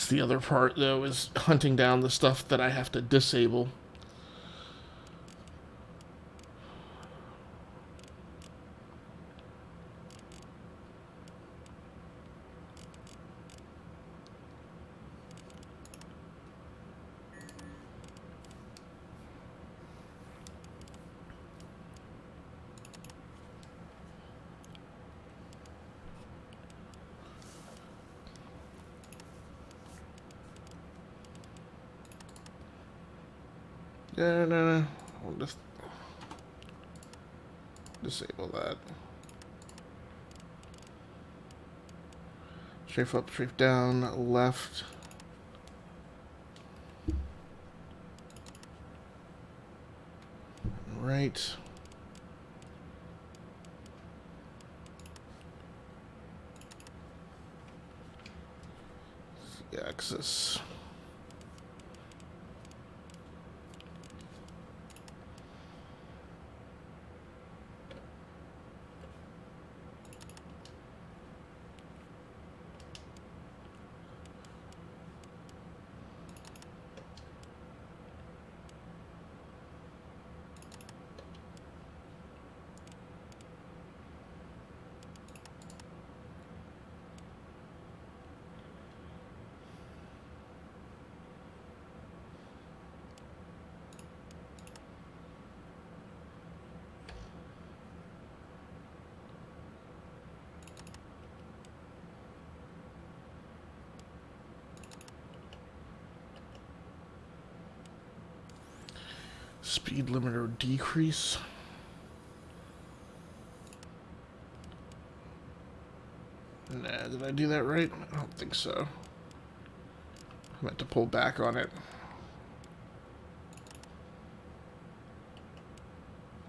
That's the other part, though, is hunting down the stuff that I have to disable. No. I'll just disable that. Strafe up, strafe down, left. Right. Axis. Speed limiter decrease. Nah, did I do that right? I don't think so. I meant to pull back on it.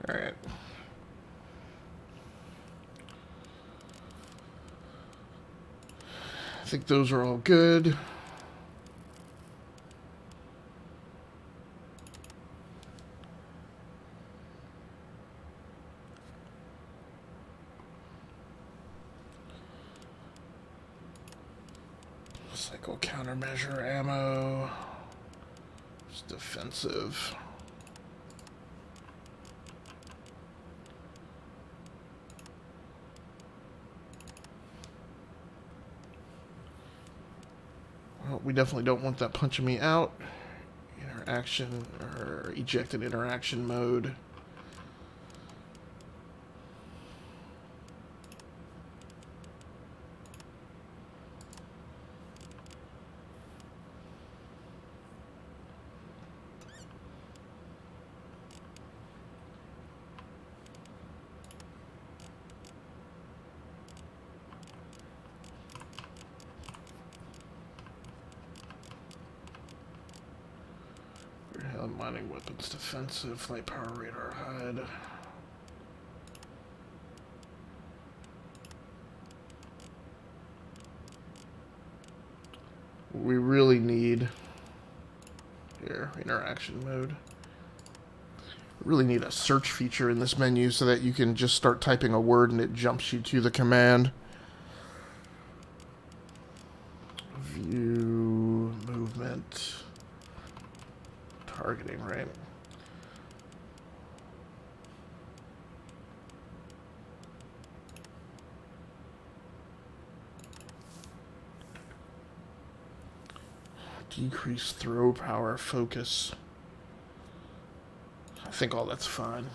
Alright. I think those are all good. Cycle countermeasure ammo. It's defensive. Well, we definitely don't want that punching me out. Interaction or ejected interaction mode. Mining weapons defensive, light power radar HUD. We really need here interaction mode. We really need a search feature in this menu so that you can just start typing a word and it jumps you to the command. View movement. Targeting, right? Decrease throw power focus. I think all that's fine.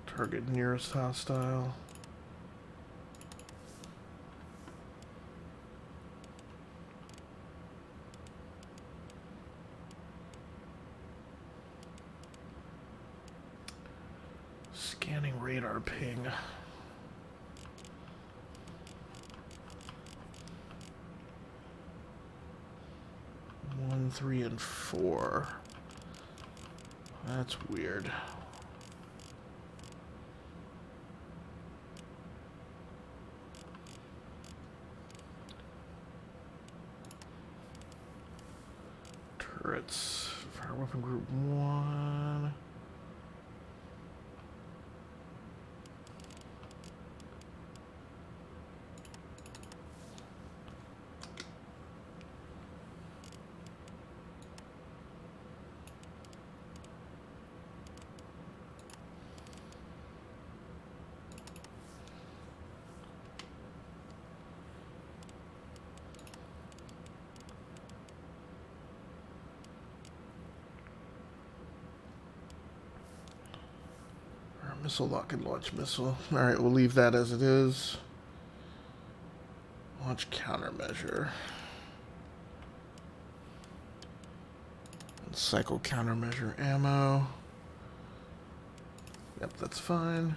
Target nearest hostile. Scanning radar ping. 1, 3, and 4. That's weird. Turrets. Fire weapon group 1. Missile lock and launch missile. Alright, we'll leave that as it is. Launch countermeasure. And cycle countermeasure ammo. Yep, that's fine.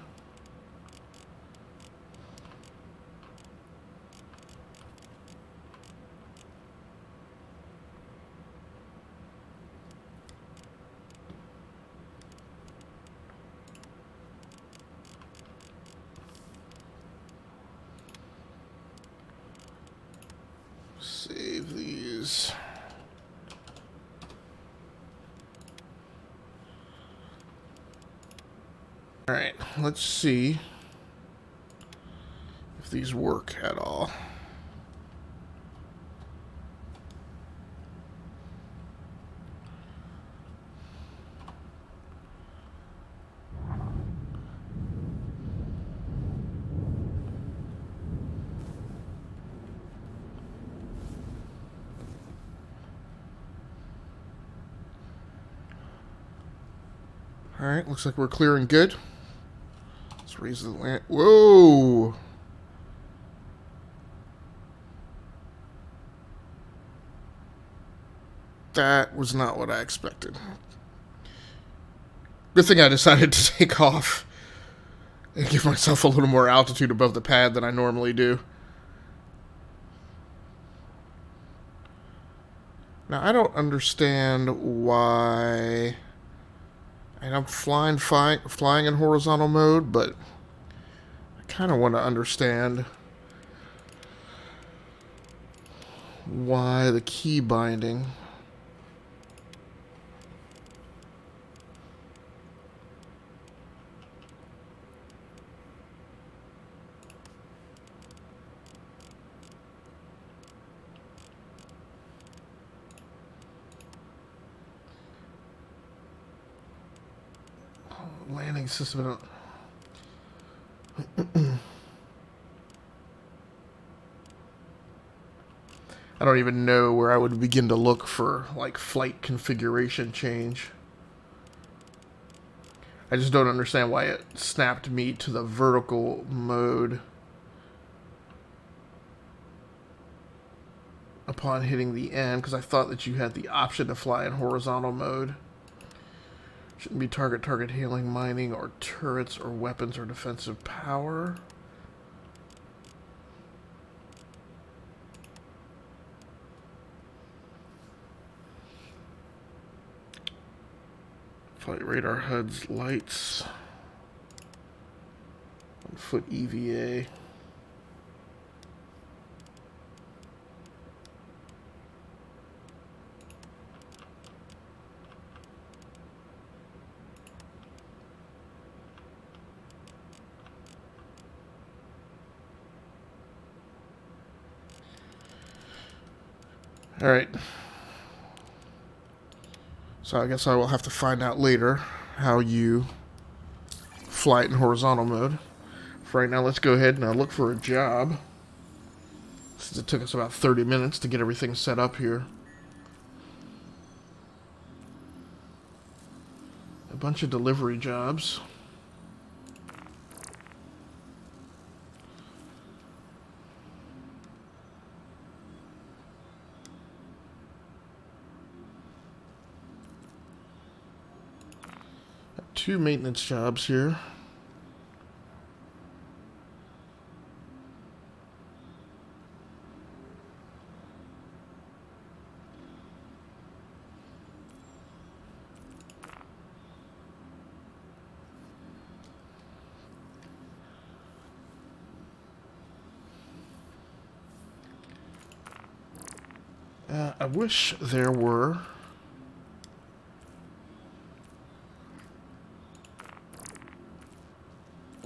Save these. All right, let's see if these work at all. All right, looks like we're clear and good. Let's raise the land. Whoa! That was not what I expected. Good thing I decided to take off and give myself a little more altitude above the pad than I normally do. Now, I don't understand why... And I'm flying in horizontal mode, but I kind of want to understand why the key binding. Landing system. I don't even know where I would begin to look for like flight configuration change. I just don't understand why it snapped me to the vertical mode upon hitting the end, because I thought that you had the option to fly in horizontal mode. Shouldn't be target hailing, mining, or turrets, or weapons, or defensive power. Flight radar HUD's lights. 1 foot EVA. All right. So I guess I will have to find out later how you fly it in horizontal mode. For right now, let's go ahead and look for a job, since it took us about 30 minutes to get everything set up here. A bunch of delivery jobs. Two maintenance jobs here. I wish there were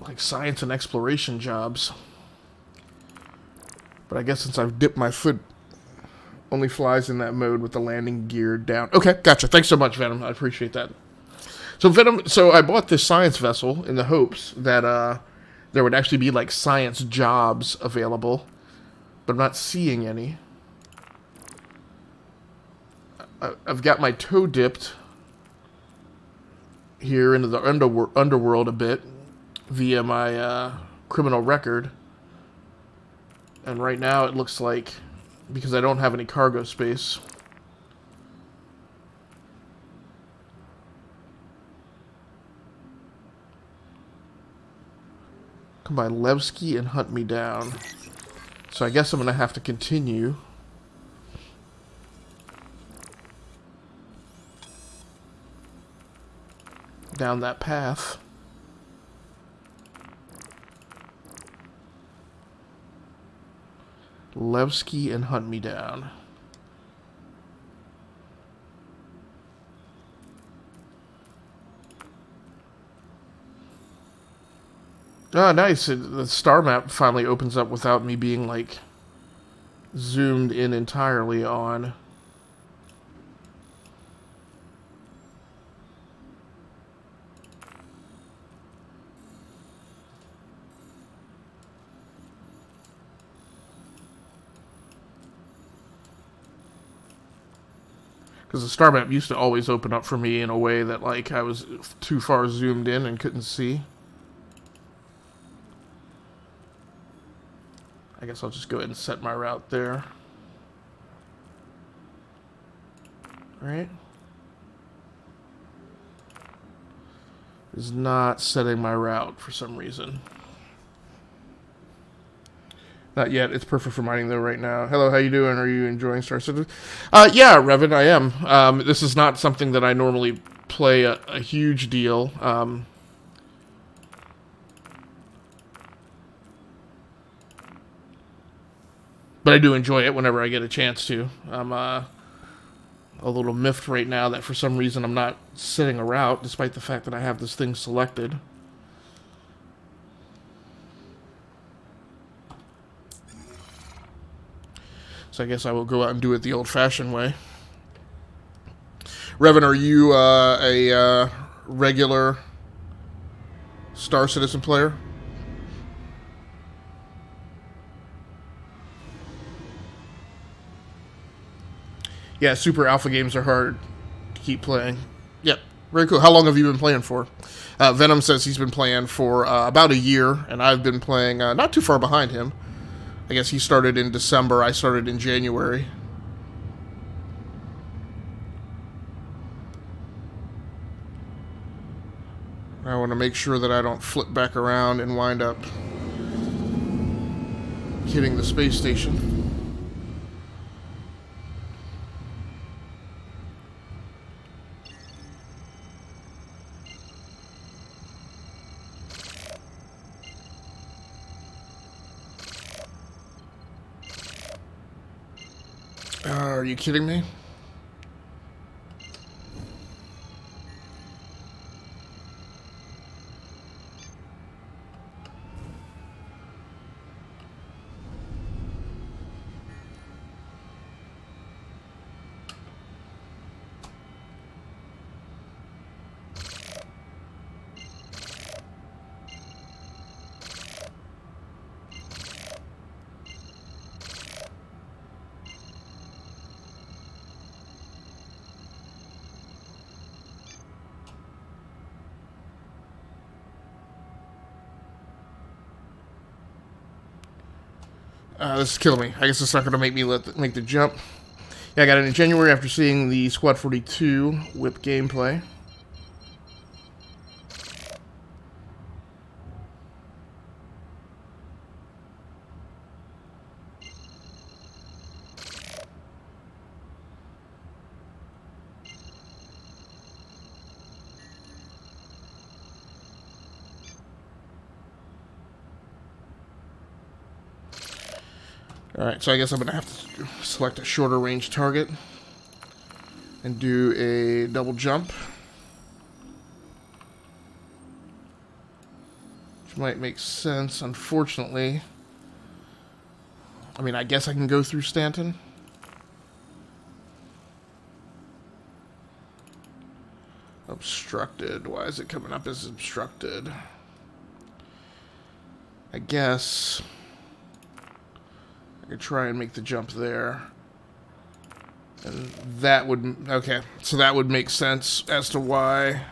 like science and exploration jobs, but I guess since I've dipped my foot, only flies in that mode with the landing gear down. Okay, gotcha. Thanks so much, Venom. I appreciate that. So Venom, so I bought this science vessel in the hopes that there would actually be like science jobs available, but I'm not seeing any. I've got my toe dipped here into the underworld a bit, via my criminal record. And right now it looks like, because I don't have any cargo space, come by Levski and hunt me down. So I guess I'm going to have to continue down that path. Levski and hunt me down. Oh, nice. The star map finally opens up without me being, like, zoomed in entirely on. Because the star map used to always open up for me in a way that, like, I was too far zoomed in and couldn't see. I guess I'll just go ahead and set my route there. Right? Is not setting my route for some reason. Not yet. It's perfect for mining though right now. Hello, how you doing? Are you enjoying Star Citizen? Yeah, Revan, I am. This is not something that I normally play a huge deal. But I do enjoy it whenever I get a chance to. I'm a little miffed right now that for some reason I'm not setting a route, despite the fact that I have this thing selected. So I guess I will go out and do it the old-fashioned way. Revan, are you a regular Star Citizen player? Yeah, super alpha games are hard to keep playing. Yep, very cool. How long have you been playing for? Venom says he's been playing for about a year, and I've been playing not too far behind him. I guess he started in December, I started in January. I want to make sure that I don't flip back around and wind up hitting the space station. Are you kidding me? This is killing me. I guess it's not going to make me make the jump. Yeah, I got it in January after seeing the Squad 42 whip gameplay. Alright, so I guess I'm going to have to select a shorter range target and do a double jump, which might make sense. Unfortunately, I mean, I guess I can go through Stanton. Obstructed. Why is it coming up as obstructed? I guess I could try and make the jump there. And that would... Okay, so that would make sense as to why...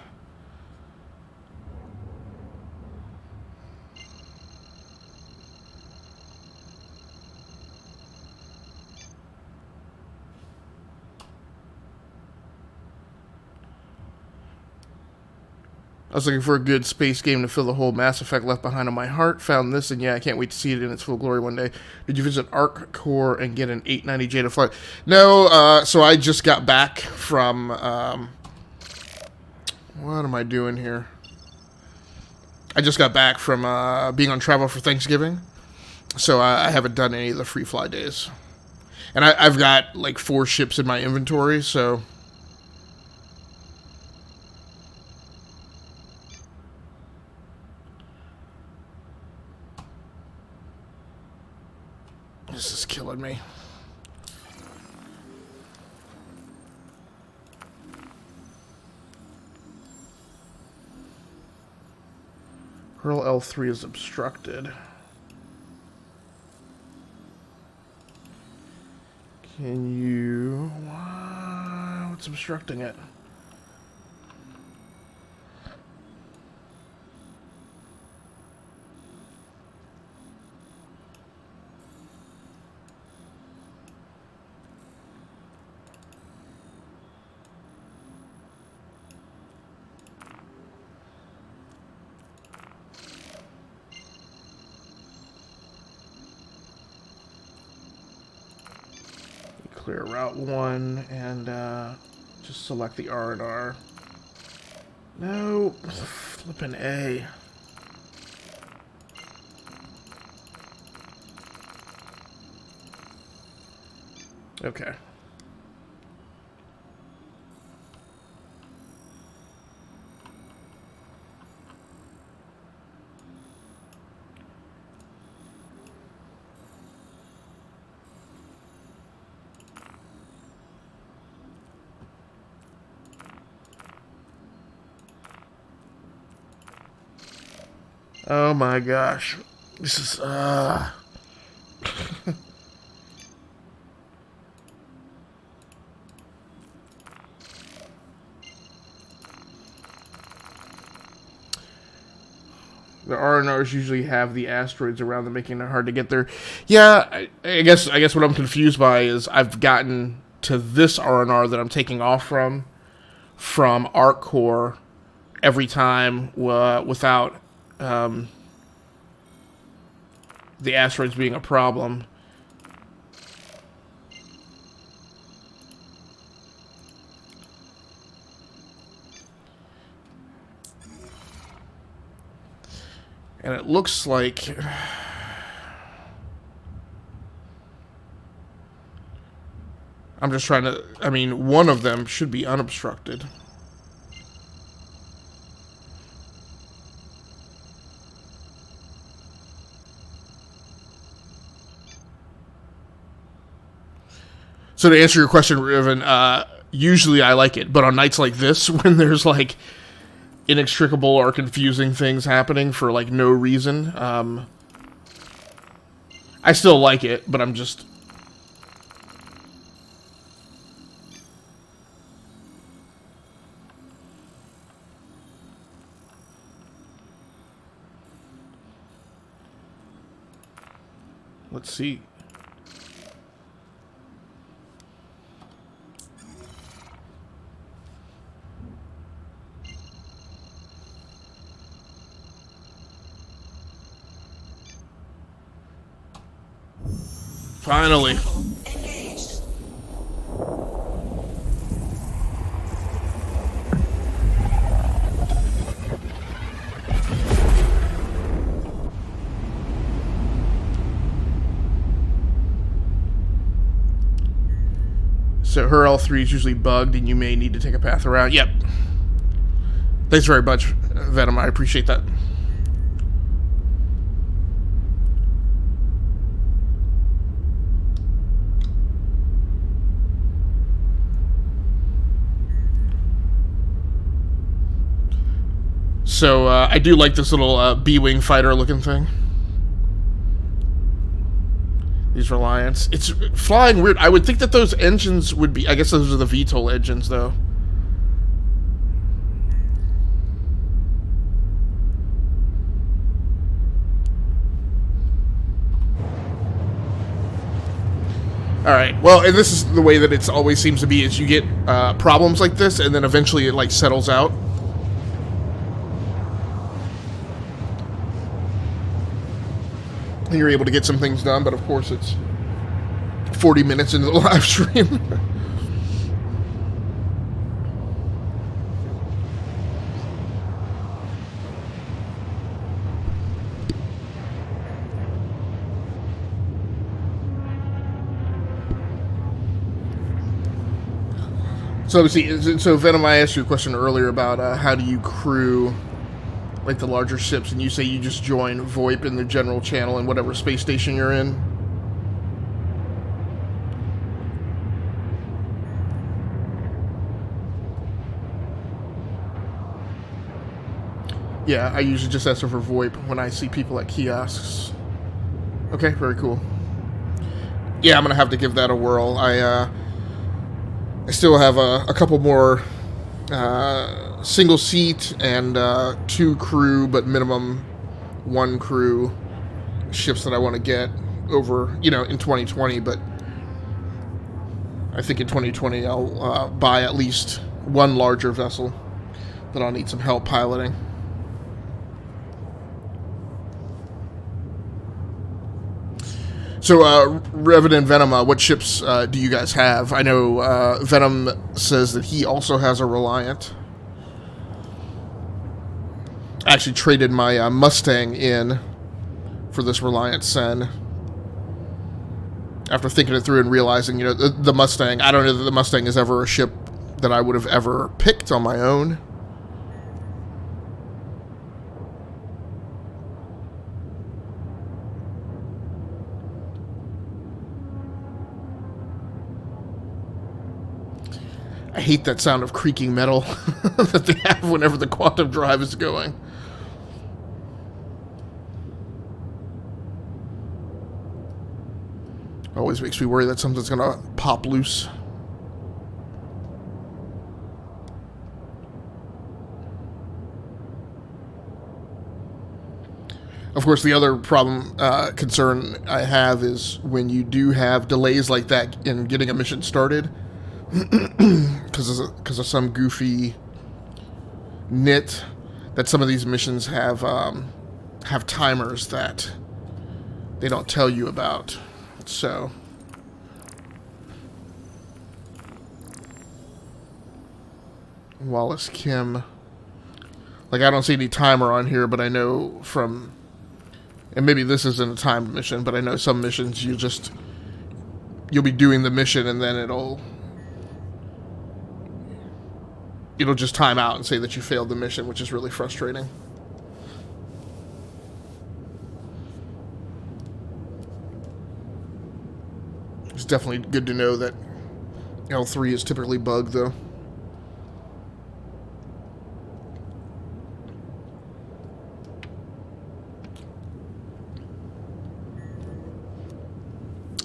I was looking for a good space game to fill the whole Mass Effect left behind on my heart. Found this, and yeah, I can't wait to see it in its full glory one day. Did you visit Arc Core and get an 890J to flight? No, so I just got back from, what am I doing here? I just got back from being on travel for Thanksgiving, so I haven't done any of the free fly days. And I've got like 4 ships in my inventory, so... This is killing me. Hurl L3 is obstructed. Can you... What's obstructing it? Clear Route 1 and just select the R&R. No, flipping A. Okay. Oh my gosh. This is, The R&Rs usually have the asteroids around them, making it hard to get there. Yeah, I guess what I'm confused by is I've gotten to this R&R that I'm taking off from Arc Core every time without the asteroids being a problem. And it looks like... I'm just trying to... I mean, one of them should be unobstructed. So to answer your question, Riven, usually I like it. But on nights like this, when there's like inextricable or confusing things happening for like no reason, I still like it, but I'm just... Let's see. Finally. So her L3 is usually bugged and you may need to take a path around. Yep. Thanks very much, Venom. I appreciate that. So, I do like this little B-Wing fighter looking thing. These Reliance. It's flying weird. I would think that those engines would be... I guess those are the VTOL engines, though. Alright, well, and this is the way that it's always seems to be, is you get problems like this, and then eventually it, like, settles out. and you're able to get some things done. But of course, it's 40 minutes into the live stream. So obviously, so Venom, I asked you a question earlier about how do you crew like the larger ships, and you say you just join VoIP in the general channel in whatever space station you're in. Yeah, I usually just ask for VoIP when I see people at kiosks. Okay, very cool. Yeah, I'm gonna have to give that a whirl. I still have a couple more single seat and 2 crew, but minimum 1 crew ships that I want to get over, in 2020. But I think in 2020 I'll buy at least 1 larger vessel that I'll need some help piloting. So, Revan and Venom, what ships do you guys have? I know Venom says that he also has a Reliant. I actually traded my Mustang in for this Reliant Sen. After thinking it through and realizing, the Mustang, I don't know that the Mustang is ever a ship that I would have ever picked on my own. I hate that sound of creaking metal that they have whenever the quantum drive is going. Always makes me worry that something's going to pop loose. Of course, the other concern I have is when you do have delays like that in getting a mission started, because of some goofy nit that some of these missions have timers that they don't tell you about. So Wallace Kim, like, I don't see any timer on here, but I know from, and maybe this isn't a timed mission, but I know some missions you'll be doing the mission and then it'll just time out and say that you failed the mission, which is really frustrating. It's definitely good to know that L3 is typically bugged, though.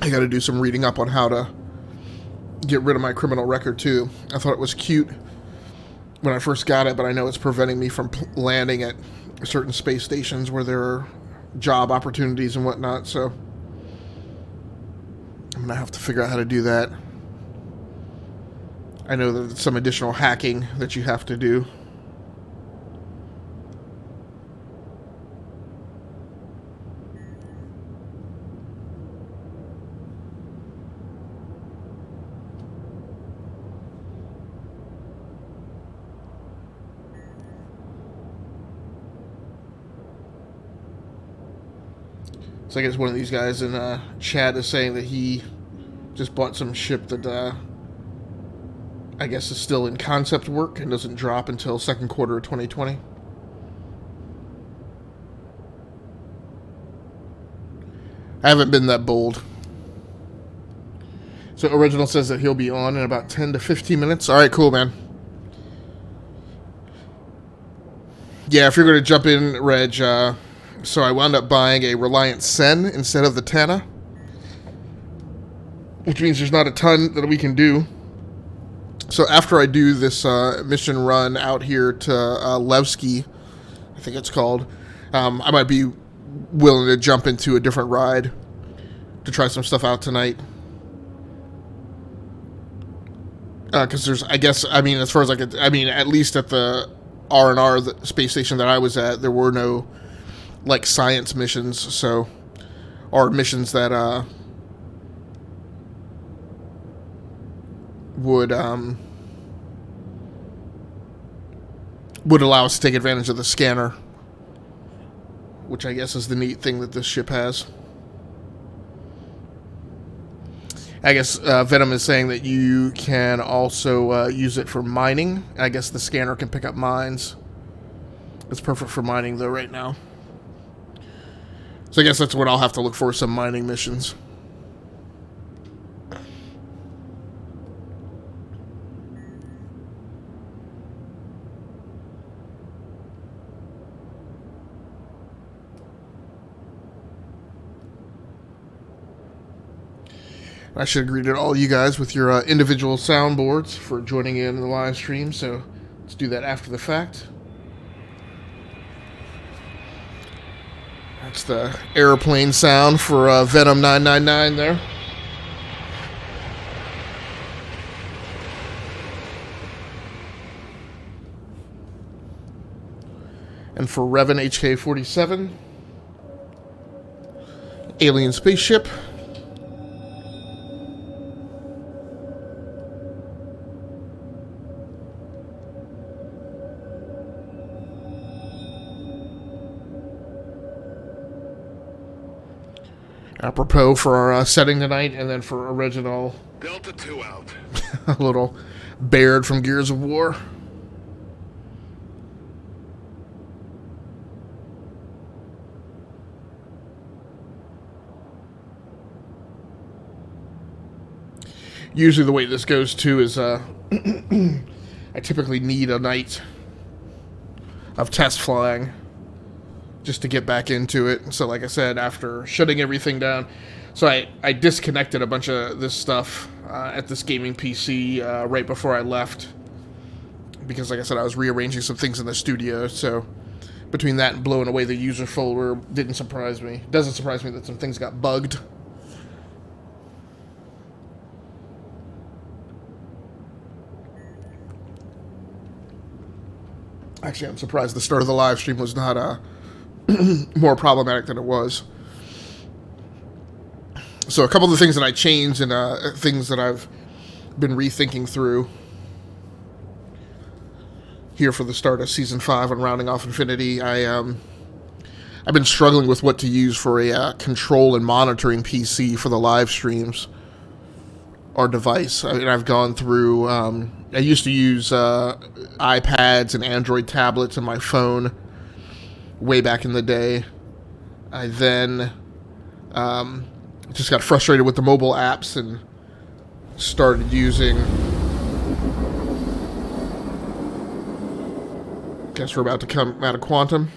I gotta do some reading up on how to get rid of my criminal record, too. I thought it was cute when I first got it, but I know it's preventing me from landing at certain space stations where there are job opportunities and whatnot, so I'm going to have to figure out how to do that. I know that there's some additional hacking that you have to do. So I guess one of these guys in chat is saying that he just bought some ship that I guess is still in concept work and doesn't drop until second quarter of 2020. I haven't been that bold. So Original says that he'll be on in about 10 to 15 minutes. All right, cool, man. Yeah, if you're going to jump in, Reg, so I wound up buying a Reliant Sen instead of the Tana, which means there's not a ton that we can do. So after I do this mission run out here to Levski, I think it's called, I might be willing to jump into a different ride to try some stuff out tonight. Because there's, I guess, I mean, as far as I could, I mean, at least at the R&R, the space station that I was at, there were no like science missions, so are missions that would allow us to take advantage of the scanner, which I guess is the neat thing that this ship has. I guess Venom is saying that you can also use it for mining. I guess the scanner can pick up mines. It's perfect for mining, though, right now. So I guess that's what I'll have to look for, some mining missions. I should have greeted all you guys with your individual soundboards for joining in the live stream, so let's do that after the fact. That's the airplane sound for Venom 999 there. And for Revan HK-47, alien spaceship. Apropos for our setting tonight, and then for original Delta 2 out. a little Baird from Gears of War. Usually the way this goes too is I typically need a night of test flying just to get back into it. So like I said, after shutting everything down, so I disconnected a bunch of this stuff at this gaming PC right before I left, because like I said, I was rearranging some things in the studio. So between that and blowing away the user folder, didn't surprise me. Doesn't surprise me that some things got bugged. Actually, I'm surprised the start of the live stream was not more problematic than it was. So a couple of the things that I changed and things that I've been rethinking through here for the start of Season 5 on Rounding Off Infinity. I've been struggling with what to use for a control and monitoring PC for the live streams or device. I mean, I've gone through... I used to use iPads and Android tablets and my phone way back in the day. I then just got frustrated with the mobile apps and started using... Guess we're about to come out of Quantum.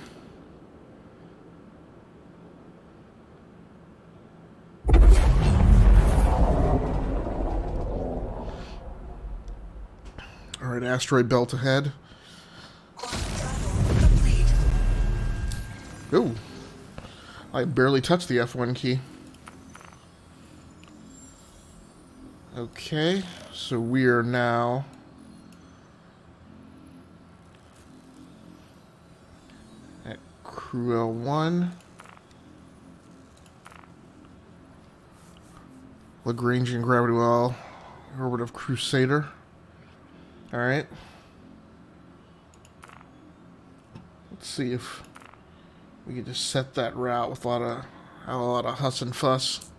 Alright, asteroid belt ahead. Ooh. I barely touched the F1 key. Okay, so we are now at Crew L1. Lagrangian gravity well, orbit of Crusader. Alright. Let's see if we can just set that route with a lot of huss and fuss.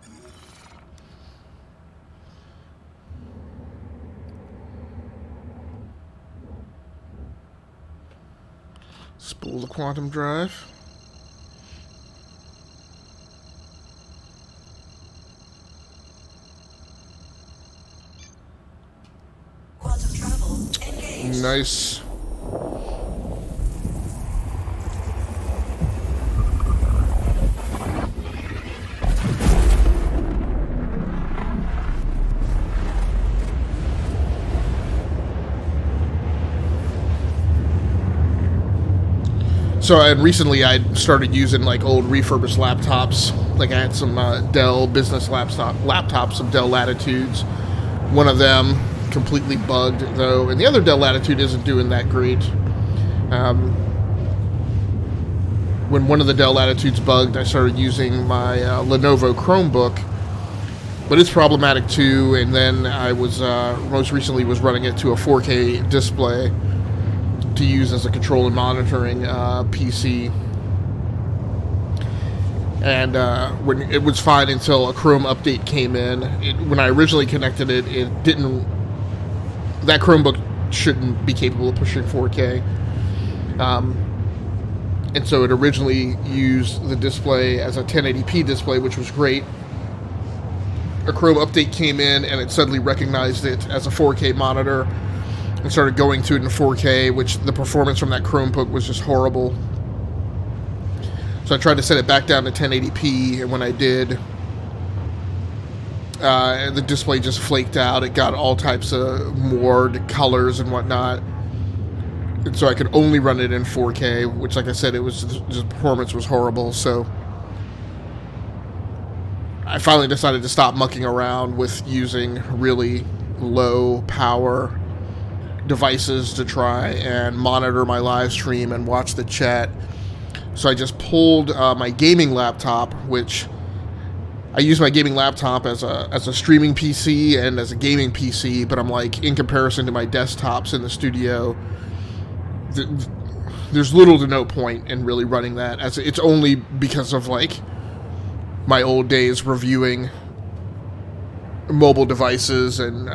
Spool the quantum drive. Quantum travel engaged. Nice. So, and recently I started using like old refurbished laptops. Like I had some Dell business laptops, some Dell Latitudes. One of them completely bugged though, and the other Dell Latitude isn't doing that great. when one of the Dell Latitudes bugged, I started using my Lenovo Chromebook, but it's problematic too. And then I was most recently was running it to a 4K display to use as a control and monitoring PC. And when it was fine until a Chrome update came in. When I originally connected it, it didn't. That Chromebook shouldn't be capable of pushing 4K. And so it originally used the display as a 1080p display, which was great. A Chrome update came in and it suddenly recognized it as a 4K monitor and started going to it in 4K, which the performance from that Chromebook was just horrible. So I tried to set it back down to 1080p, and when I did, the display just flaked out. It got all types of moored colors and whatnot. And so I could only run it in 4K, which, like I said, the performance was horrible. So I finally decided to stop mucking around with using really low power devices to try and monitor my live stream and watch the chat. So I just pulled my gaming laptop, which I use my gaming laptop as a streaming PC and as a gaming PC, but I'm like, in comparison to my desktops in the studio, there's little to no point in really running that. As it's only because of like my old days reviewing mobile devices and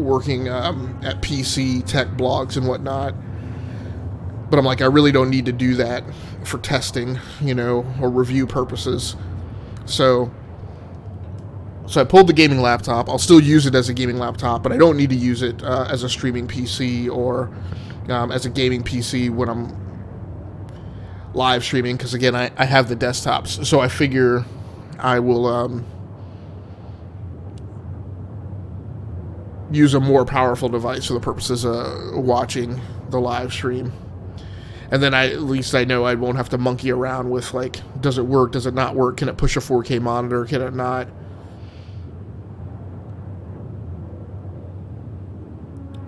working at PC tech blogs and whatnot. But I'm like, I really don't need to do that for testing, or review purposes. So I pulled the gaming laptop. I'll still use it as a gaming laptop, but I don't need to use it as a streaming PC or as a gaming PC when I'm live streaming, because again, I have the desktops. So I figure I will use a more powerful device for the purposes of watching the live stream. And then at least I know I won't have to monkey around with, like, does it work, does it not work, can it push a 4K monitor, can it not?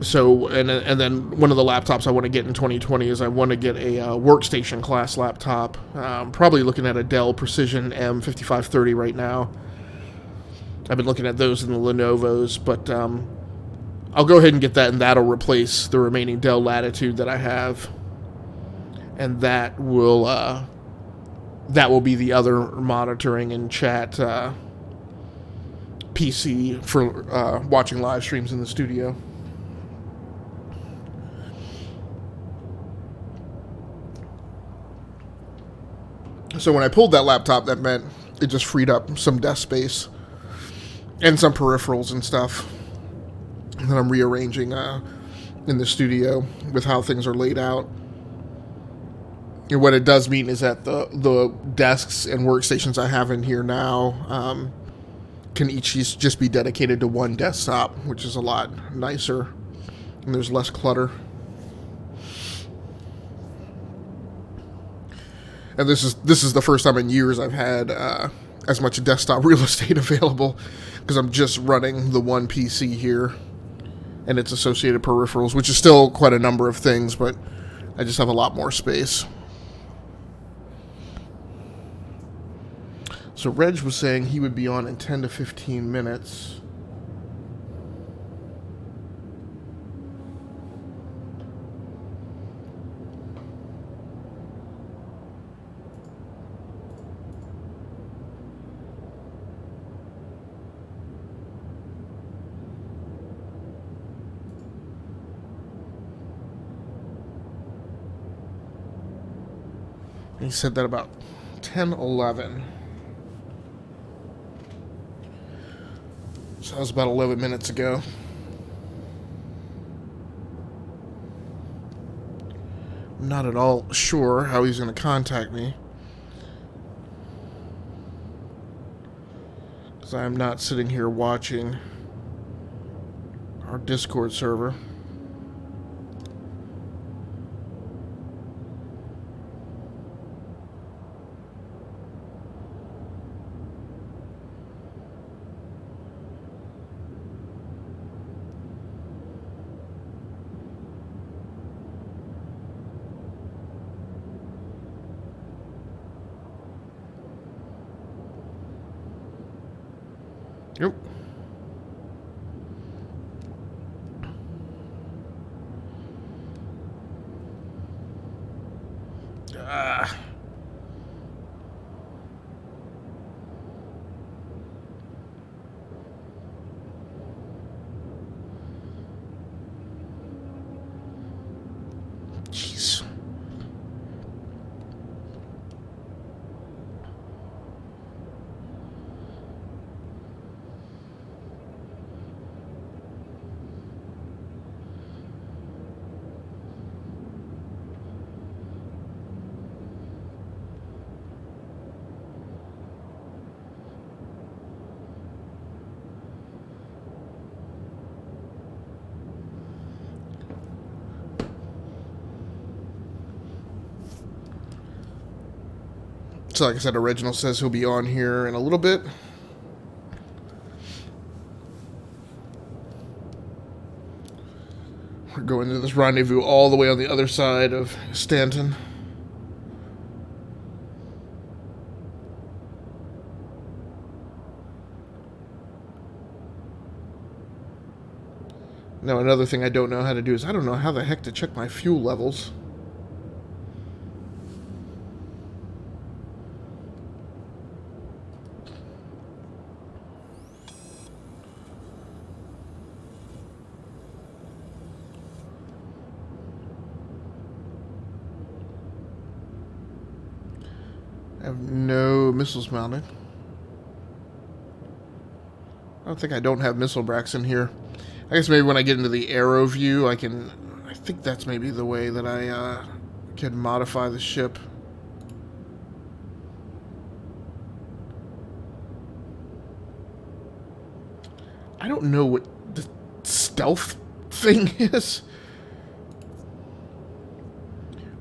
So, and then one of the laptops I want to get in 2020 is I want to get a workstation class laptop. Probably looking at a Dell Precision M5530 right now. I've been looking at those in the Lenovos, but I'll go ahead and get that, and that'll replace the remaining Dell Latitude that I have. And that will be the other monitoring and chat PC for watching live streams in the studio. So when I pulled that laptop, that meant it just freed up some desk space and some peripherals and stuff that I'm rearranging in the studio with how things are laid out. And what it does mean is that the desks and workstations I have in here now can each just be dedicated to one desktop, which is a lot nicer, and there's less clutter. And this is the first time in years I've had as much desktop real estate available, because I'm just running the one PC here and its associated peripherals, which is still quite a number of things, but I just have a lot more space. So Reg was saying he would be on in 10 to 15 minutes. He said that about 10:11. So that was about 11 minutes ago. I'm not at all sure how he's going to contact me, because I'm not sitting here watching our Discord server. Yep. Ah. Jeez. So like I said, Original says he'll be on here in a little bit. We're going to this rendezvous all the way on the other side of Stanton. Now, another thing I don't know how to do is I don't know how the heck to check my fuel levels. I have no missiles mounted. I don't think I don't have missile bracks in here. I guess maybe when I get into the aero view, I think that's maybe the way that I can modify the ship. I don't know what the stealth thing is.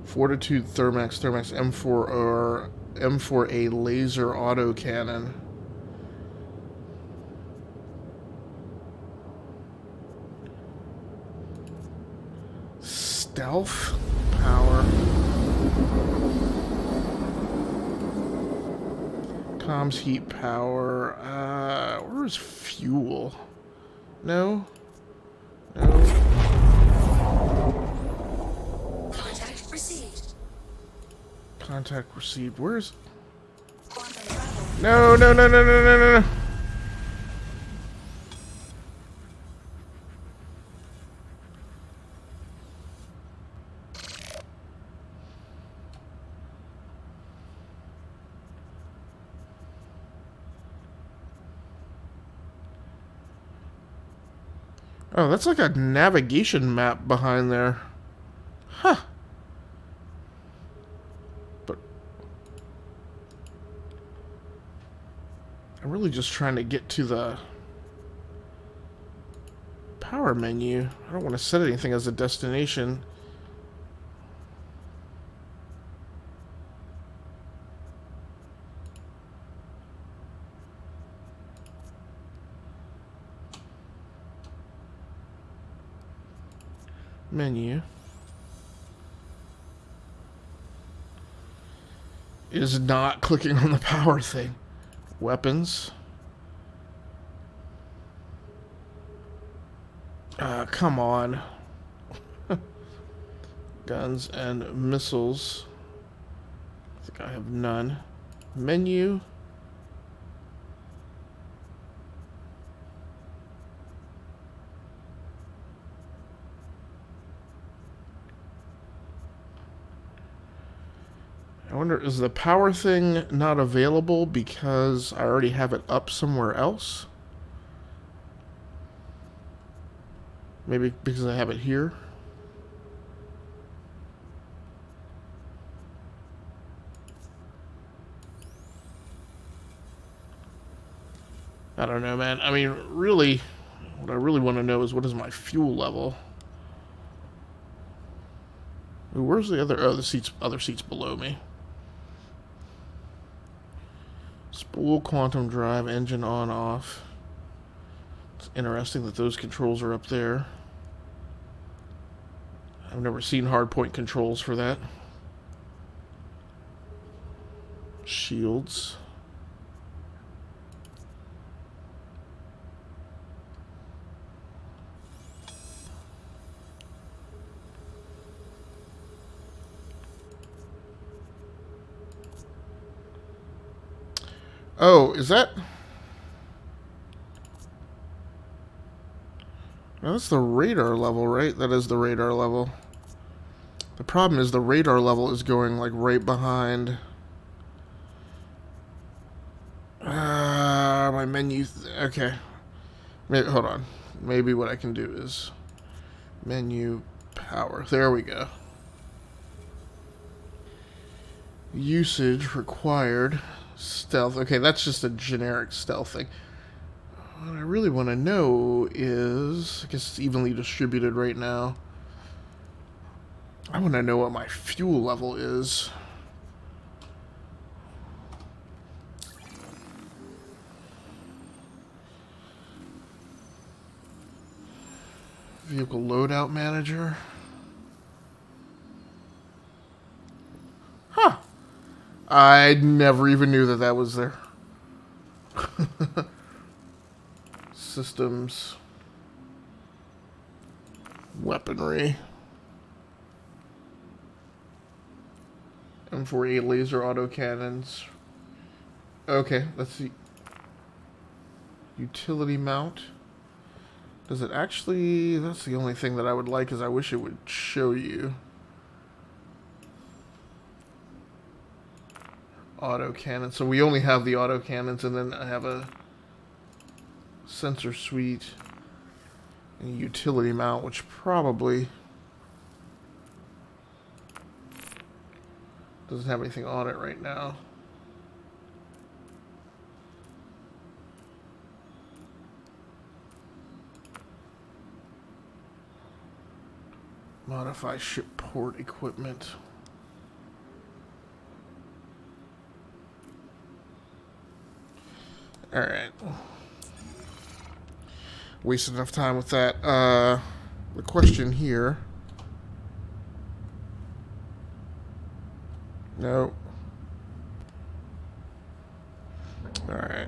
Fortitude, Thermax, M4 or M4A laser autocannon. Stealth power. Comms heat power. Where's fuel? No. Contact received. Contact received. Where's... Quantum travel. No. Oh, that's like a navigation map behind there. Huh. But I'm really just trying to get to the power menu. I don't want to set anything as a destination. Menu is not clicking on the power thing. Weapons. Come on. Guns and missiles. I think I have none. Menu. I wonder, is the power thing not available because I already have it up somewhere else? Maybe because I have it here? I don't know, man. I mean, really, what I really want to know is what is my fuel level? Ooh, where's the other... Oh, the other seats below me. Spool, quantum drive, engine on, off. It's interesting that those controls are up there. I've never seen hardpoint controls for that. Shields. Oh, is that... No, that's the radar level, right? That is the radar level. The problem is the radar level is going, like, right behind... my menu... Okay. Maybe, hold on. Maybe what I can do is... Menu power. There we go. Usage required. Stealth. Okay, that's just a generic stealth thing. What I really want to know is... I guess it's evenly distributed right now. I want to know what my fuel level is. Vehicle loadout manager. Huh. I never even knew that that was there. Systems. Weaponry. M48 laser autocannons. Okay, let's see. Utility mount. Does it actually... That's the only thing that I would like, is I wish it would show you. Autocannon. So we only have the autocannons, and then I have a sensor suite and a utility mount, which probably doesn't have anything on it right now. Modify ship port equipment. Alright. Wasted enough time with that. The question here. No. Alright.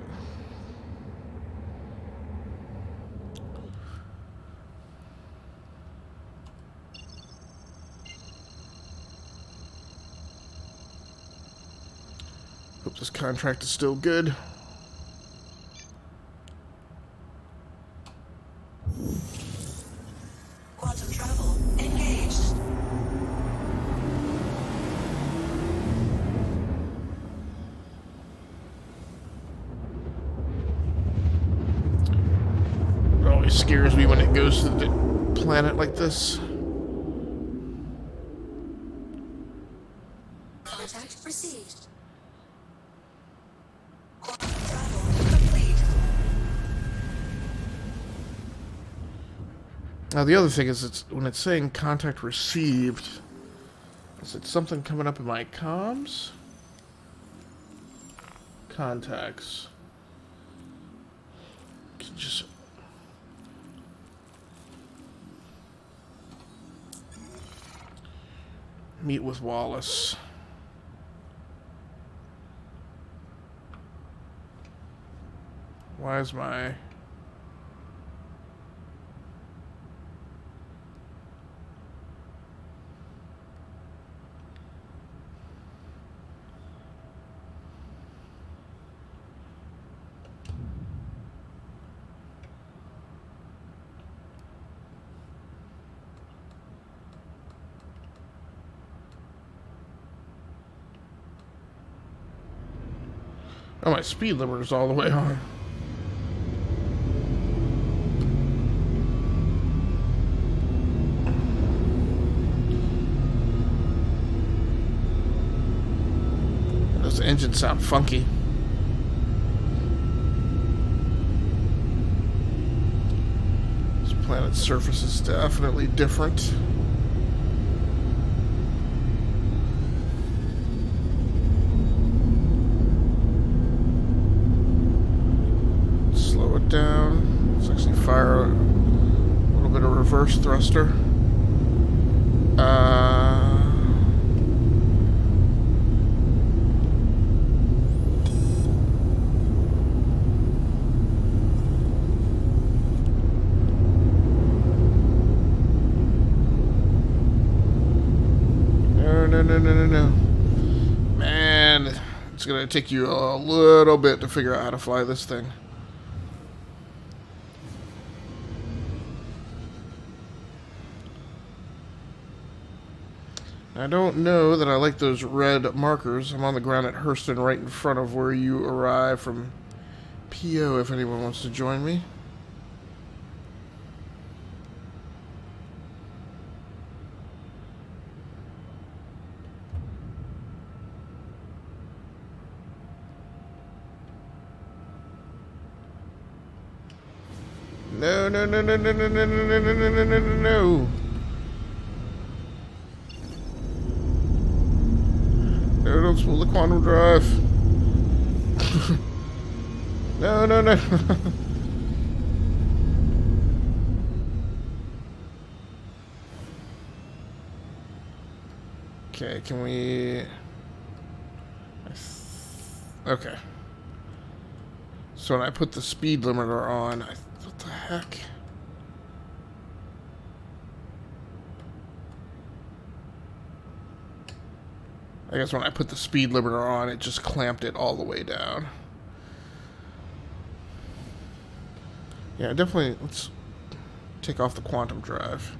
Hope this contract is still good. Quantum travel engaged. It always scares me when it goes to the planet like this. Contact received. Quantum travel complete. Now the other thing is, it's when it's saying contact received, is it something coming up in my comms? Contacts. Can you just meet with Wallace. Why is my... Oh, my speed limiter's all the way on. Those engines sound funky. This planet's surface is definitely different. Down. Let's actually fire a little bit of reverse thruster. No. Man, It's going to take you a little bit to figure out how to fly this thing. I don't know that I like those red markers. I'm on the ground at Hurston, right in front of where you arrive from PO, if anyone wants to join me. No, no, no, no, no, no, no, no, no, no, no, no, no, no. No, don't spoil the quantum drive. No, no, no. Okay, can we... Okay. So when I put the speed limiter on, what the heck? I guess when I put the speed limiter on, it just clamped it all the way down. Yeah, definitely, let's take off the quantum drive.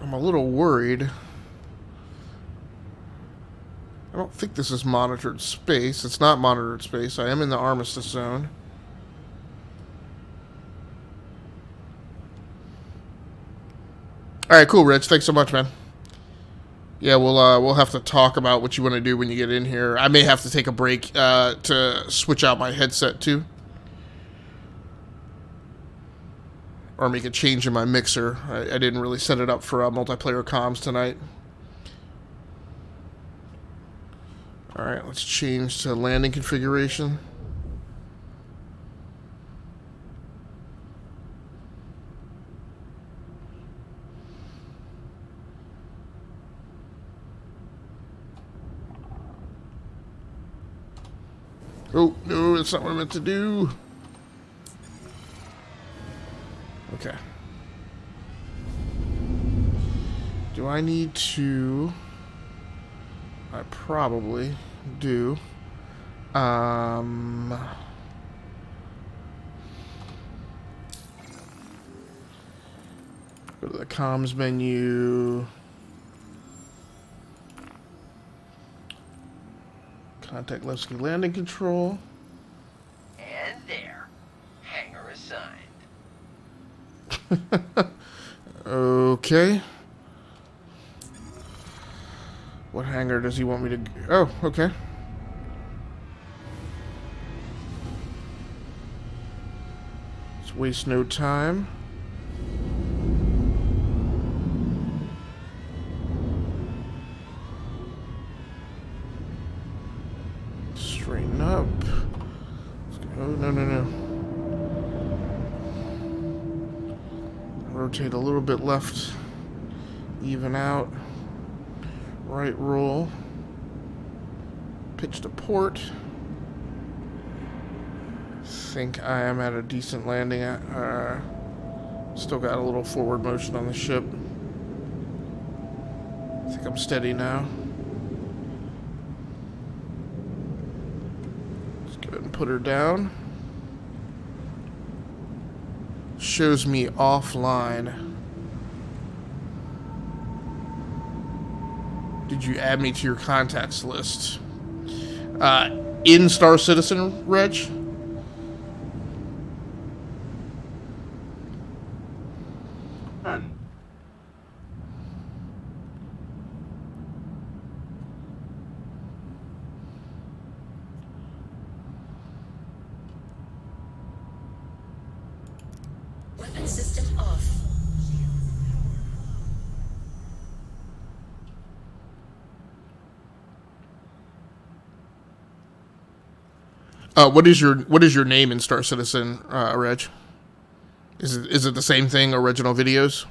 I'm a little worried. I don't think this is monitored space. It's not monitored space. I am in the armistice zone. Alright, cool, Rich. Thanks so much, man. Yeah, we'll have to talk about what you want to do when you get in here. I may have to take a break to switch out my headset, too. Or make a change in my mixer. I didn't really set it up for multiplayer comms tonight. Alright, let's change to landing configuration. Oh, no, that's not what I meant to do. Okay. Do I need to... I probably do. Go to the comms menu. Contact Levski landing control. And there. Hangar assigned. Okay. What hangar does he want me to... Oh, okay. Let's waste no time. Straighten up. Let's go. Oh, no, no, no. Rotate a little bit left. Even out. Right roll. Pitch to port. Think I am at a decent landing. Still got a little forward motion on the ship. I think I'm steady now. Let's go ahead and put her down. Shows me offline. Did you add me to your contacts list? In Star Citizen, Reg? Weapon system off. What is your name in Star Citizen, Reg? Is it the same thing? Original videos?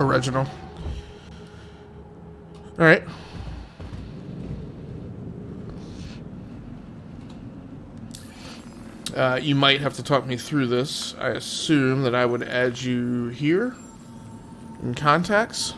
Original. All right. You might have to talk me through this. I assume that I would add you here in contacts.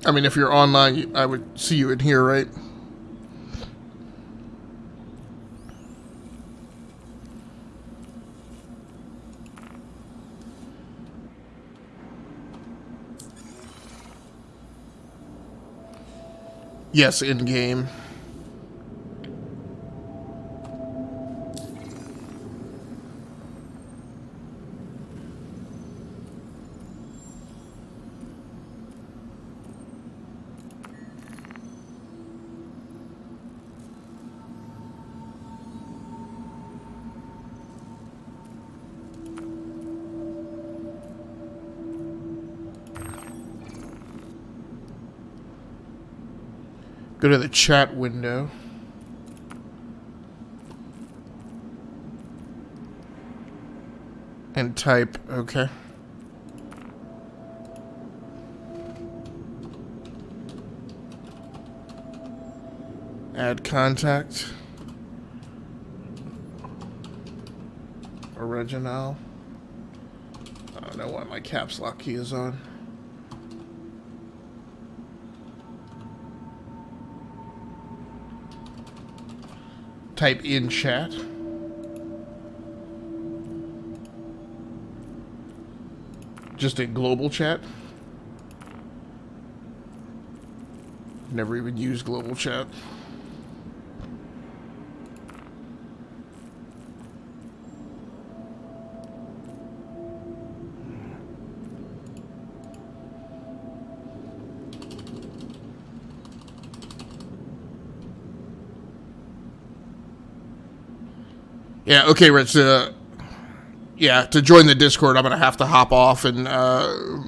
I mean, if you're online, I would see you in here, right? Yes, in game. Go to the chat window. And type, okay. Add contact. Original. I don't know why my caps lock key is on. Type in chat. Just in global chat. Never even used global chat. Yeah, okay, Rich. Yeah, to join the Discord, I'm going to have to hop off and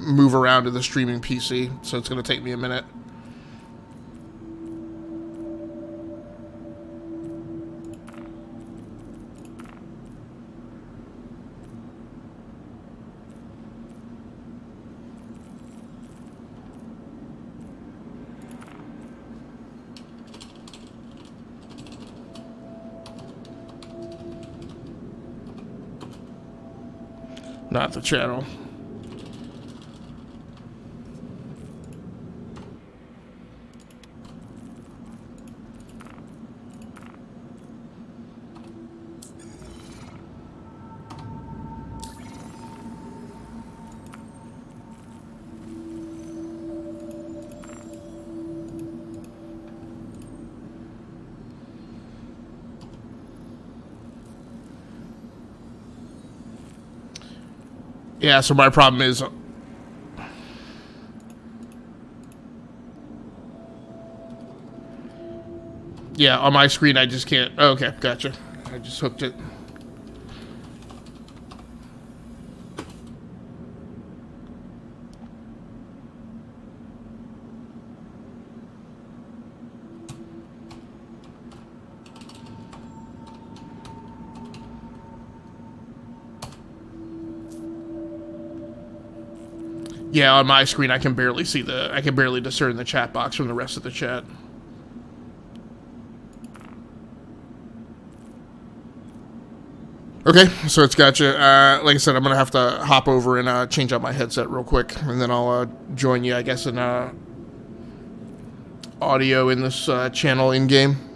move around to the streaming PC, so it's going to take me a minute. Not the channel. Yeah, so my problem is... Yeah, on my screen I just can't... Oh, okay, gotcha. I just hooked it. Yeah, on my screen I can barely see I can barely discern the chat box from the rest of the chat. Okay, so it's got you. Like I said, I'm going to have to hop over and change out my headset real quick, and then I'll join you, I guess, in audio in this channel in-game.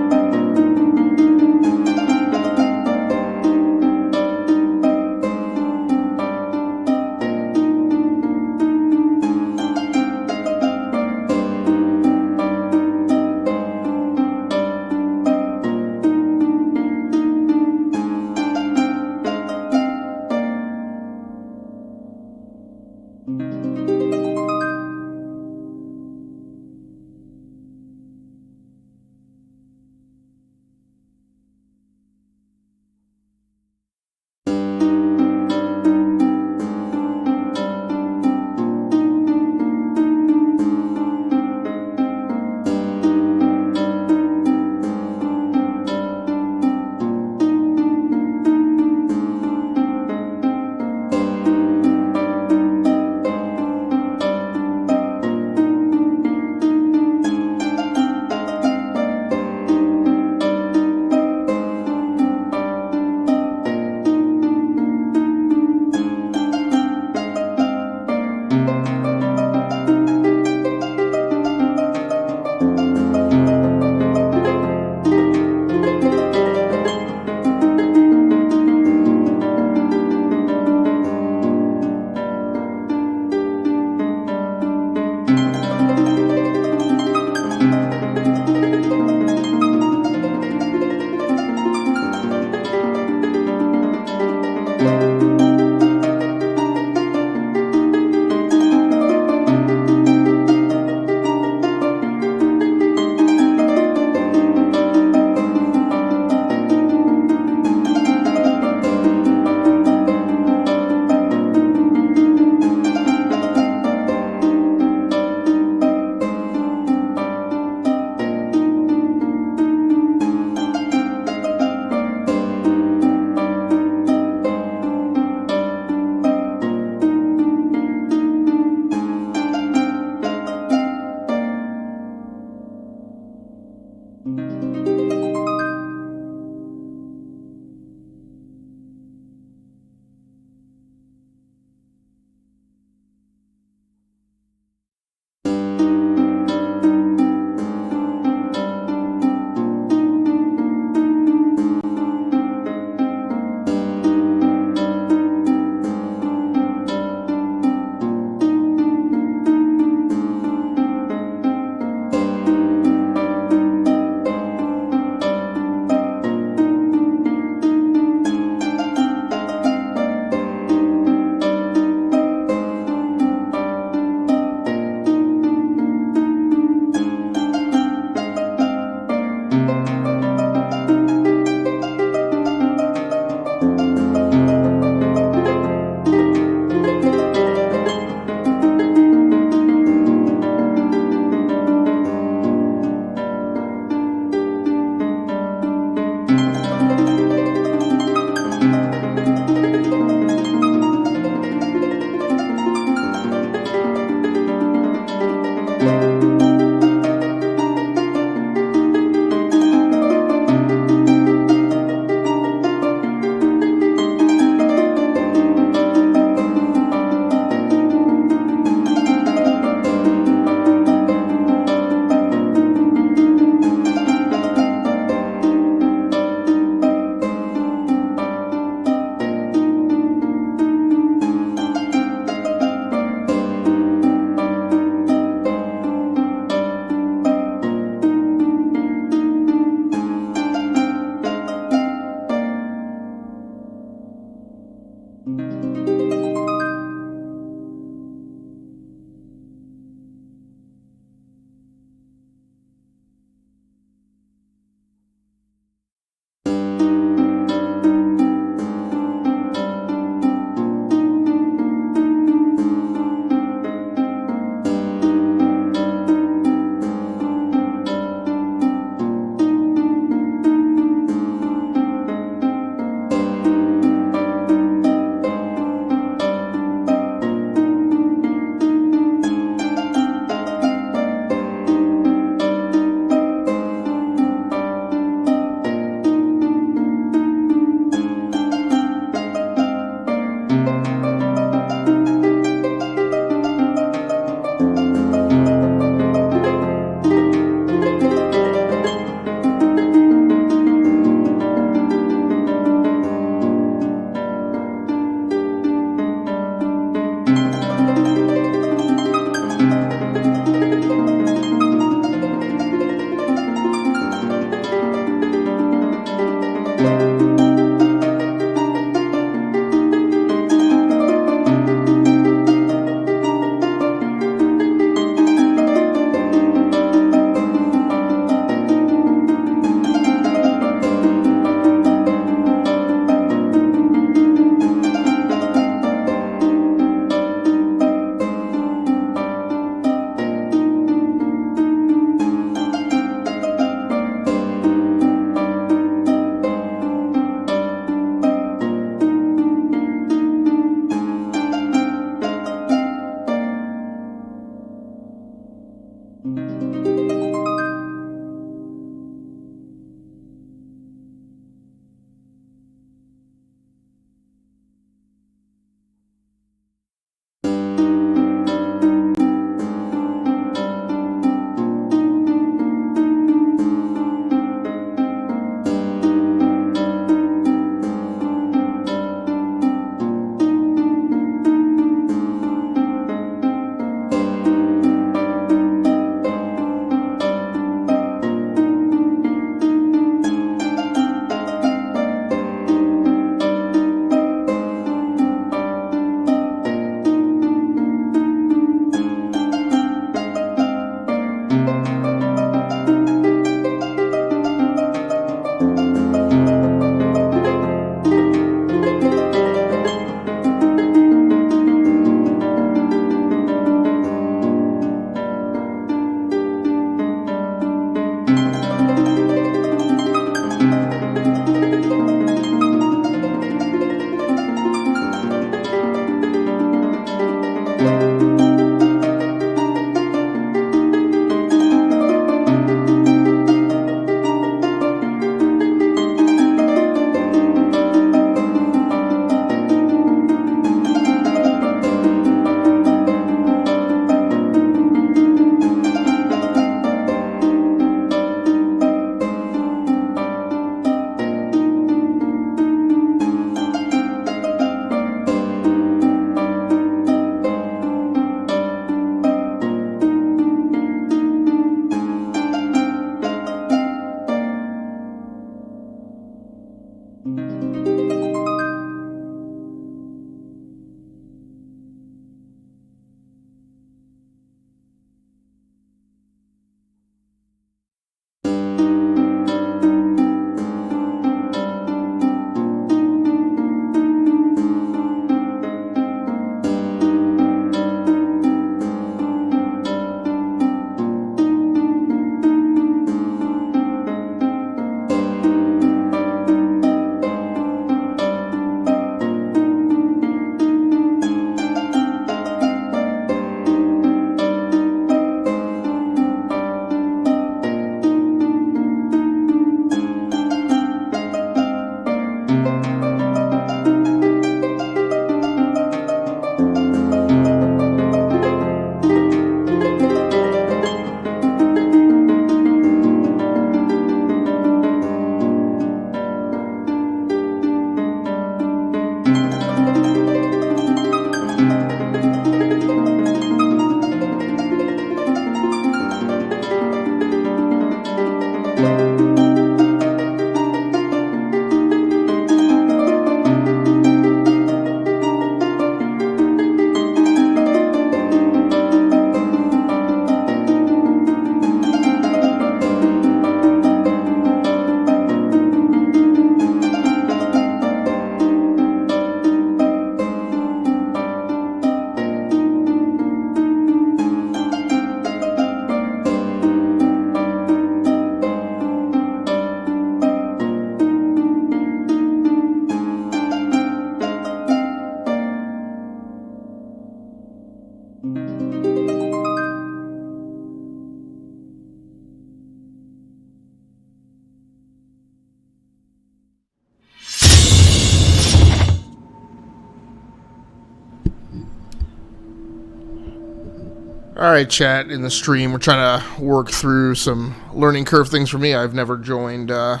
Alright, chat, in the stream, we're trying to work through some learning curve things for me. I've never joined a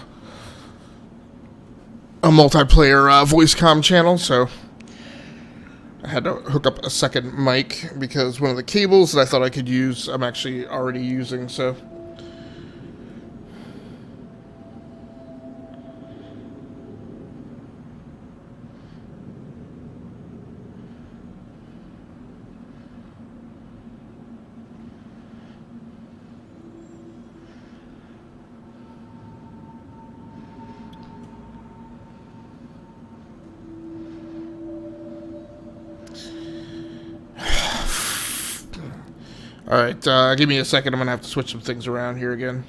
multiplayer voice comm channel, so I had to hook up a second mic because one of the cables that I thought I could use, I'm actually already using, so... Alright, give me a second. I'm going to have to switch some things around here again.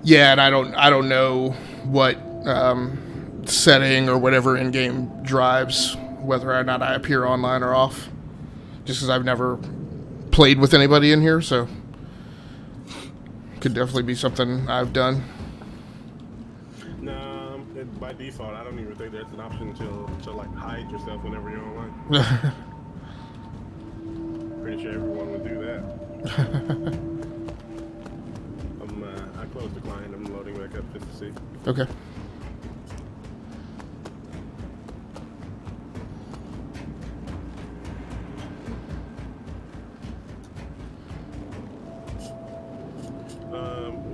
Yeah, and I don't know what setting or whatever in-game drives whether or not I appear online or off. Just because I've never played with anybody in here, so could definitely be something I've done. No, by default, I don't even think there's an option to like hide yourself whenever you're online. Pretty sure everyone would do that. I closed the client. I'm loading back up just to see. Okay.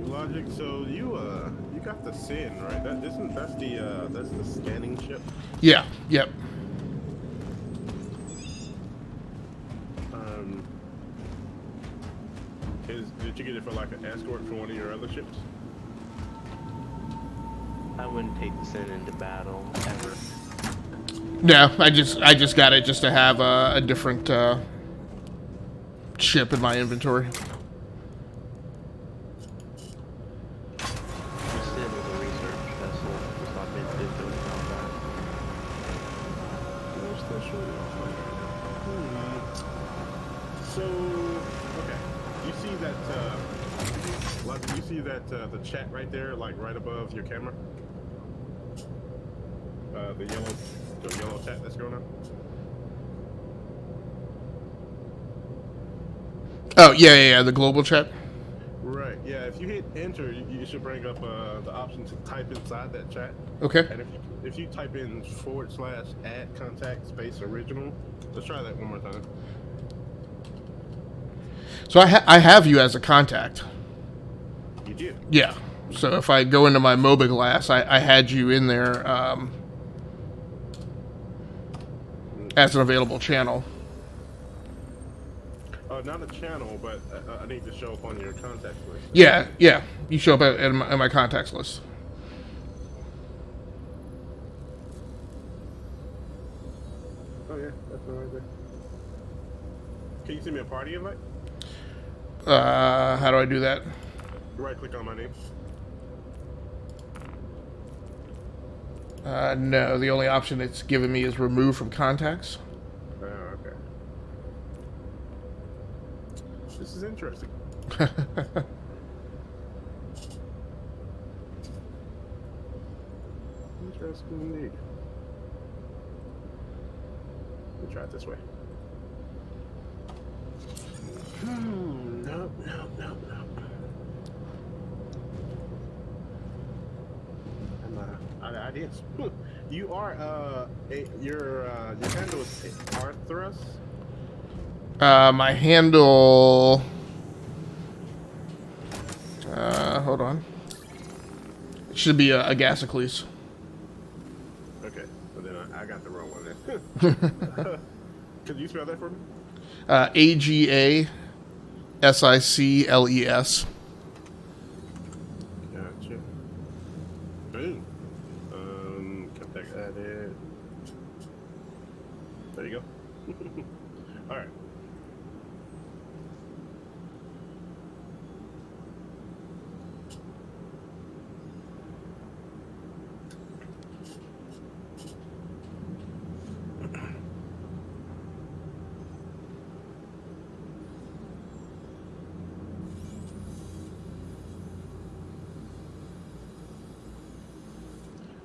Logic. So you got the Sin, right? That's the scanning ship. Yeah. Yep. Did you get it for like an escort for one of your other ships? I wouldn't take the Sin into battle ever. No, I just got it just to have a different ship in my inventory. The Sin was a research vessel. Was not meant to do combat. They're still showing off right now. So, okay. You see that, the chat right there, like right above your camera? The yellow chat that's going on? Oh, yeah, the global chat. Right, yeah, if you hit enter, you should bring up the option to type inside that chat. Okay. And if you type in / add contact space original, let's try that one more time. So I have you as a contact. You do? Yeah. So if I go into my MOBA glass, I had you in there as an available channel. Not a channel, but I need to show up on your contacts list. Yeah. You show up in my contacts list. Oh yeah, that's right there. Can you send me a party invite? How do I do that? Right click on my name. No, the only option it's given me is remove from contacts. Oh, okay. This is interesting. Interesting indeed. Let me try it this way. Nope. I'm ideas. You are your handle is Arthurus. My handle. Hold on. It should be a Gasicles. Okay, but then I got the wrong one then. Could you spell that for me? AGASICLES. Gotcha. Boom. Contact added. There you go. All right.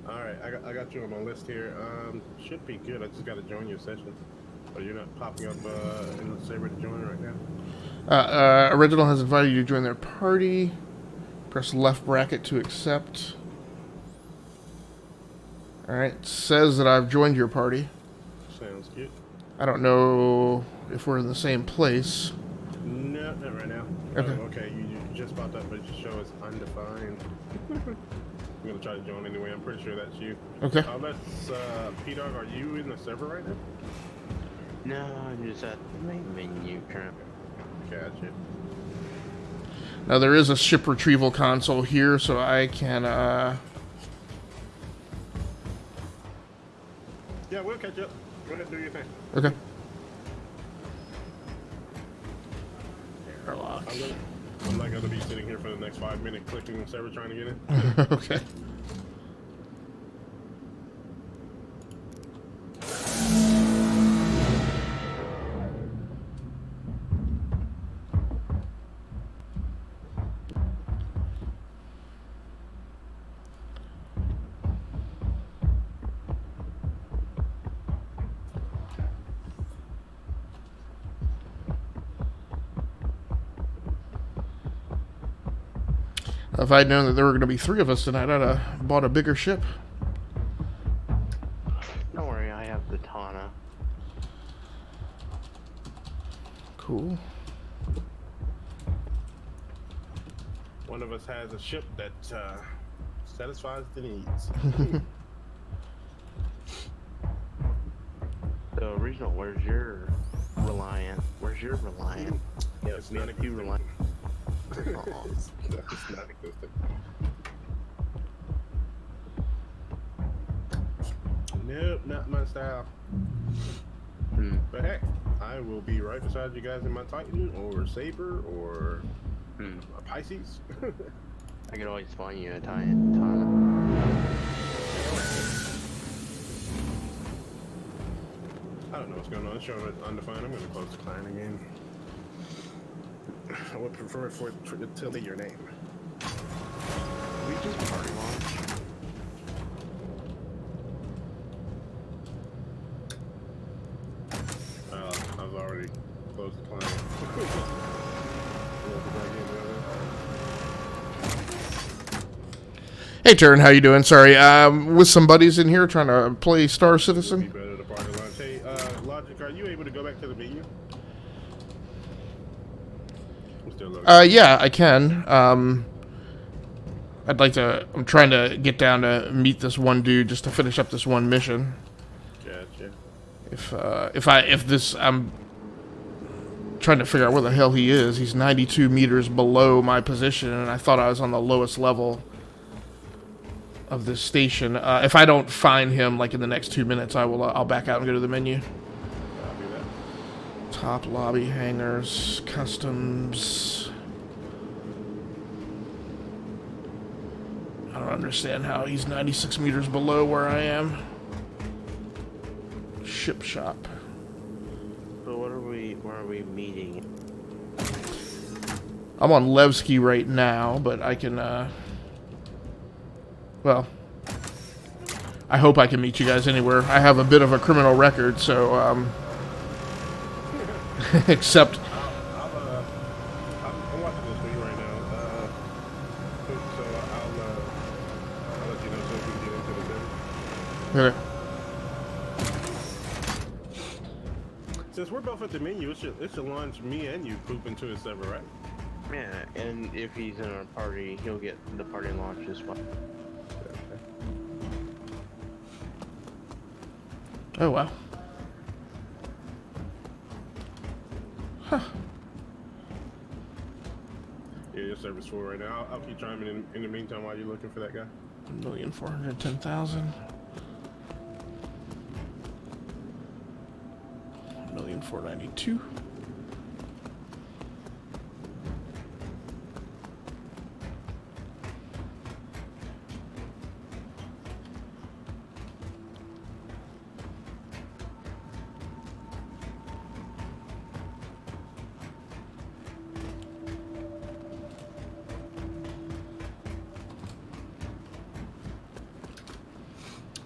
Alright, I got you on my list here. Should be good. I just got to join your session. But you're not popping up in the server to join right now. Original has invited you to join their party. Press left bracket to accept. Alright, says that I've joined your party. Sounds good. I don't know if we're in the same place. No, not right now. Okay. Oh, okay, you just popped up, but your show is undefined. I'm gonna try to join anyway. I'm pretty sure that's you. Okay. Let's, P-Dog, are you in the server right now? No, I'm just at the main menu currently. Gotcha. Now there is a ship retrieval console here, so I can Yeah, we'll catch up. Go ahead and do your thing. Okay. Airlock. I'm not gonna be sitting here for the next 5 minutes clicking the server trying to get in. Okay. If I'd known that there were going to be 3 of us tonight, I'd have bought a bigger ship. Don't worry, I have the Tana. Cool. One of us has a ship that satisfies the needs. So, Regional, where's your Reliant? Where's your Reliant? Yeah, it's not you Reliant. It's not existent. Nope, not my style. But heck, I will be right beside you guys in my Titan or Saber or a Pisces. I could always find you a Tana. I don't know what's going on. It's showing undefined. I'm going to close the client again. I would prefer for it to tell me your name. We just party launch. I've already closed the client. Hey, Turn, how you doing? Sorry, with some buddies in here trying to play Star Be Citizen. better to party launch. Hey, Logic, are you able to go back to the menu? I'm still looking. Yeah, I can. I'd like to. I'm trying to get down to meet this one dude just to finish up this one mission. Gotcha. I'm trying to figure out where the hell he is. He's 92 meters below my position, and I thought I was on the lowest level of this station. If I don't find him, like in the next 2 minutes, I'll back out and go to the menu. I'll do that. Top lobby hangars, customs. I don't understand how he's 96 meters below where I am. Ship shop. So where are we meeting? I'm on Levski right now, but I can, well, I hope I can meet you guys anywhere. I have a bit of a criminal record, so, except... I'm watching this for you right now. So I'll let you know so we can get into the Okay. Since we're both at the menu, it should launch me and you poop into a server, right? Yeah, and if he's in our party, he'll get the party launch as well. Oh, wow. Huh. Yeah, your server's full right now. I'll keep chiming in the meantime while you're looking for that guy. 1,410,000. 1,492,000.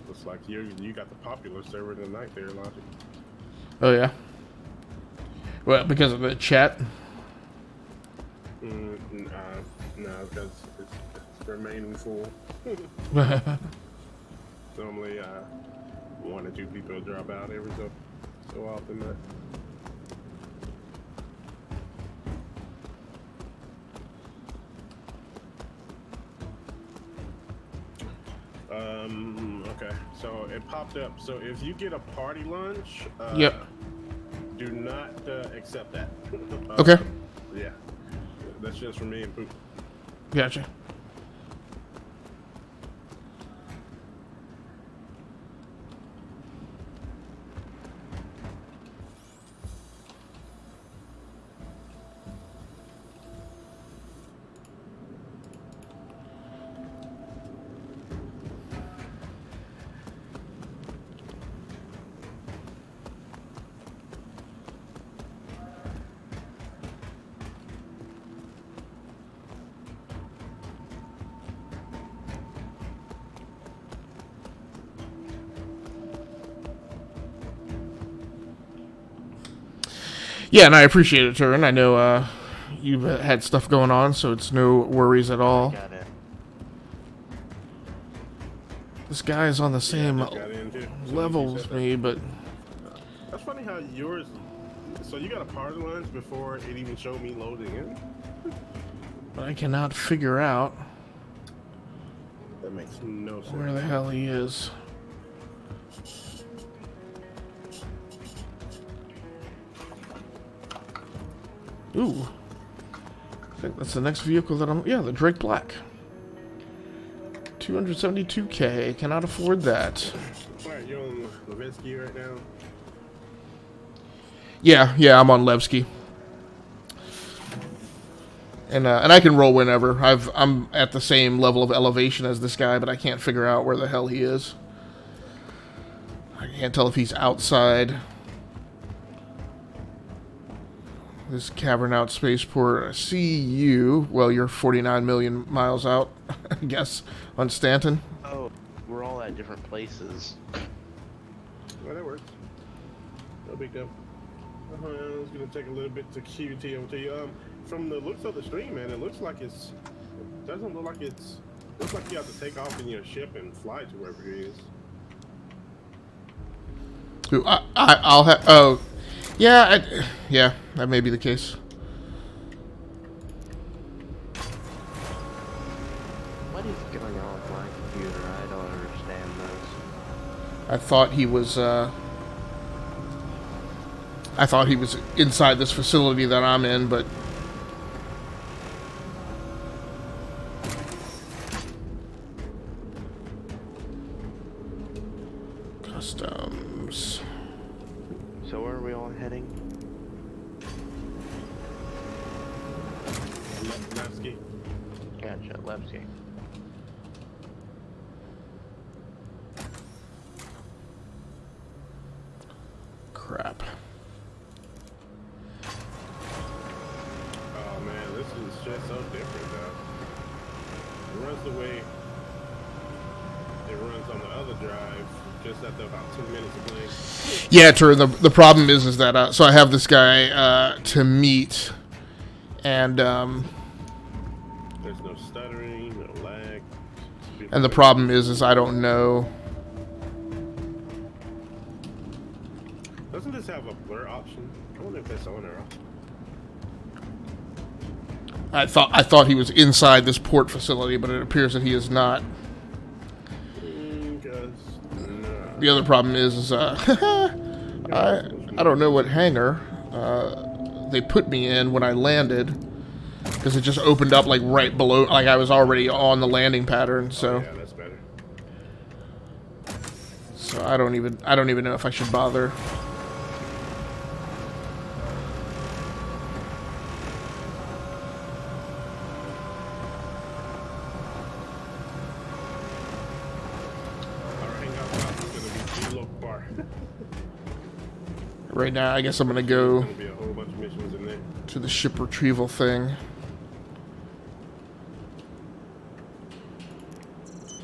Looks like you got the popular server tonight there, Logic. Oh, yeah. Well, because of the chat. No, because it's remaining full. Normally, 1 or 2 people drop out every so often. Okay. So it popped up. So if you get a party lunch, Yep. do not accept that. Okay. Yeah. That's just for me and Poop. Gotcha. Yeah, and I appreciate it, Turin. I know you've had stuff going on, so it's no worries at all. Got it. This guy is on the same just got in, too. So level you as said me, but That's funny how yours. So you got a power lines before it even showed me loading in. I cannot figure out That makes no sense. where the hell he is. Ooh. I think that's the next vehicle that I'm... Yeah, the Drake Black. 272K. Cannot afford that. Alright, you're on Levinsky right now. Yeah, I'm on Levski. And I can roll whenever. I'm at the same level of elevation as this guy, but I can't figure out where the hell he is. I can't tell if he's outside this cavern out spaceport. I see you. Well, you're 49 million miles out, I guess, on Stanton. Oh, we're all at different places. Well, that works. No big deal. It's gonna take a little bit to QT over to you. From the looks of the stream, man, it looks like it's. Doesn't look like it's. Looks like you have to take off in your ship and fly to wherever it is. Ooh, I'll have. Oh, yeah, yeah, that may be the case. What is going on with my computer? I don't understand this. I thought he was. I thought he was inside this facility that I'm in, but customs. So where are we all heading? Levski. Gotcha, Levski. Crap. Oh man, this is just so different though. It runs the way it runs on the other drive, just after about 2 minutes of playing. Yeah, Turin, the problem is that so I have this guy to meet, and There's no stuttering, no lag. the problem is I don't know. Doesn't this have a blur option? I wonder if that's on or off. I thought he was inside this port facility, but it appears that he is not. The other problem is I don't know what hangar they put me in when I landed, because it just opened up like right below, like I was already on the landing pattern. So Yeah, that's better. so I don't even know if I should bother. Our hangout spot is gonna be G-Loc Bar. Right now, I guess I'm gonna There's go gonna be a whole bunch of missions in there. to the ship retrieval thing.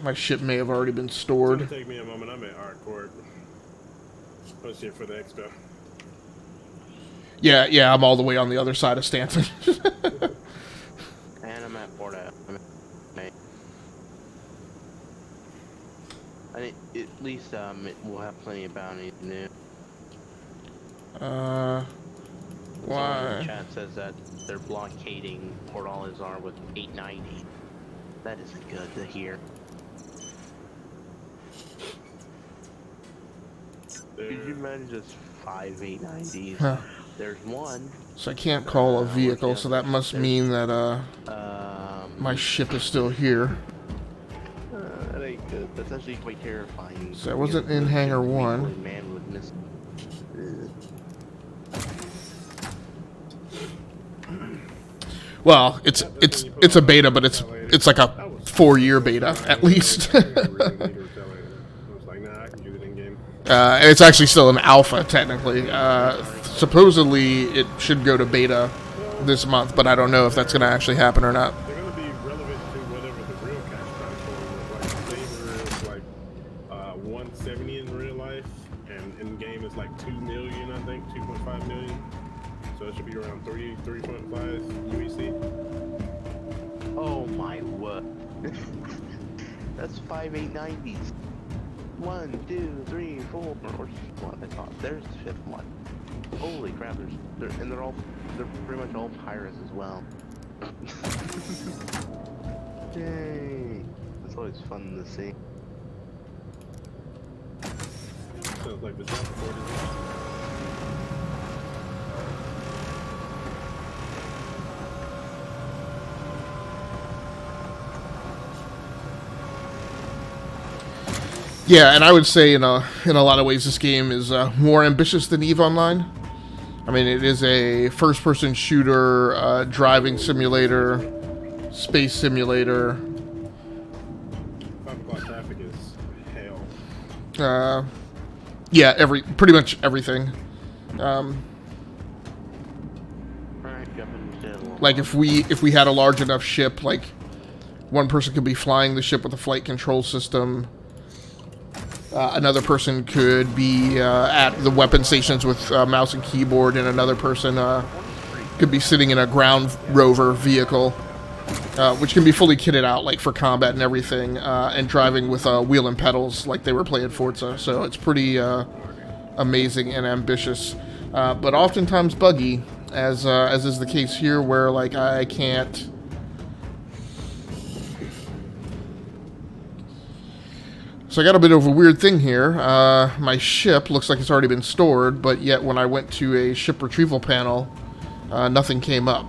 My ship may have already been It's stored. gonna take me a moment. I'm at Hardcourt. Let's here for the expo. Yeah, I'm all the way on the other side of Stanton. And I'm at Port Out. I think at least we'll have plenty of bounties new. Why? Someone in the chat says that they're blockading Port Alizar with 890. That is good to hear. Could you imagine just 5 890s? Huh. There's one. So I can't call a vehicle, so that must mean that my ship is still here. That ain't good. That's actually quite terrifying. So I wasn't in hangar 1. Man would miss. Well, it's a beta, but it's like a 4-year beta at least. I was like, nah, I can do it in game. And it's actually still an alpha technically. Supposedly it should go to beta this month, but I don't know if that's going to actually happen or not. They're gonna be relevant to whatever the real cash price is. Like Saber is like 170 in real life, and in game is like 2 million, I think, 2.5 million. So That's 5 890s. 1, 2, 3, 4, or what I thought. There's the fifth one. Holy crap! They're pretty much all pirates as well. Yay! That's always fun to see. Sounds like the jump board is. Yeah, and I would say in a lot of ways this game is more ambitious than EVE Online. I mean, it is a first-person shooter, driving simulator, space simulator. 5 o'clock traffic is hell. Yeah, pretty much everything. Alright, jumping to Like if we had a large enough ship, like one person could be flying the ship with a flight control system. Another person could be at the weapon stations with mouse and keyboard, and another person could be sitting in a ground rover vehicle, which can be fully kitted out, like for combat and everything, and driving with wheel and pedals, like they were playing Forza. So it's pretty amazing and ambitious, but oftentimes buggy, as is the case here, where like I can't. So I got a bit of a weird thing here. My ship looks like it's already been stored, but yet when I went to a ship retrieval panel, nothing came up.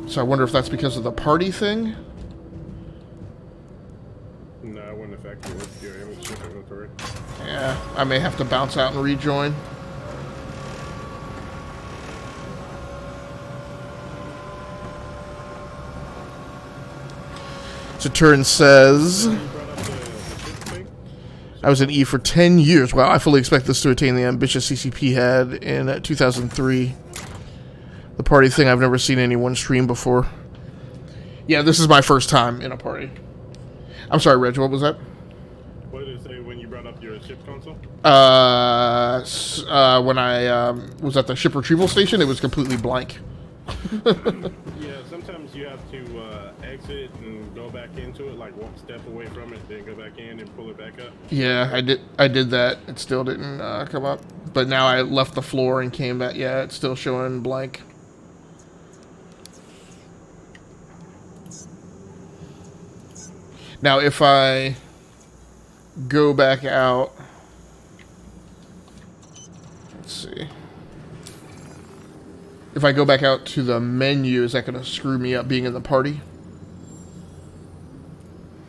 So I wonder if that's because of the party thing? No, I wouldn't affect you with your image ship inventory. Yeah, I may have to bounce out and rejoin. Saturn says, You brought up the ship thing? I was in E for 10 years. Wow, I fully expect this to attain the ambitious CCP had in 2003. The party thing, I've never seen anyone stream before. Yeah, this is my first time in a party. I'm sorry, Reg, what was that? What did it say when you brought up your ship console? When I was at the ship retrieval station, it was completely blank. Yeah, sometimes you have to exit and go back into it, like walk step away from it, then go back in and pull it back up. Yeah, I did that. It still didn't come up. But now I left the floor and came back. Yeah, it's still showing blank. Now, if I go back out, let's see. If I go back out to the menu, is that going to screw me up being in the party?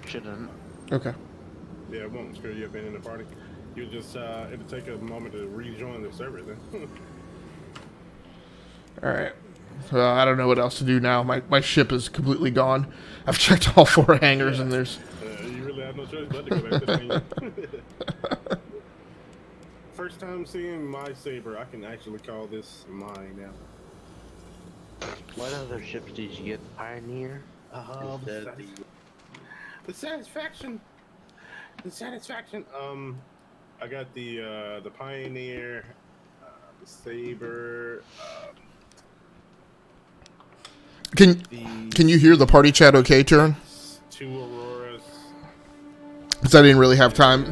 Shouldn't. Okay. Yeah, it won't screw you up being in the party. You just, it'll take a moment to rejoin the server then. Alright. I don't know what else to do now. My ship is completely gone. I've checked all 4 hangars and there's... You really have no choice but to go back to the menu. First time seeing my saber, I can actually call this mine now. What other ships did you get? Pioneer? The satisfaction. I got the Pioneer, the Saber. Can you hear the party chat okay, Turin? 2 Auroras. Because I didn't really have time.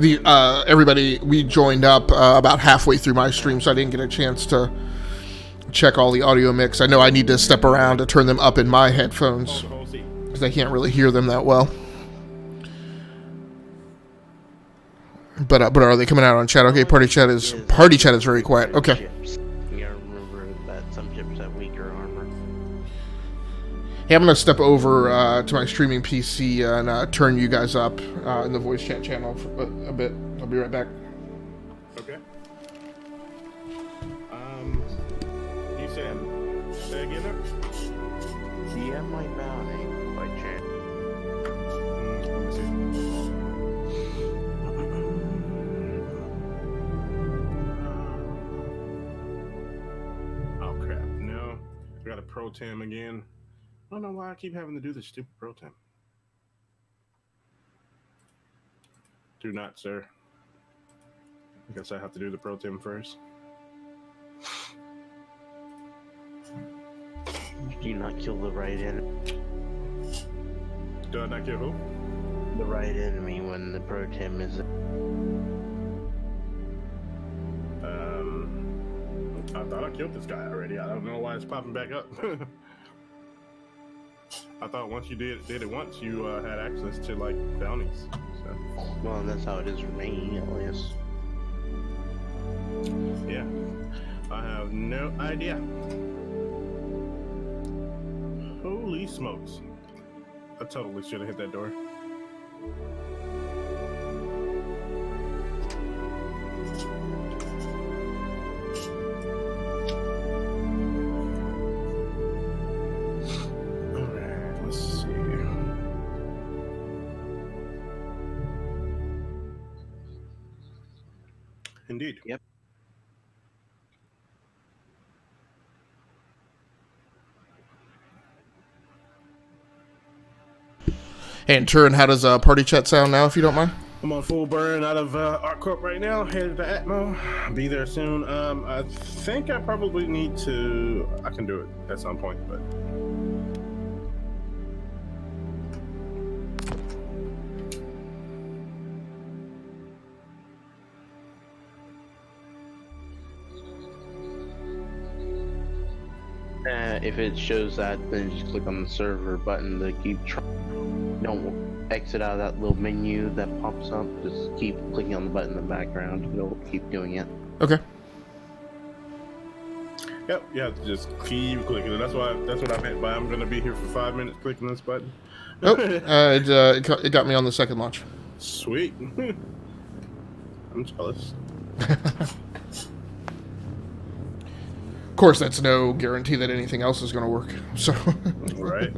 Everybody, we joined up about halfway through my stream, so I didn't get a chance to check all the audio mix. I know I need to step around to turn them up in my headphones, The whole seat. because I can't really hear them that well. But are they coming out on chat? Okay, party chat is very quiet. Okay. Ships. You gotta remember that some ships have weaker armor. Hey, I'm gonna step over to my streaming PC and turn you guys up in the voice chat channel for a bit. I'll be right back. Okay. You said, say again there? Do you have my bounty by chance? Let me see. Oh crap, no. I got a pro tem again. I don't know why I keep having to do this stupid pro tem. Do not, sir. I guess I have to do the pro tem first. Do you not kill the right enemy? Do I not kill who? The right enemy when the pro tem is. I thought I killed this guy already. I don't know why it's popping back up. I thought once you did it once, you had access to like bounties. So. Well, that's how it is for me, at least. Yeah, I have no idea. Holy smokes! I totally should have hit that door. Alright, let's see. Indeed. Yep. Hey, and Turin, how does party chat sound now, if you don't mind? I'm on full burn out of ArtCorp right now, headed to Atmo. Be there soon. I think I probably need to. I can do it at some point, but. If it shows that, then just click on the server button to keep trying. Don't exit out of that little menu that pops up. Just keep clicking on the button in the background. It'll keep doing it. Okay. Yep, you have to just keep clicking it. That's what I meant by I'm gonna be here for 5 minutes clicking this button. Oh, it got me on the second launch. Sweet. I'm jealous. Of course, that's no guarantee that anything else is going to work. So. Right.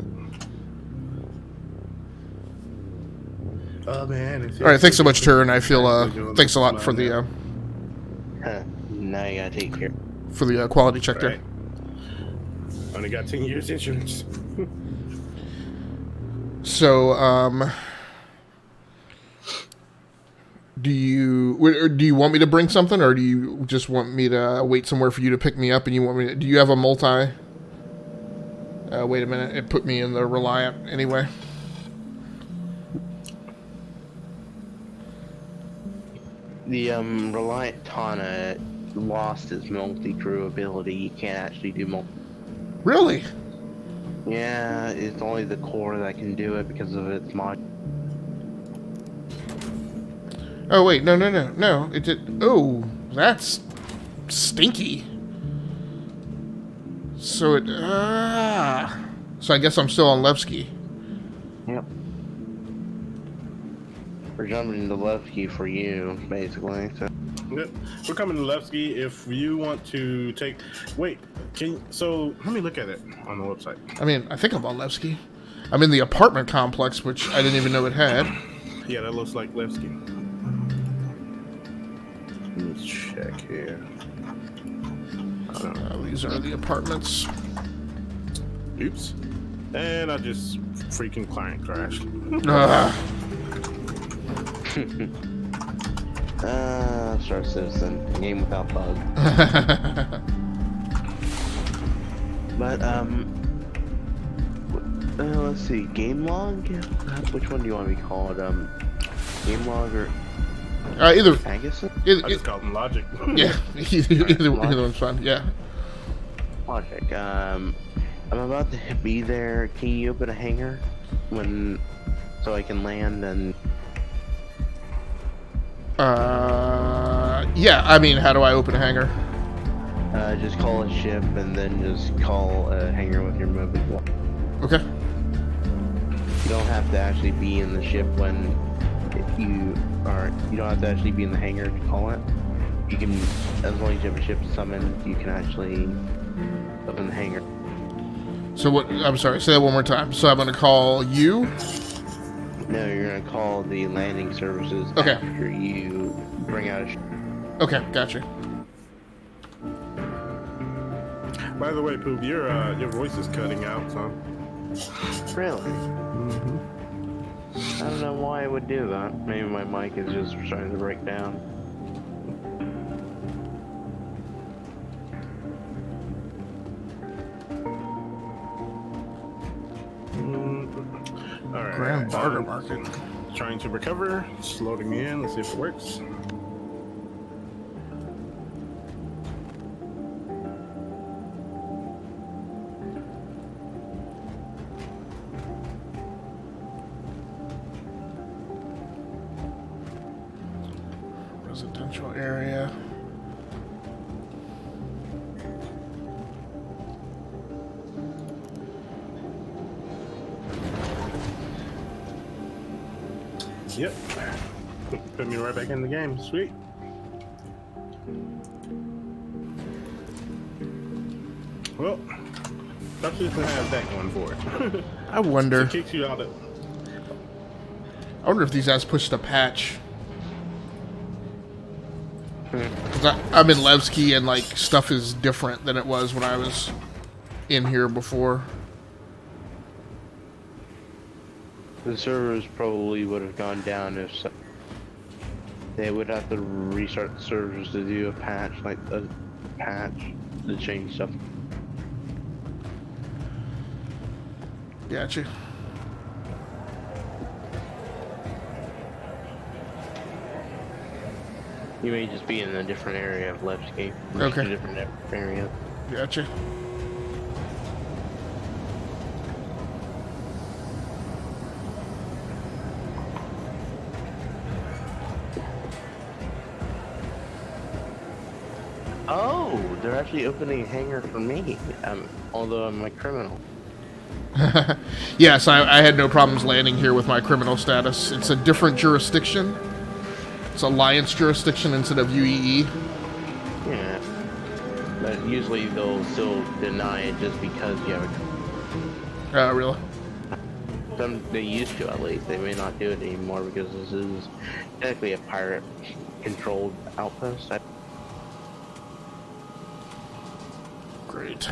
Oh man. All right, thanks so much, Turin. I feel thanks a lot for the Now you gotta take care. for the quality check there. Right. Only got 10 years insurance. So, do you want me to bring something, or do you just want me to wait somewhere for you to pick me up? And you want me to, do you have a multi? Wait a minute, it put me in the Reliant anyway. The Reliant Tana lost its multi-crew ability. You can't actually do multi. Really? Yeah, it's only the core that can do it because of its mod. Oh wait, no, it did. Oh, that's stinky. So it. So I guess I'm still on Levski. Yep. We're jumping into Levski for you, basically. So. Yep. We're coming to Levski. If you want to take, wait, so let me look at it on the website. I mean, I think I'm on Levski. I'm in the apartment complex, which I didn't even know it had. Yeah, that looks like Levski. Let's check here. These are the apartments. Oops. And I just freaking client crashed. Star Citizen, game without bug. But let's see, game log. Which one do you want to be called? Game log or Either. Pegasus? I just called them Logic. Yeah, either one's fine. Yeah. Logic. I'm about to be there. Can you open a hangar so I can land and? Yeah. I mean, how do I open a hangar? Just call a ship and then just call a hangar with your moving wall. Okay. You don't have to actually be in the ship when you don't have to actually be in the hangar to call it. You can, as long as you have a ship summoned, you can actually open the hangar. So what? I'm sorry. Say that one more time. So I'm gonna call you. No, you're gonna call the landing services after you bring out a ship. Okay, gotcha. By the way, Poop, your voice is cutting out, so. Really? Mm-hmm. I don't know why it would do that. Maybe my mic is just starting to break down. All right. Grand Barter Market. Trying to recover. It's loading me in. Let's see if it works. Residential area. Yep. Put me right back in the game. Sweet. Well, that doesn't have that going for it. I wonder. It kicks you out of. I wonder if these guys pushed a patch. Cause I'm in Levski and like stuff is different than it was when I was in here before. The servers probably would have gone down if they would have to restart the servers to do a patch to change stuff. Gotcha. You may just be in a different area of Levski. Okay. A different area. Gotcha. Oh, they're actually opening a hangar for me. Although I'm a criminal. Yes, I had no problems landing here with my criminal status. It's a different jurisdiction. It's Alliance jurisdiction instead of UEE. Yeah. But usually they'll still deny it just because you have a... Really? They used to, at least. They may not do it anymore because this is technically a pirate-controlled outpost. Great.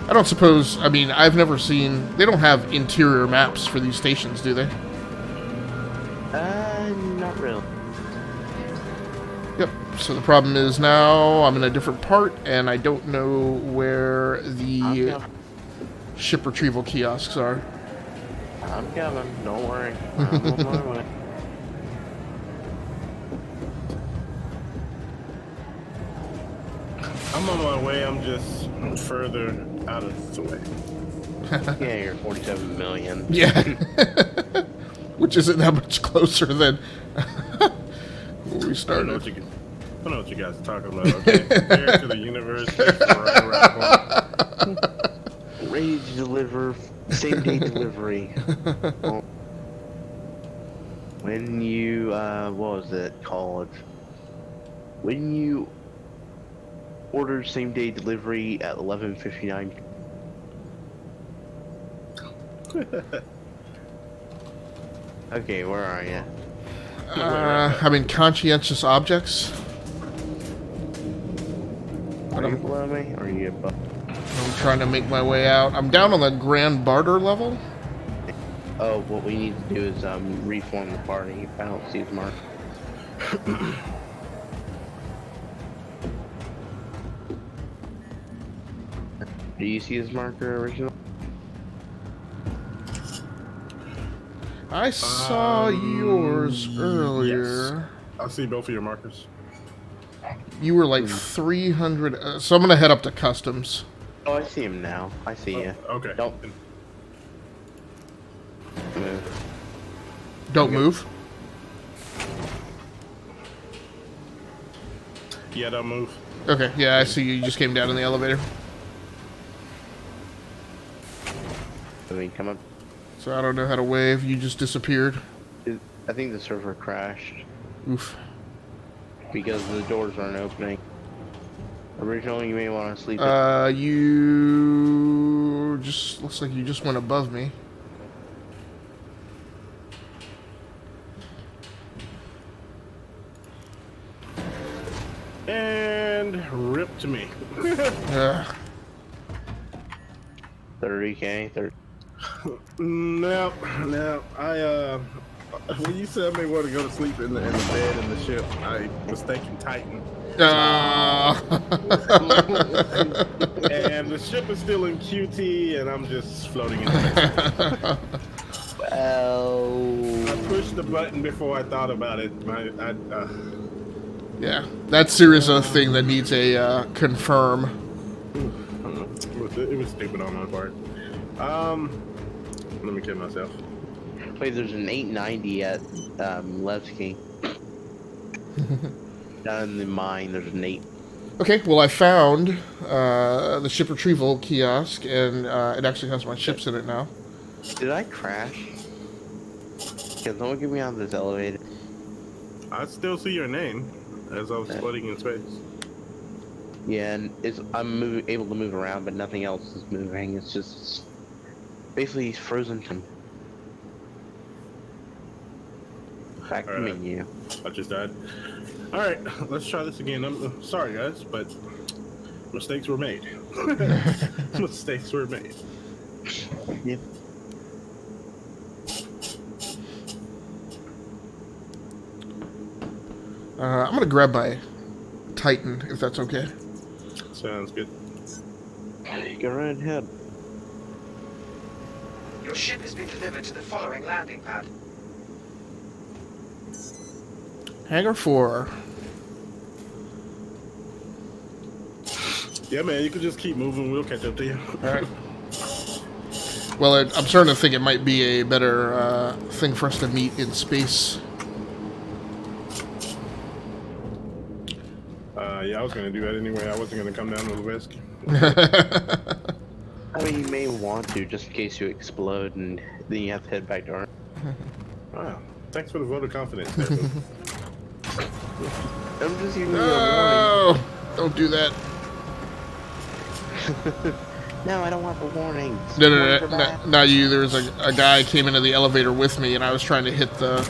I don't suppose, I mean, I've never seen, they don't have interior maps for these stations, do they? Not really. Yep, so the problem is now I'm in a different part and I don't know where the ship retrieval kiosks are. I'm coming, don't worry. I'm on my way. I'm on my way. I'm just further out of the way. Yeah, you're 47 million. Yeah. Which isn't that much closer than when we I don't started. know what you guys are talking about. Okay, compared to the universe, that's right around. Ready to deliver, same day delivery. When you, what was it called? When you order same day delivery at 11:59. Okay, where are you? I'm in conscientious objects. Are you below me, or are you above? I'm trying to make my way out. I'm down on the Grand Barter level. Oh, what we need to do is reform the party. I don't see his mark. Do you see his marker original? I saw yours earlier. Yes. I see both of your markers. You were like 300. So I'm going to head up to customs. Oh, I see him now. I see you. Okay. Don't move. Don't move. Yeah, don't move. Okay, yeah, I see you. You just came down in the elevator. I mean, come up. So I don't know how to wave. You just disappeared. I think the server crashed Oof. because the doors aren't opening. Originally, you may want to sleep. You just looks like you just went above me. And rip to me. 30K. 30. No. When you said I may want to go to sleep in the bed in the ship, I was thinking Titan. And the ship ship is still in QT, and I'm just floating in space. Well, I pushed the button before I thought about it. Yeah, that series of thing that needs a confirm. I don't know. It was stupid on my part. Let me kill myself. wait, there's an 890 at Levski. Down in the mine, there's an 8. Okay, well I found the ship retrieval kiosk, and it actually has my ships in it now. Did I crash? Can someone get me on this elevator? I still see your name as I was floating in space. Yeah, and I'm able to move around, but nothing else is moving. It's just basically frozen. Back to menu. I just died. Alright, let's try this again. I'm sorry, guys, but mistakes were made. Mistakes were made. Yep. I'm gonna grab my Titan, if that's okay. Sounds good. Go right ahead. Your ship has been delivered to the following landing pad. Hangar 4. Yeah, man, you can just keep moving. We'll catch up to you. Alright. Well, I'm starting to think it might be a better thing for us to meet in space. Yeah, I was going to do that anyway. I wasn't going to come down to the risk. I mean, you may want to, just in case you explode, and then you have to head back to Earth. Wow. Thanks for the vote of confidence there, folks. I'm just giving you a No! Don't do that. warning. No, I don't want the warnings. No, not you. There was a guy came into the elevator with me, and I was trying to hit the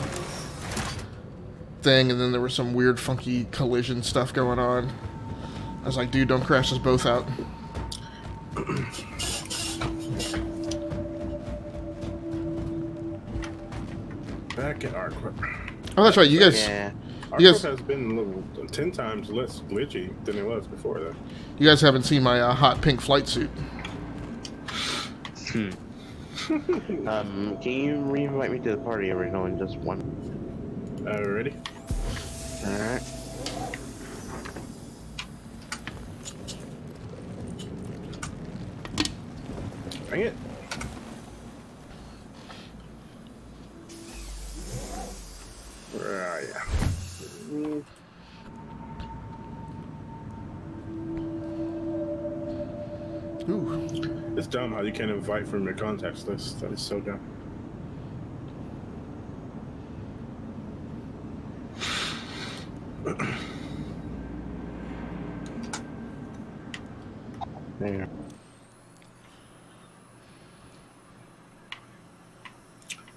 thing, and then there was some weird, funky collision stuff going on. I was like, dude, don't crash us both out. Back at Arquip. Oh, that's right. You guys, Yeah. You Arquip guys- has been a little 10 times less glitchy than it was before, though. you guys haven't seen my hot pink flight suit. Can you re-invite me to the party? We're going just one. Ready? Alright. Bring it. Where are ya? Ooh. It's dumb how you can't invite from your contacts list. That is so dumb. There.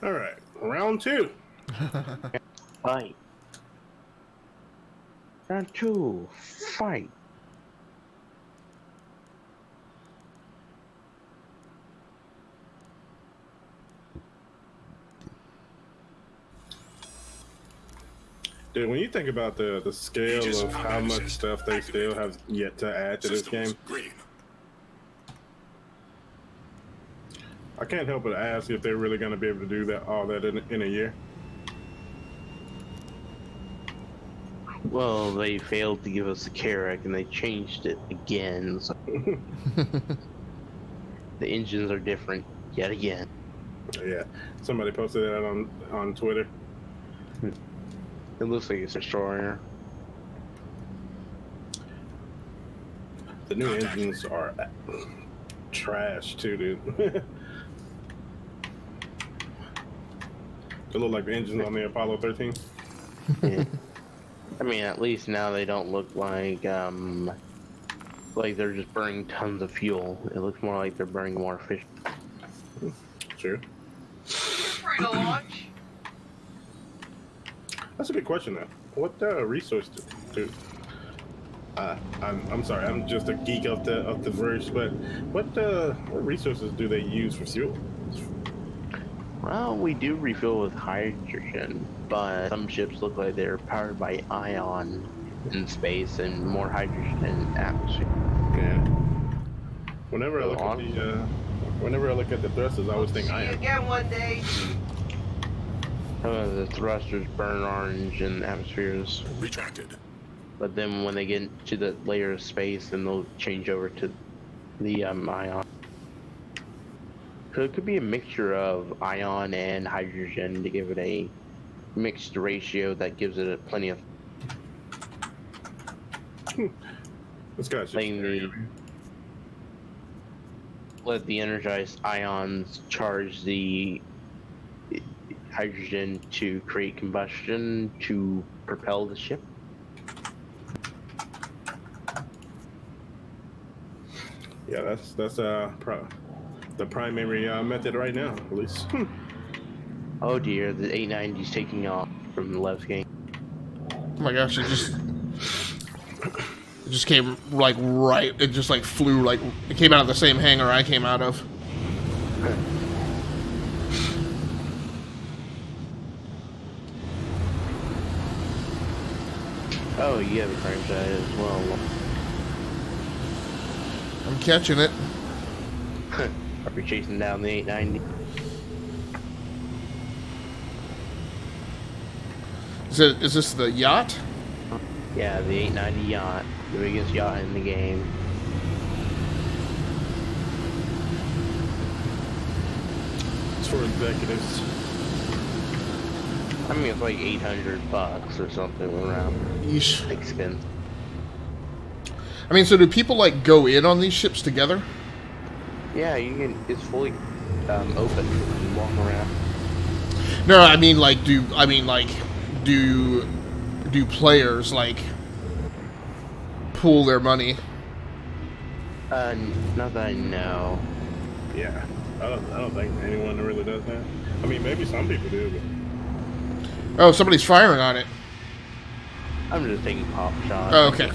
All right, round 2. Fight. Round 2. Fight. Dude, when you think about the scale of how much stuff they still have yet to add to this game, I can't help but ask if they're really going to be able to do that all that in a year. Well, they failed to give us the Carrack and they changed it again. So the engines are different yet again. Yeah, somebody posted that on Twitter. It looks like it's a destroyer. The new engines are trash too, dude. They look like the engines on the Apollo 13. Yeah. I mean, at least now they don't look like they're just burning tons of fuel. It looks more like they're burning more fish. True. Free to launch. That's a good question, though. What resource do? I'm sorry, I'm just a geek of the verse, but what resources do they use for fuel? Well, we do refill with hydrogen, but some ships look like they're powered by ion in space and more hydrogen in atmosphere. Yeah. Whenever I look at the thrusters, I always think See you iron. again one day. Some of the thrusters burn orange in atmospheres. Retracted. But then when they get to the layer of space, then they'll change over to the ion. So it could be a mixture of ion and hydrogen to give it a mixed ratio that gives it plenty of This guy's just letting let the energized ions charge the hydrogen to create combustion to propel the ship. Yeah, that's the primary method right now, at least. Oh dear, the 890 is taking off from the left game. Oh my gosh, it just came like right. It just like flew like it came out of the same hangar I came out of. Oh, you have a frame shot as well. I'm catching it. Are we chasing down the 890? Is this the yacht? Yeah, the 890 yacht, the biggest yacht in the game. It's for executives. I mean, it's like $800 or something around Yeesh. expense. I mean, so do people like go in on these ships together? Yeah, you can. It's fully open. You can walk around. No, I mean like do players like pool their money? Not that I know. Yeah, I don't think anyone really does that. I mean, maybe some people do, but Oh, somebody's firing on it. I'm just taking pop shots. Oh, okay.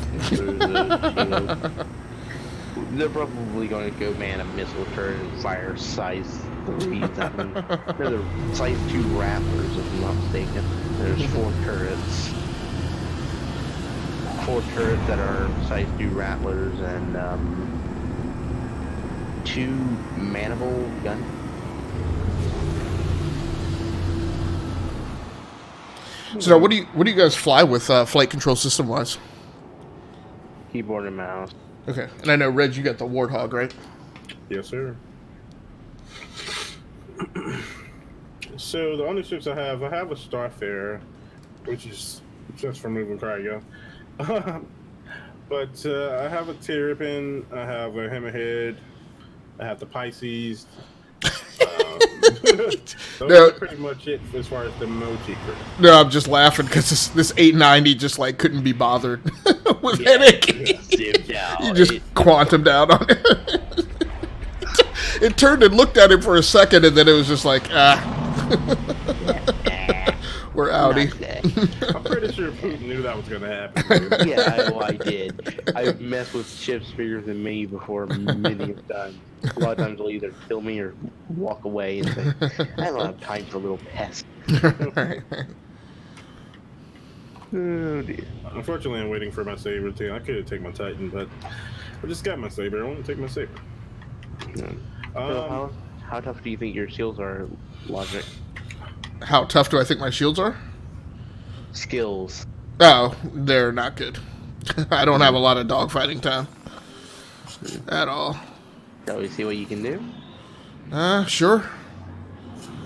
They're probably going to go man a missile turret and fire size 3s at them. They're size 2 Raptors, if I'm not mistaken. There's 4 turrets. 4 turrets that are size 2 Rattlers and 2 manable guns. So now, what do you guys fly with flight control system wise? Keyboard and mouse. Okay, and I know Reg, you got the Warthog, right? yes, sir. So the only ships I have a Starfarer, which is just for moving cargo. But I have a Terrapin, I have a Hammerhead, I have the Pisces. Those No. are pretty much it as far as the Mochi crew. No, I'm just laughing because this 890 just like couldn't be bothered with headache. You just quantumed out on it. It turned and looked at him for a second, and then it was just like, we're outie. I'm pretty sure Putin knew that was going to happen. Dude. Yeah, I did. I've messed with ships bigger than me before many times. A lot of times they'll either kill me or walk away and say, I don't have time for little pests. Oh dear. Unfortunately, I'm waiting for my saber too. I could have taken my Titan, but I just got my saber. I want to take my saber. So how tough do you think your skills are, Logic? How tough do I think my shields are? Skills. Oh, they're not good. I don't have a lot of dogfighting time at all. Shall we see what you can do? Sure.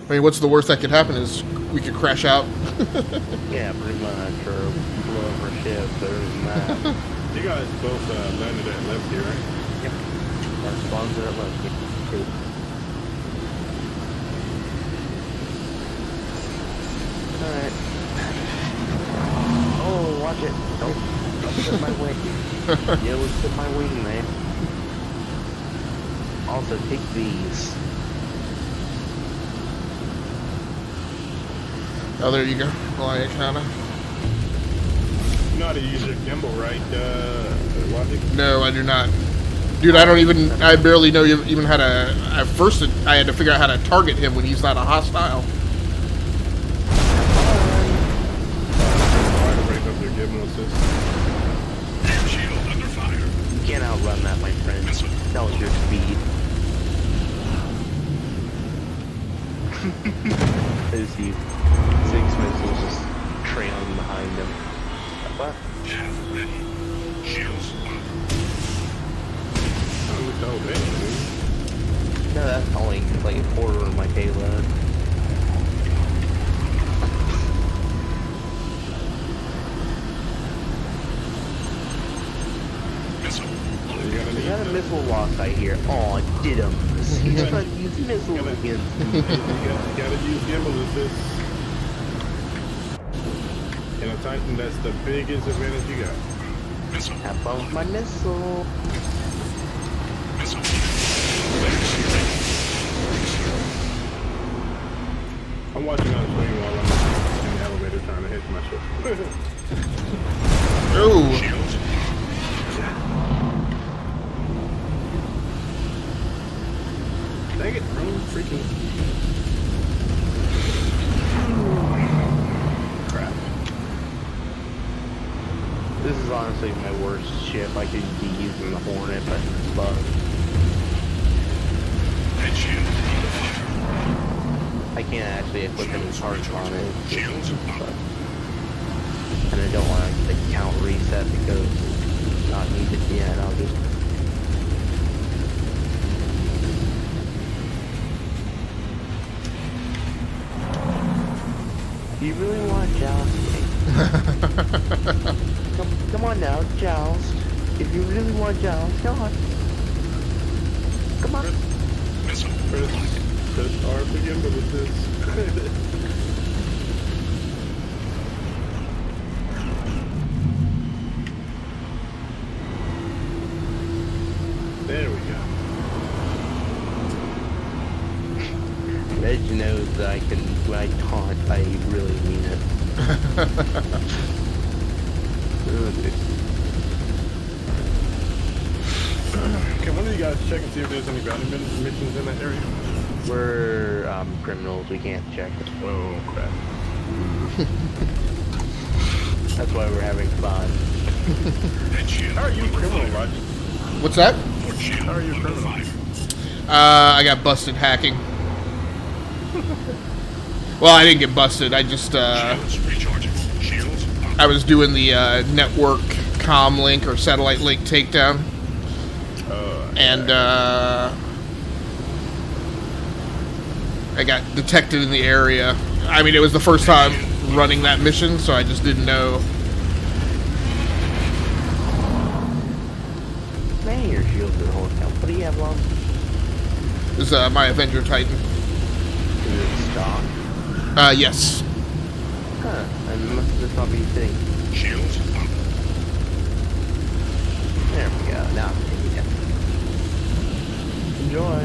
I mean, what's the worst that could happen is we could crash out. Yeah, pretty much, or blow up our ship, other than that. You guys both landed at left here, right? Yep. Our spawns are at left. Cool. Alright. Oh, watch it. Don't clip my wing. You always clip my wing, man. Also, take these. Oh, there you go. Well, kinda. You know how to use your gimbal, right, Logic? No, I do not. Dude, I barely know even how to, at first I had to figure out how to target him when he's not a hostile. Try to break up your gimbal assist. Shield under fire. You can't outrun run that, my friend. That was your speed. I see 6 missiles just trailing behind him. What? No, that's only like a quarter of my payload. Is that a missile loss I hear? Oh, did him. He's trying to use missiles again. Gotta use gimbal assist. In a Titan, that's the biggest advantage you got. Have fun with my missile. I'm watching on screen while I'm in the elevator trying to hit my ship. Oh. Dang it, I'm freaking... Crap. This is honestly my worst ship. I could be using the Hornet, but it's bugged. I can't actually equip any parts on it. And I don't want the count reset because it's not needed yet. I'll just... You really want jousting? come on now, joust. If you really want joust, come on. Come on. Press R to gimbal assist. There we go. Reg knows that I can, when I taunt, I really mean it. Can one of you guys check and see if there's any bounty missions in that area? We're criminals, we can't check. Oh crap. That's why we're having fun. How are you criminal, Roger? What's that? How are you criminal? I got busted hacking. Well, I didn't get busted. I just, I was doing the network comm link or satellite link takedown. And, I got detected in the area. I mean, it was the first time running that mission, so I just didn't know. Man, your shields are holding out. What do you have on? This is my Avenger Titan. Is it stock? Yes. Huh, and must this not be thing. Shields up. There we go, now enjoy.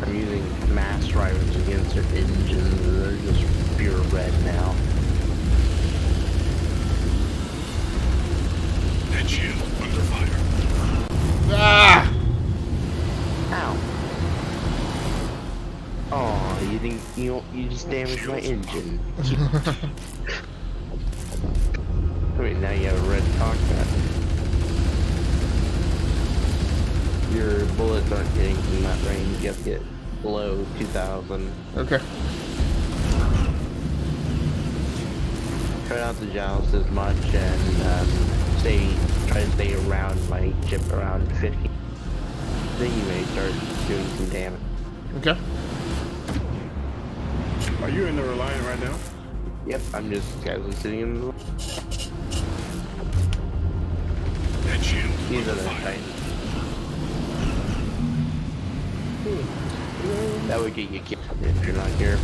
I'm using mass drivers against their engines, they're just pure red now. That shield under fire. Ah! Ow. Oh, you think you just damaged my engine. Wait, now you have a red cockpit. Your bullets aren't hitting from that range, you have to get below 2,000. Okay. Try not to joust as much and try to stay around my chip around 50. Then you may start doing some damage. Okay. Are you in the Reliant right now? Yep, I'm just casually sitting in the... That shield These are under the fire. Titans. That would get you killed if you're not here.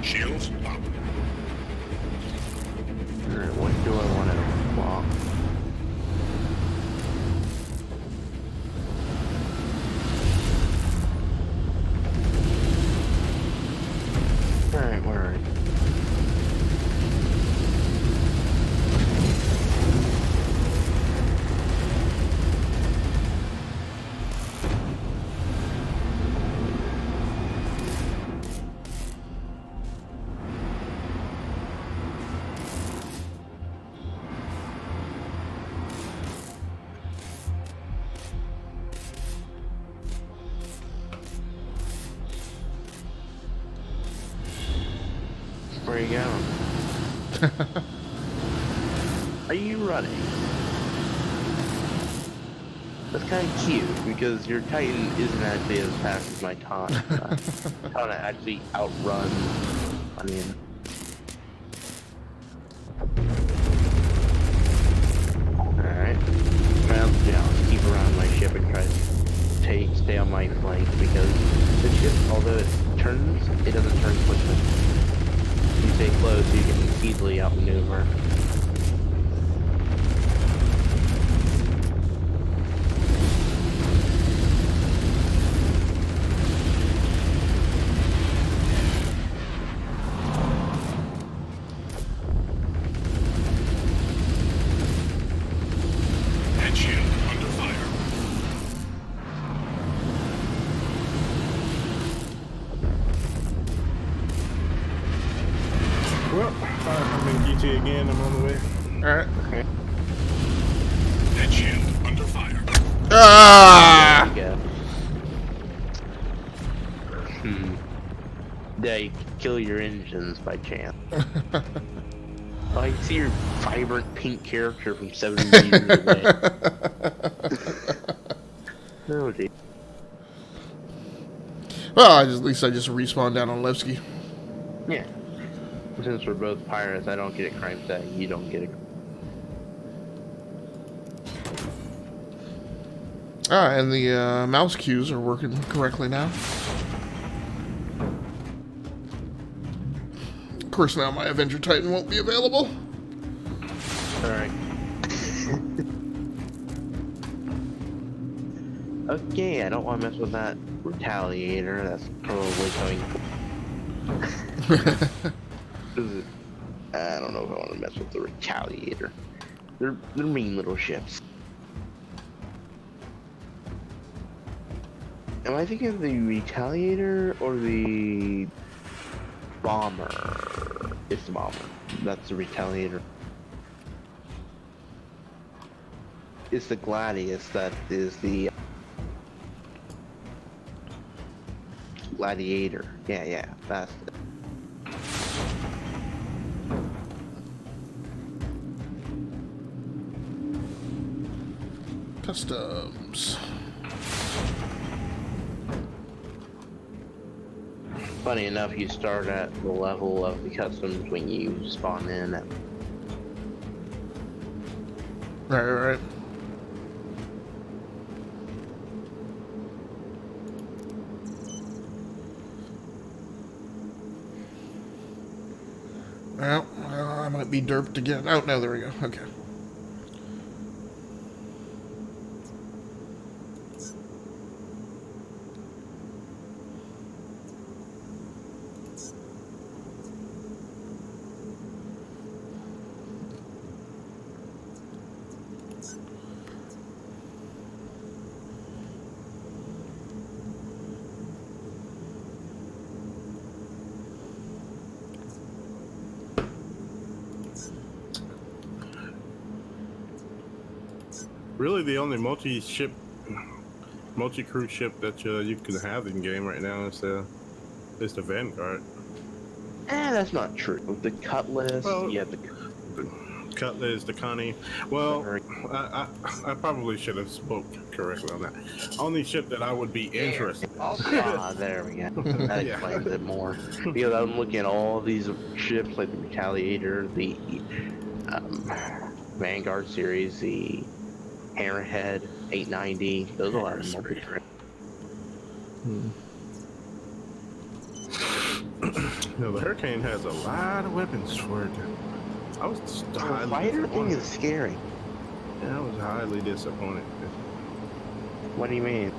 Shields up. Alright, what do I want to block? Alright, where are you? Where are you going? Are you running? That's kind of cute because your Titan isn't actually as fast as my Taunt. Taunt actually outruns. I mean. Alright. Well, yeah, I'll keep around my ship and try to stay on my flank because the ship, although it turns, it doesn't turn quickly. If you stay close, you can easily outmaneuver. Head shield under fire. Well, I'm in GT again. I'm on the way. Alright. Okay. Head shield under fire. Ah! There you go. They kill your engines by chance. Oh, I can see your vibrant pink character from 70 meters away. Oh, dear. Well, at least I just respawned down on Levski. Yeah. Since we're both pirates, I don't get a crime tag. You don't get a. Ah, and the mouse cues are working correctly now. Of course, now my Avenger Titan won't be available. Alright. Okay, I don't want to mess with that Retaliator. That's probably coming. I don't know if I want to mess with the Retaliator. They're mean little ships. Am I thinking of the Retaliator or the Bomber? It's the Bomber. That's the Retaliator. It's the Gladius that is the Gladiator. Yeah, that's it. Customs. Funny enough, you start at the level of the customs when you spawn in. Right. Well, I might be derped again. Oh, no, there we go. Okay. Really, the only multi-crew ship that you can have in game right now is the Vanguard. That's not true. The Cutlass, Well, yeah, the Cutlass, the Connie. Well, I probably should have spoke correctly on that. Only ship that I would be interested in. there we go. That explains it more. Because I'm looking at all these ships like the Retaliator, the Vanguard series, the Hammerhead, 890. Those are a lot of multi-trip. No, the Hurricane has a lot of weapons for it. I was The highly fighter thing disappointed. is scary. Yeah, I was highly disappointed. What do you mean?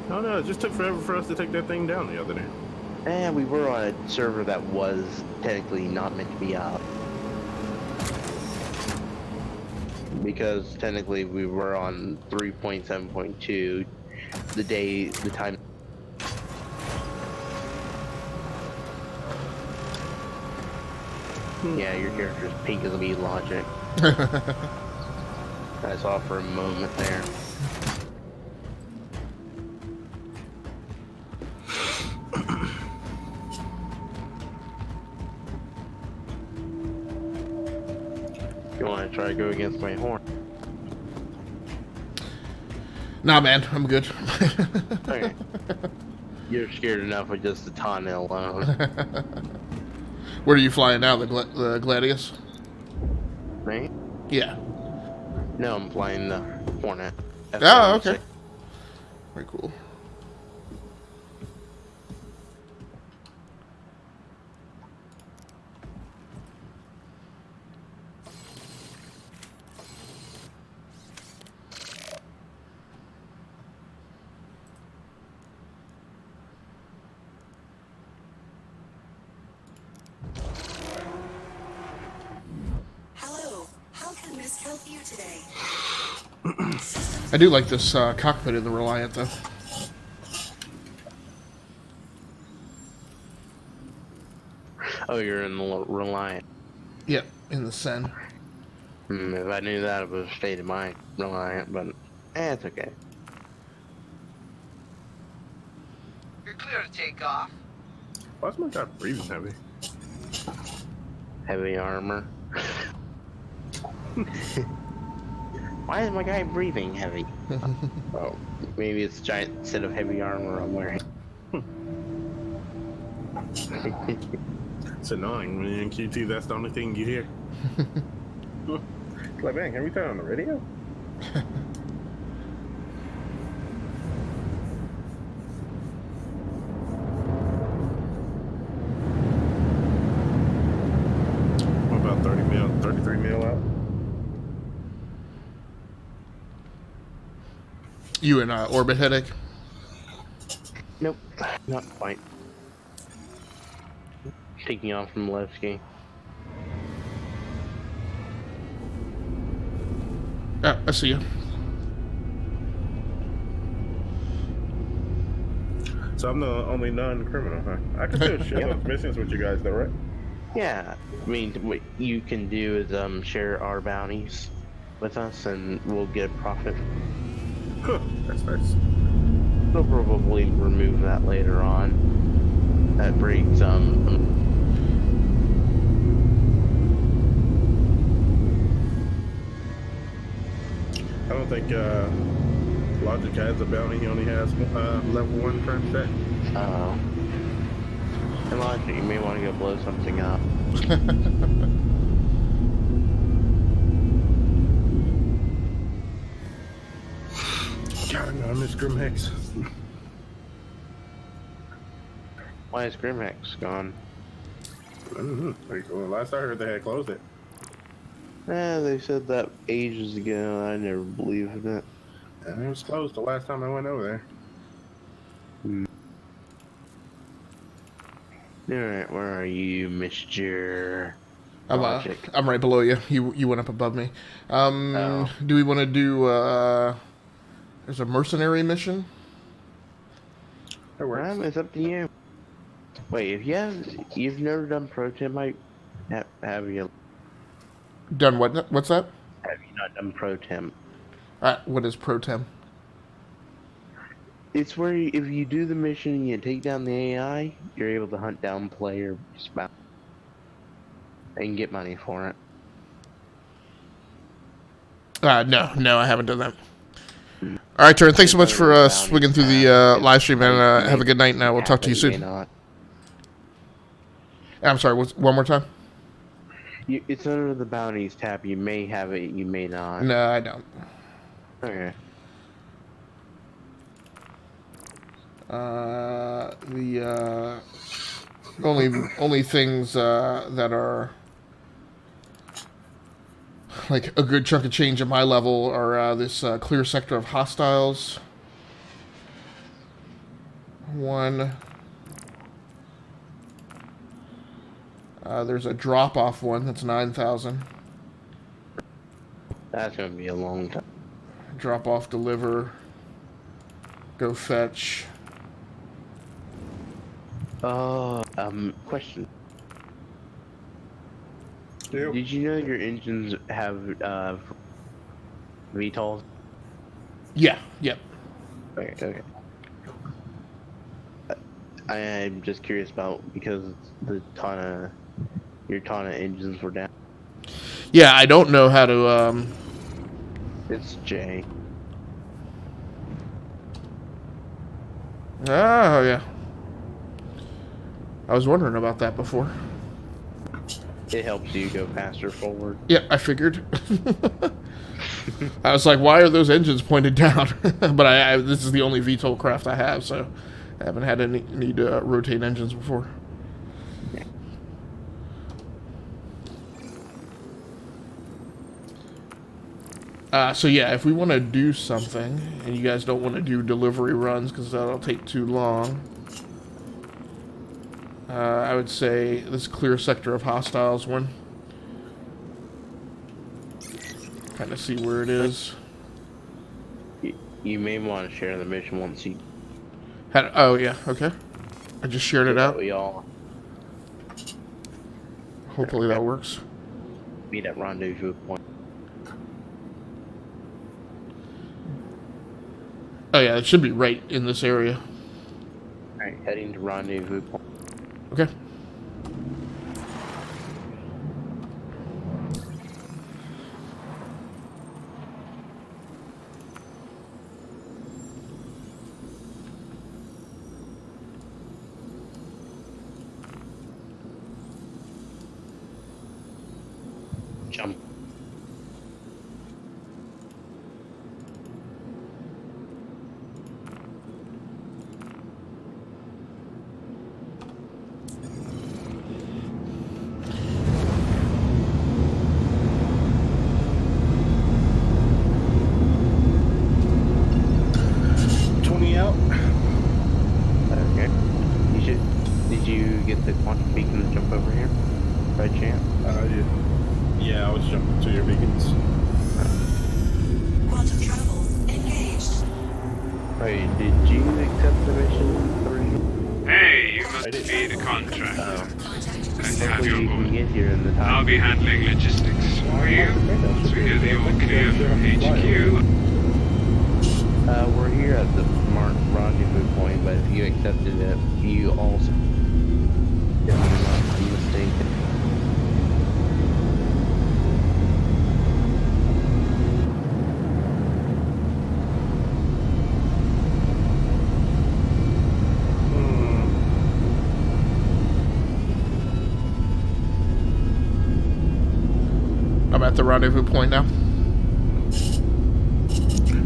No, it just took forever for us to take that thing down the other day. We were on a server that was technically not meant to be up. Because technically we were on 3.7.2 the time. Yeah, your character's pink as a bead logic. I saw for a moment there. You want to try to go against my horn? Nah, man, I'm good. Okay. You're scared enough with just the Tana alone. Where are you flying now? The Gladius? Right? Yeah. No, I'm flying the Hornet. Oh, okay. F-76. Very cool. Hello. How can Miss help you today? I do like this cockpit in the Reliant, though. Oh, you're in the Reliant. Yep, in the Sen. If I knew that, it would have stayed in my Reliant, but it's okay. You're clear to take off. Why's my guy breathing heavy? Heavy armor. Why is my guy breathing heavy? Oh, maybe it's a giant set of heavy armor I'm wearing. It's annoying when you're in QT. That's the only thing you hear. It's like, man, can we turn on the radio? What about 30 mil, 33 mil out? You in orbit headache? Nope, not quite. Taking off from Levski. I see you. So I'm the only non-criminal, huh? I can still share those missions with you guys, though, right? Yeah, I mean, what you can do is share our bounties with us, and we'll get a profit. Huh, that's nice. They'll probably remove that later on. That breaks I don't think Logic has a bounty. He only has level 1 crime set. And Logic, you may want to go blow something up. God, I miss Grim Hex. Why is Grimhex gone? Well, last I heard, they had closed it. They said that ages ago. I never believed it. And it was closed the last time I went over there. Alright, where are you, Mr. I'm right below you. You went up above me. Do we want to do there's a mercenary mission? That works. It's up to you. Wait, if you've never done pro temp, have you? Done what? What's that? Have you not done pro temp? What is pro tem? It's where if you do the mission and you take down the AI, you're able to hunt down player spouse and get money for it. No, I haven't done that. All right, Turn. Thanks so much for swinging through the live stream, and have a good night. Now we'll talk to you soon. I'm sorry. One more time. It's under the bounties tab. You may have it. You may not. No, I don't. Okay. The only things that are like a good chunk of change at my level are this clear sector of hostiles. One. There's a drop-off one that's 9,000. That's gonna be a long time. Drop off, deliver, go fetch. Question. Yep. Did you know your engines have VTOLs? Yeah, yep. Okay. I'm just curious about because your Tana engines were down. Yeah, I don't know how to, It's J. Oh, yeah. I was wondering about that before. It helps you go faster forward. Yeah, I figured. I was like, why are those engines pointed down? But this is the only VTOL craft I have, so I haven't had any need to rotate engines before. So yeah, if we want to do something, and you guys don't want to do delivery runs because that'll take too long, I would say this clear sector of hostiles one. Kind of see where it is. You may want to share the mission once you... Oh yeah, okay. I just shared it out. We all Hopefully that works. meet at rendezvous point. Oh yeah, it should be right in this area. Alright, heading to rendezvous point. Okay. Jump. Okay. Did you get the quantum beacon to jump over here? By chance? Yeah, I was jumping to your beacons. Quantum travel engaged. Wait, did you accept the mission 3? Hey, you must be the contractor. Nice to have Hopefully you you on can board. get here in the time. I'll be handling logistics for you. Once we get the all clear from HQ. We're here at the marked rendezvous point, but if you accepted it, you also... If I'm not mistaken. I'm at the rendezvous point now.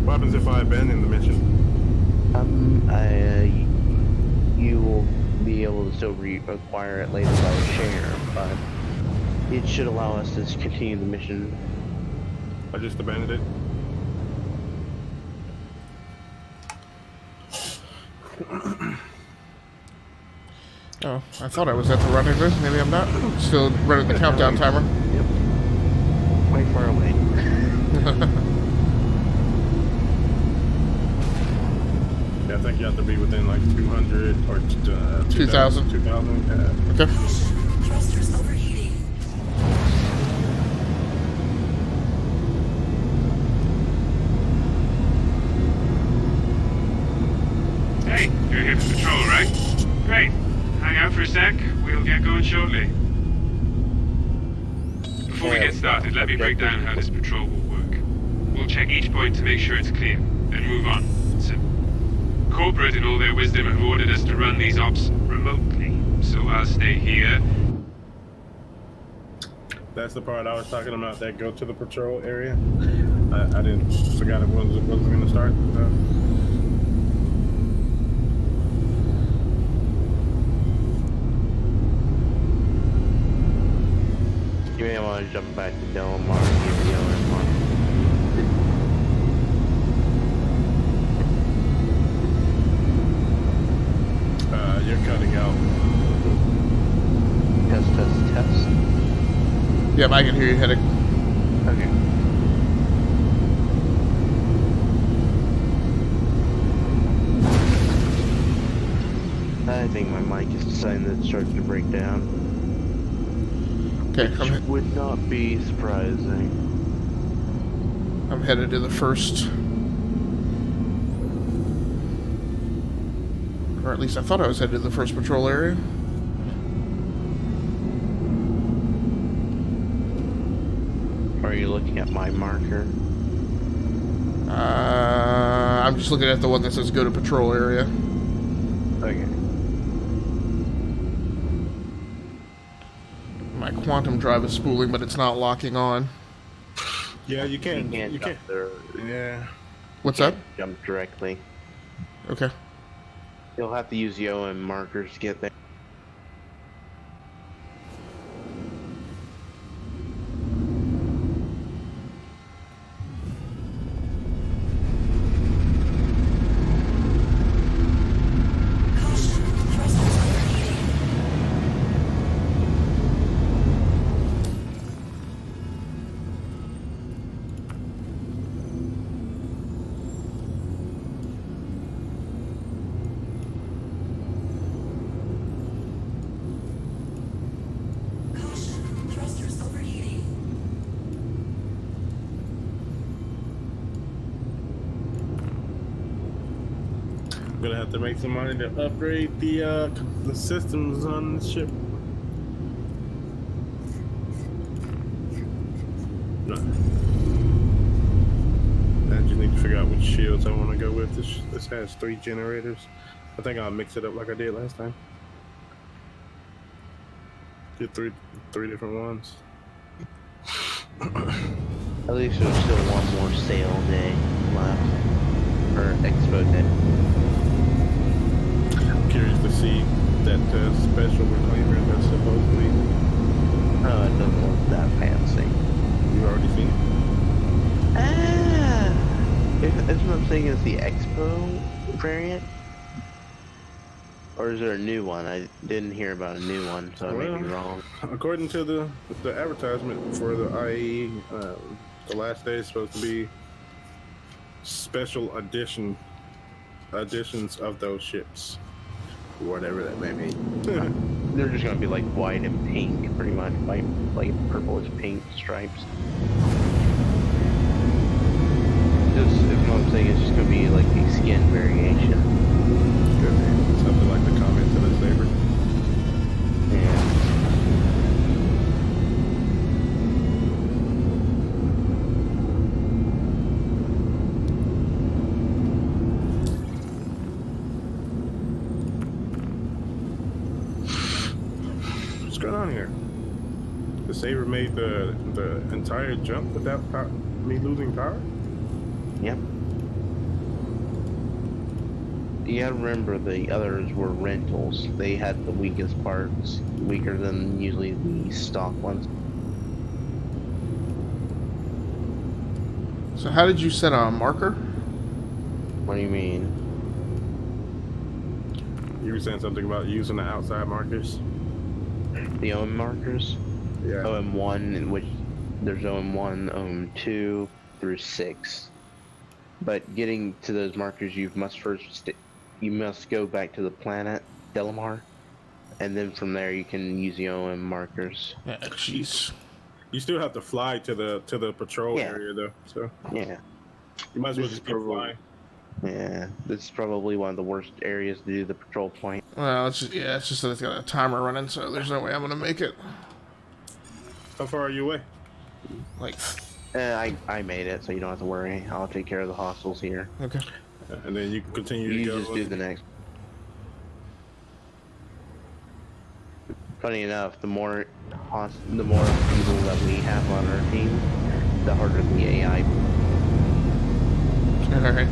What happens if I abandon the mission? You will be able to still acquire it later by share, but it should allow us to continue the mission. I just abandoned it. Oh, I thought I was at the rendezvous. Maybe I'm not. Still running the countdown timer. Yep. Quite far away. Yeah, I think you have to be within like 200 or 2,000. 2,000. Okay. Thrusters overheating. Hey, you're here for patrol, right? Great. Hang out for a sec. We'll get going shortly. Before we get started, let me break down how this patrol will work. We'll check each point to make sure it's clear, then move on. Corporate, in all their wisdom, have ordered us to run these ops remotely, so I'll stay here. That's the part I was talking about. That go to the patrol area. I didn't forgot it wasn't going to start. You may want to jump back to Del Mar and give the other one. You're cutting out. Test. Yep, I can hear you heading. Okay. I think my mic is deciding that it's starting to break down. Okay, Which would not be surprising. I'm headed to the first. Or at least I thought I was headed to the first patrol area. Are you looking at my marker? I'm just looking at the one that says go to patrol area. Okay. My quantum drive is spooling, but it's not locking on. Yeah, you can't. You You can't can't. jump there. Yeah. What's that? Jump directly. Okay. You'll have to use the OM markers to get there. Caution, thrusters overheating. Caution, thrusters overheating. I'm gonna have to make some money to upgrade the systems on the ship. No. I just need to figure out which shields I want to go with. This has 3 generators. I think I'll mix it up like I did last time. Get three different ones. At least there's still one more sale day left. Or expo day. I'm curious to see that special reclaimer that's supposedly. Oh, it doesn't look that fancy. You've already seen it. Isn't what I'm saying is the expo variant? Or is there a new one? I didn't hear about a new one, so I may be wrong. According to the advertisement for the IE, the last day is supposed to be special editions of those ships, whatever that may mean. They're just gonna be like white and pink, pretty much, like purplish pink stripes. Just, if what I'm saying, it's just gonna be like the skin variation. Something like the comment to the saber. Yeah. What's going on here? The saber made the entire jump without me losing power. Yep. You gotta remember the others were rentals. They had the weakest parts, weaker than usually the stock ones. So how did you set a marker? What do you mean? You were saying something about using the outside markers. The OM markers? Yeah. OM1, in which there's OM1, OM2 through 6. But getting to those markers, you must go back to the planet Delamar, and then from there you can use the OM markers. Yeah, jeez. You still have to fly to the patrol area though, so Yeah. you might as well just keep flying. Yeah, this is probably one of the worst areas to do the patrol point. Well, it's just that it's got a timer running, so there's no way I'm gonna make it. How far are you away? Like, I made it, so you don't have to worry. I'll take care of the hostiles here. okay. And then you can continue You to go. just do the next. Funny enough, the more people that we have on our team, the harder the AI. Alright.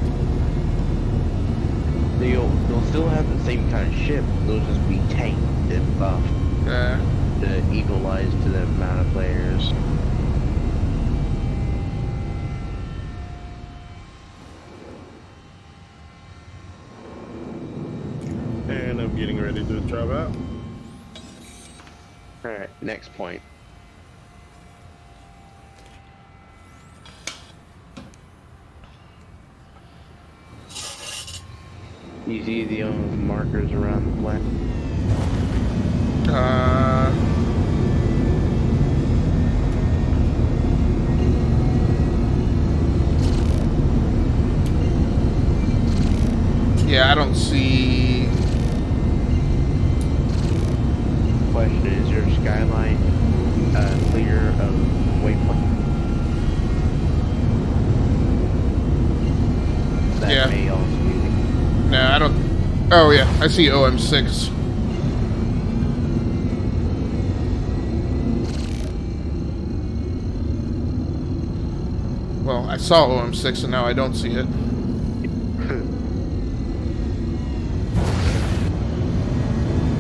They'll still have the same kind of ship. They'll just be tanked and buffed to equalize to the amount of players. And I'm getting ready to drop out. Alright, next point. You see the markers around the planet? Yeah, I don't see. Question, is your skyline clear of waypoint? Oh yeah, I see OM6. Well, I saw OM6 and now I don't see it.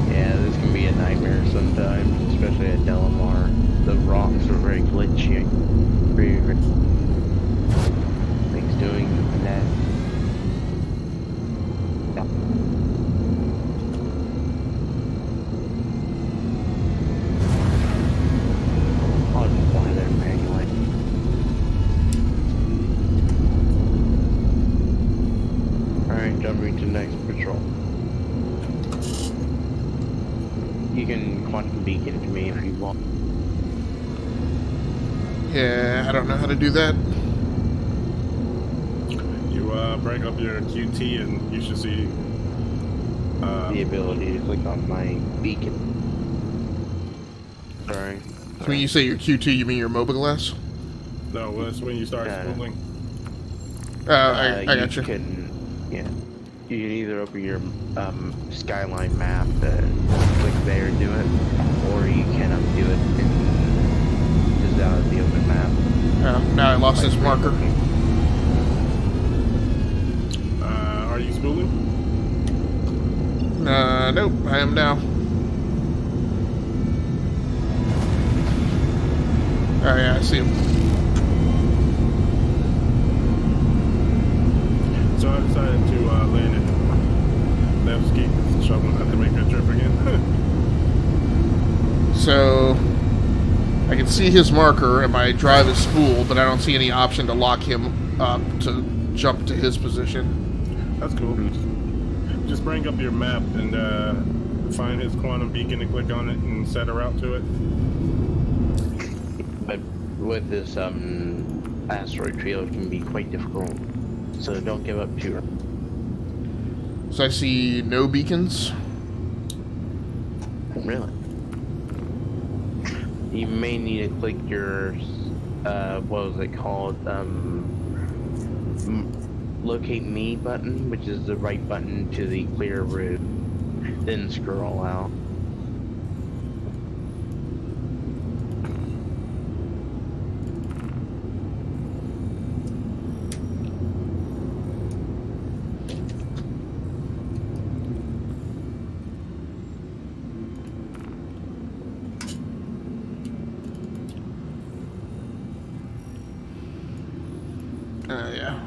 Yeah, this can be a nightmare sometimes, especially at Delamar. The rocks are very glitchy. Things doing that. I'll just fly there manually. Alright, jumping to next patrol. You can quantum beacon to me if you want. Yeah, I don't know how to do that. You break up your QT and you should see The ability to click on my beacon. Sorry. When you say your Q2, you mean your mobile glass? no, that's when you start spooling. I got you. Yeah. You can either open your skyline map to click there and do it, or you can do it in just out of the open map. Now I lost this marker. Are you spooling? Nope, I am now. Oh yeah, I see him. So I decided to land it. Left ski, so I'm gonna have to make that trip again. So I can see his marker and my drive is spooled, but I don't see any option to lock him up to jump to his position. That's cool. Just bring up your map and find his quantum beacon and click on it and set a route to it. But with this asteroid field, it can be quite difficult. So don't give up too early. So I see no beacons. Really? You may need to click your, what was it called? Locate me button, which is the right button to the clear route. Then scroll out. Yeah.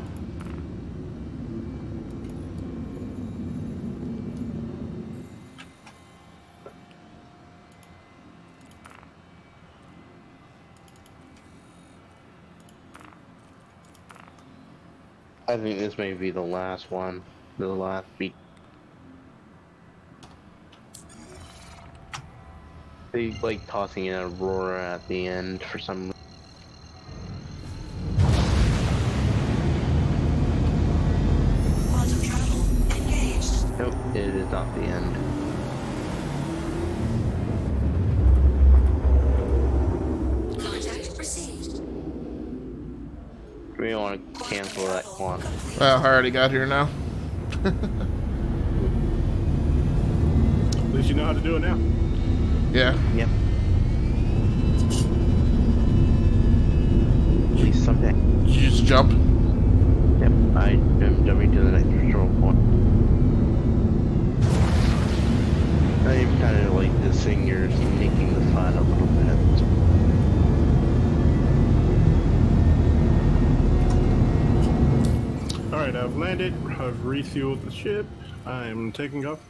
I think this may be the last one. The last beat. They like tossing in Aurora at the end for some reason. Quantum travel engaged. Nope, it is not the end. Contact received. We want to cancel that one. Well, I already got here now. At least you know how to do it now. Yeah. Yep. At least someday. Did you just jump? Yep, I am jumping to the next patrol point. I'm kind of like the singers making the fun a little bit. Alright, I've landed. I've refueled the ship. I'm taking off.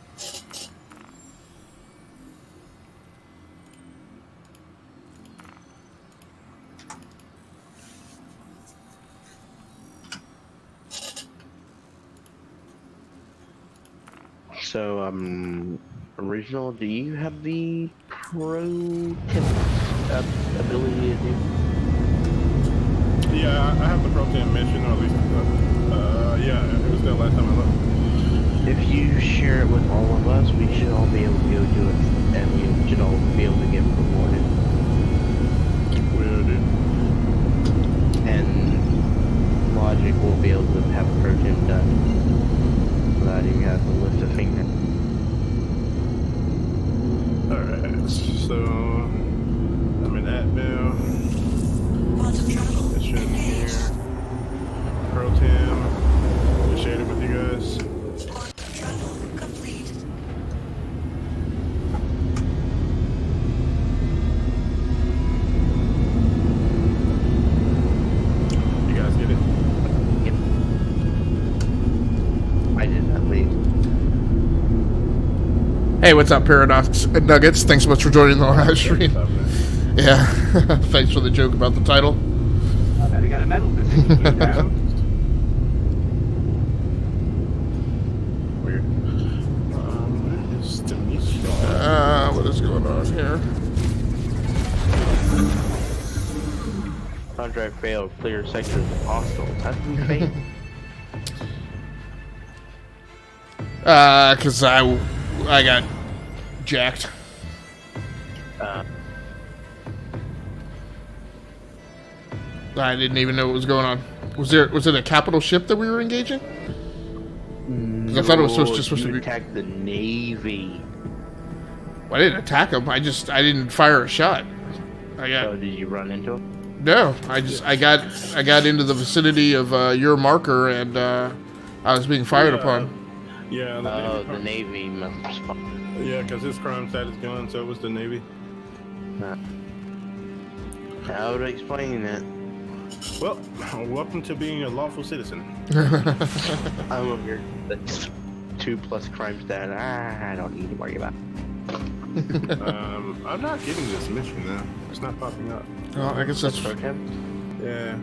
So, Original, do you have the pro tip ability to do? Yeah, I have the protein mission, or at least, yeah, it was there last time I looked. If you share it with all of us, we should all be able to go do it, and we should all be able to get rewarded. Will do. And Logic will be able to have a protein done without even having to lift a finger. Hey, what's up, Paradox Nuggets? Thanks so much for joining the live stream. Yeah, thanks for the joke about the title. I got a medal. Weird. Where is the mission? What is going on here? Contract failed. Clear sectors hostile. How did we fail? Cause I got jacked. I didn't even know what was going on. Was it a capital ship that we were engaging? 'Cause I thought it was supposed to be. Attack the Navy. Well, I didn't attack him. I didn't fire a shot. Oh, did you run into him? No, I got into the vicinity of your marker and I was being fired upon. Yeah. The Navy must have spawned. Yeah, because his crime status gone, so it was the Navy. How would I explain that? Well, welcome to being a lawful citizen. I'm over here. That's 2+ crime stat. I don't need to worry about. I'm not getting this mission though. It's not popping up. Well, I guess that's for him. Yeah.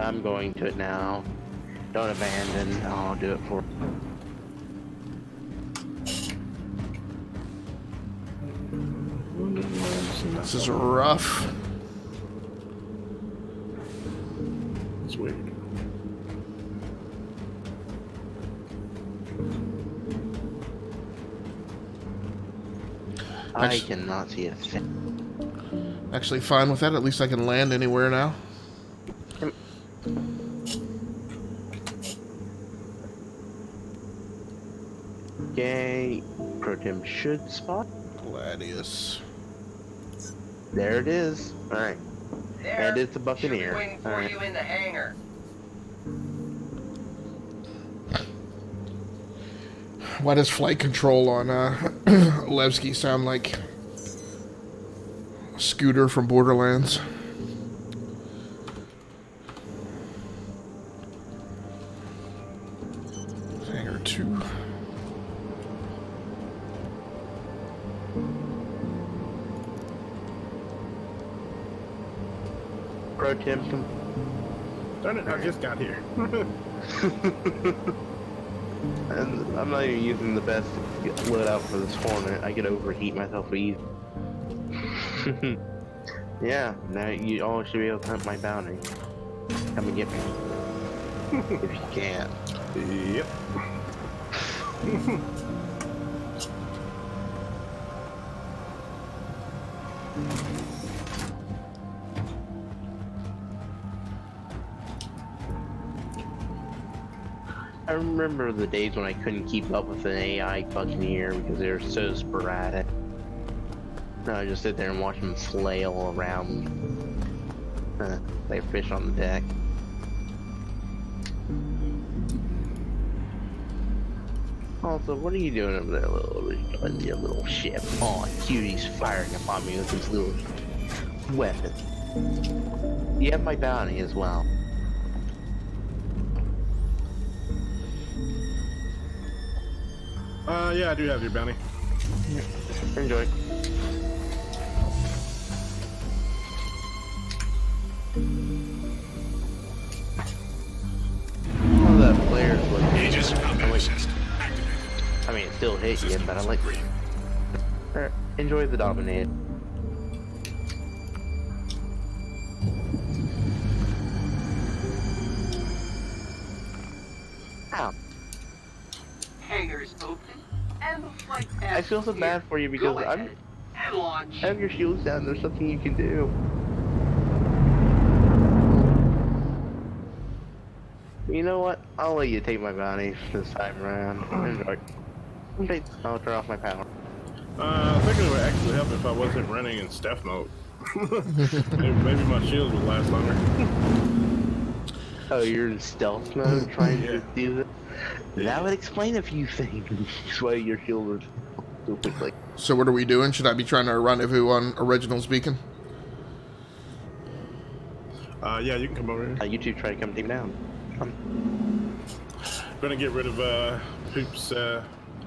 I'm going to it now. Don't abandon. I'll do it for. This is rough. It's weird. I cannot see a thing. Actually fine with that. At least I can land anywhere now. Okay. Protim should spot. Gladius. There it is. Alright. There. And it's a Should be Buccaneer. waiting for Alright. you in the hangar. Why does flight control on Levski sound like Scooter from Borderlands? Hangar 2. Protim. Darn it, I just got here. And I'm not even using the best loadout for this Hornet. I could overheat myself easy. Yeah, now you all should be able to hunt my bounty. Come and get me. If you can. Yep. I remember the days when I couldn't keep up with an AI Buccaneer because they were so sporadic. I just sit there and watch them flail around like fish on the deck. Also, what are you doing over there, on your little ship? Oh, cutie's firing upon me with his little weapon. You have my bounty as well. Yeah, I do have your bounty. Enjoy. How that player's looking. Aegis combat assist. I mean, it still hit you, but I like. Alright, enjoy the dominate. Ow. Hangars open, and the flight path I feel so is bad here. for you because Go ahead and launch. I have your shields down. There's something you can do. You know what? I'll let you take my bounty this time around. Enjoy. Okay, I'll turn off my power. I think it would actually help if I wasn't running in stealth mode. Maybe my shield would last longer. Oh, you're in stealth mode trying to do it? That would explain a few things. Why your shield was so quickly. So what are we doing? Should I be trying to rendezvous on Original's Beacon? Yeah, you can come over here. You two try to come down. Gonna get rid of Poop's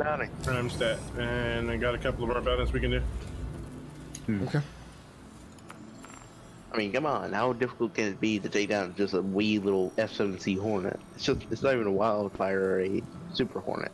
bounty. Prime stat, and I got a couple of our bounties we can do. Okay. I mean, come on, how difficult can it be to take down just a wee little F-7C Hornet? It's not even a Wildfire or a Super Hornet.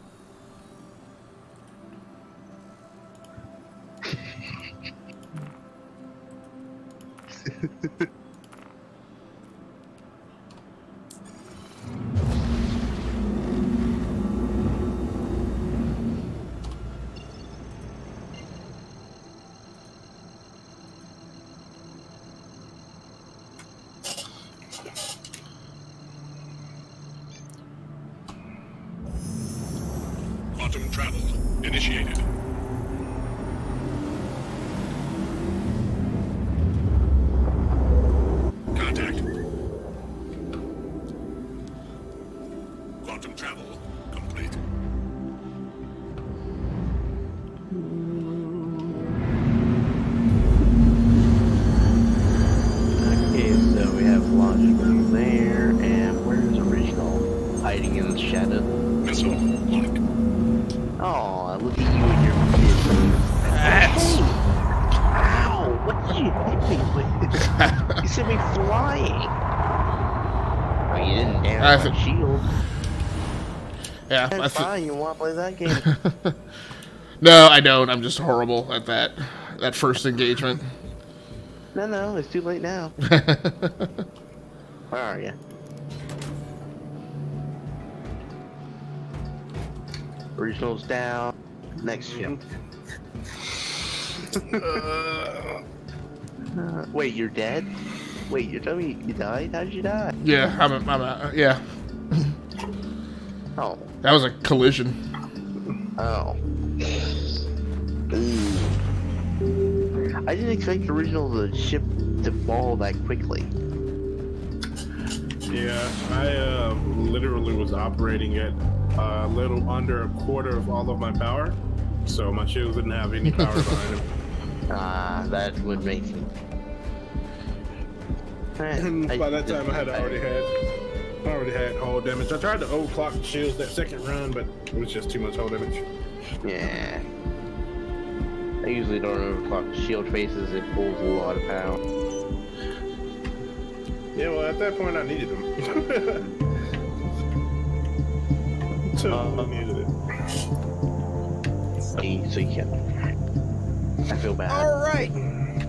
Quantum travel initiated. Contact. Quantum travel complete. Okay, so we have Logical there, and where's Original? Hiding in the shadow. Missile lock. Oh, look at you and your kids. That's... Ow! What did you hit me with? You sent me flying. Oh, you didn't damage my shield. Yeah, That's fine. You want to play that game? No, I don't. I'm just horrible at that first engagement. No, it's too late now. Where are you? Original's down. Next ship. Wait, you're dead? Wait, you're telling me you died? How did you die? Yeah, I'm yeah. Oh. That was a collision. Oh. Ooh. I didn't expect Original the ship to fall that quickly. Yeah, I literally was operating at a little under a quarter of all of my power, so my shields didn't have any power behind them. Ah, that would make sense. And by that time, I had already had hull damage. I tried to overclock the shields that second run, but it was just too much hull damage. Yeah. I usually don't overclock shield faces, it pulls a lot of power. Yeah, well, at that point, I needed them. Totally needed it. So you can. I feel bad. Alright,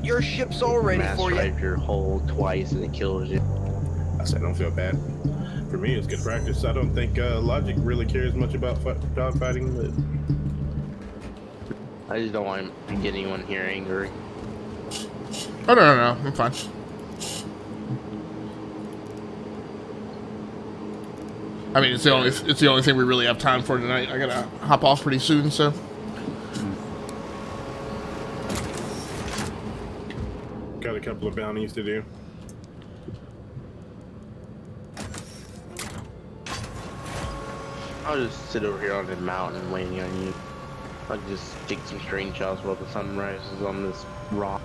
your ship's all ready for you. Mass your hull twice and it kills you. I said, I don't feel bad. For me, it's good practice. I don't think Logic really cares much about dogfighting, but I just don't want to get anyone here angry. Oh no, I'm fine. I mean, it's the only thing we really have time for tonight. I gotta hop off pretty soon, so. got a couple of bounties to do. I'll just sit over here on the mountain waiting on you. I'll just take some screenshots while the sun rises on this rock.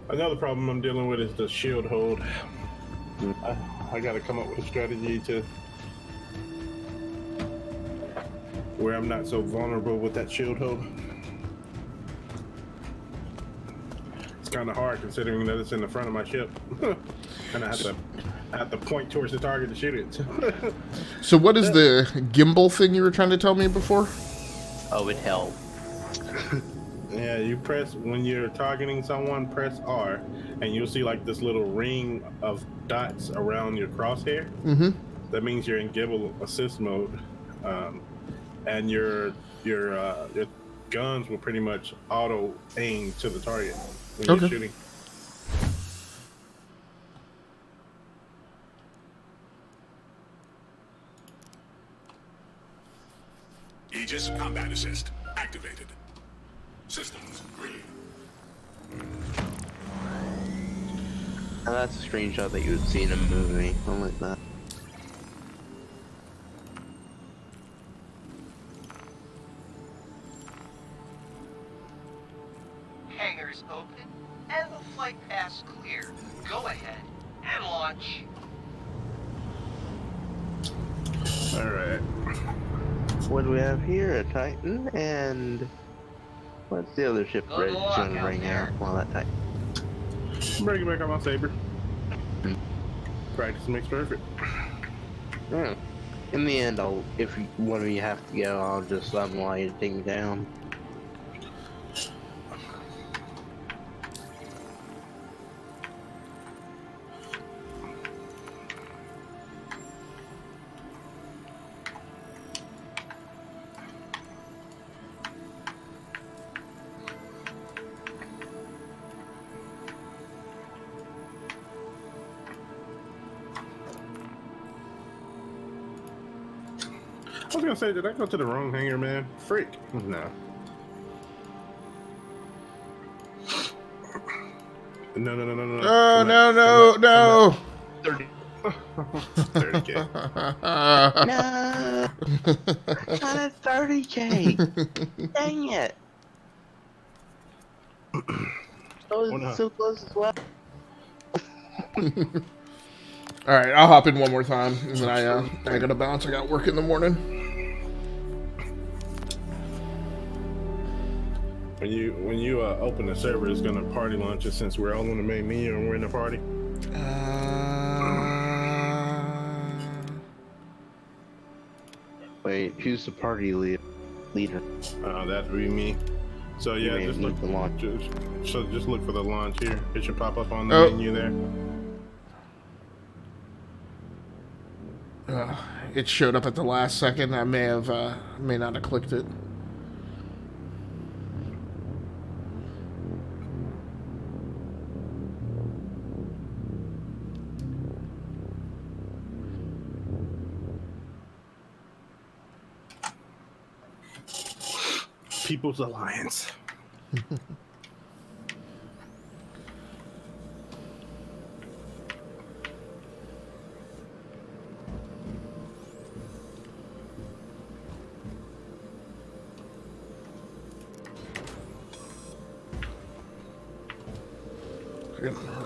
Another problem I'm dealing with is the shield hold. I gotta come up with a strategy to where I'm not so vulnerable with that shield hold. It's kind of hard considering that it's in the front of my ship, and I have to point towards the target to shoot it. So what is the gimbal thing you were trying to tell me before? Oh, it helped. Yeah, you press, when you're targeting someone, press R, and you'll see like this little ring of dots around your crosshair. Mm-hmm. That means you're in gimbal assist mode, and your guns will pretty much auto aim to the target when you're shooting. Aegis combat assist activated. Systems green. Now that's a screenshot that you would see in a movie. I like that. Hangars open and the flight path clear. Go ahead and launch. Alright. What do we have here? A Titan and what's the other ship Good ready luck to out bring there. out? Well, that Titan. Bring it back on my saber. Practice makes perfect. Yeah. In the end, if one of you have to go, I'll just allow you to take me down. I was gonna say, did I go to the wrong hangar, man? Freak. No. No. Oh, no. 30. 30K. No, not at 30K. Dang it. So close as well. All right, I'll hop in one more time, and then I gotta bounce. I got work in the morning. When you open the server, it's gonna party launch it since we're all on the main menu and we're in the party. Wait, who's the party leader? That'd be me. So yeah, just look for the launch. Just look for the launch here. It should pop up on the menu there. It showed up at the last second. I may not have clicked it. People's Alliance.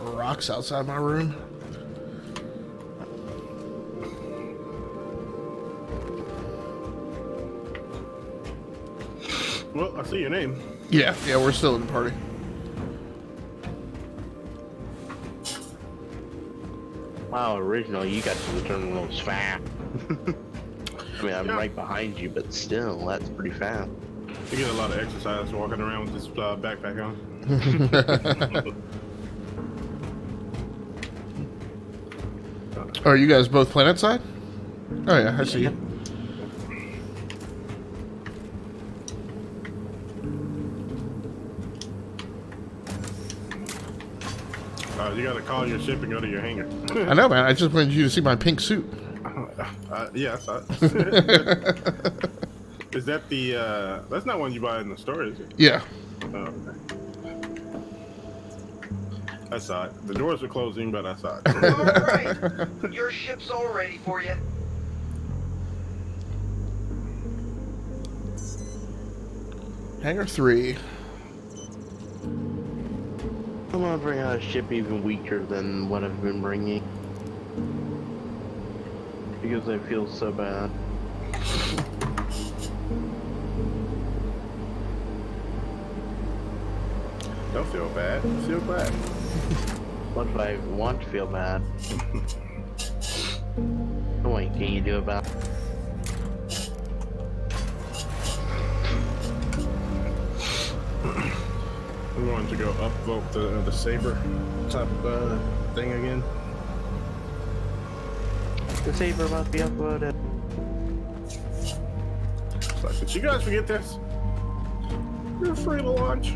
Rocks outside my room. Well, I see your name. Yeah, we're still in the party. Wow, original, you got to the terminals fast. I mean, I'm right behind you, but still, that's pretty fast. You get a lot of exercise walking around with this backpack on. Oh, are you guys both planet side? Oh yeah, I see you. You gotta call your ship and go to your hangar. I know, man. I just wanted you to see my pink suit. Yeah, I saw it. Is that the, that's not one you buy in the store, is it? Yeah. Oh, okay. I saw it. The doors were closing, but I saw it. Alright, your ship's all ready for you. Hangar 3. I'm gonna bring out a ship even weaker than what I've been bringing. Because I feel so bad. Don't feel bad. Feel bad. What if I want to feel bad? What can you do about it? I'm going to go upvote the saber type thing again. The saber must be uploaded. It's like, did you guys forget this? You're free to launch.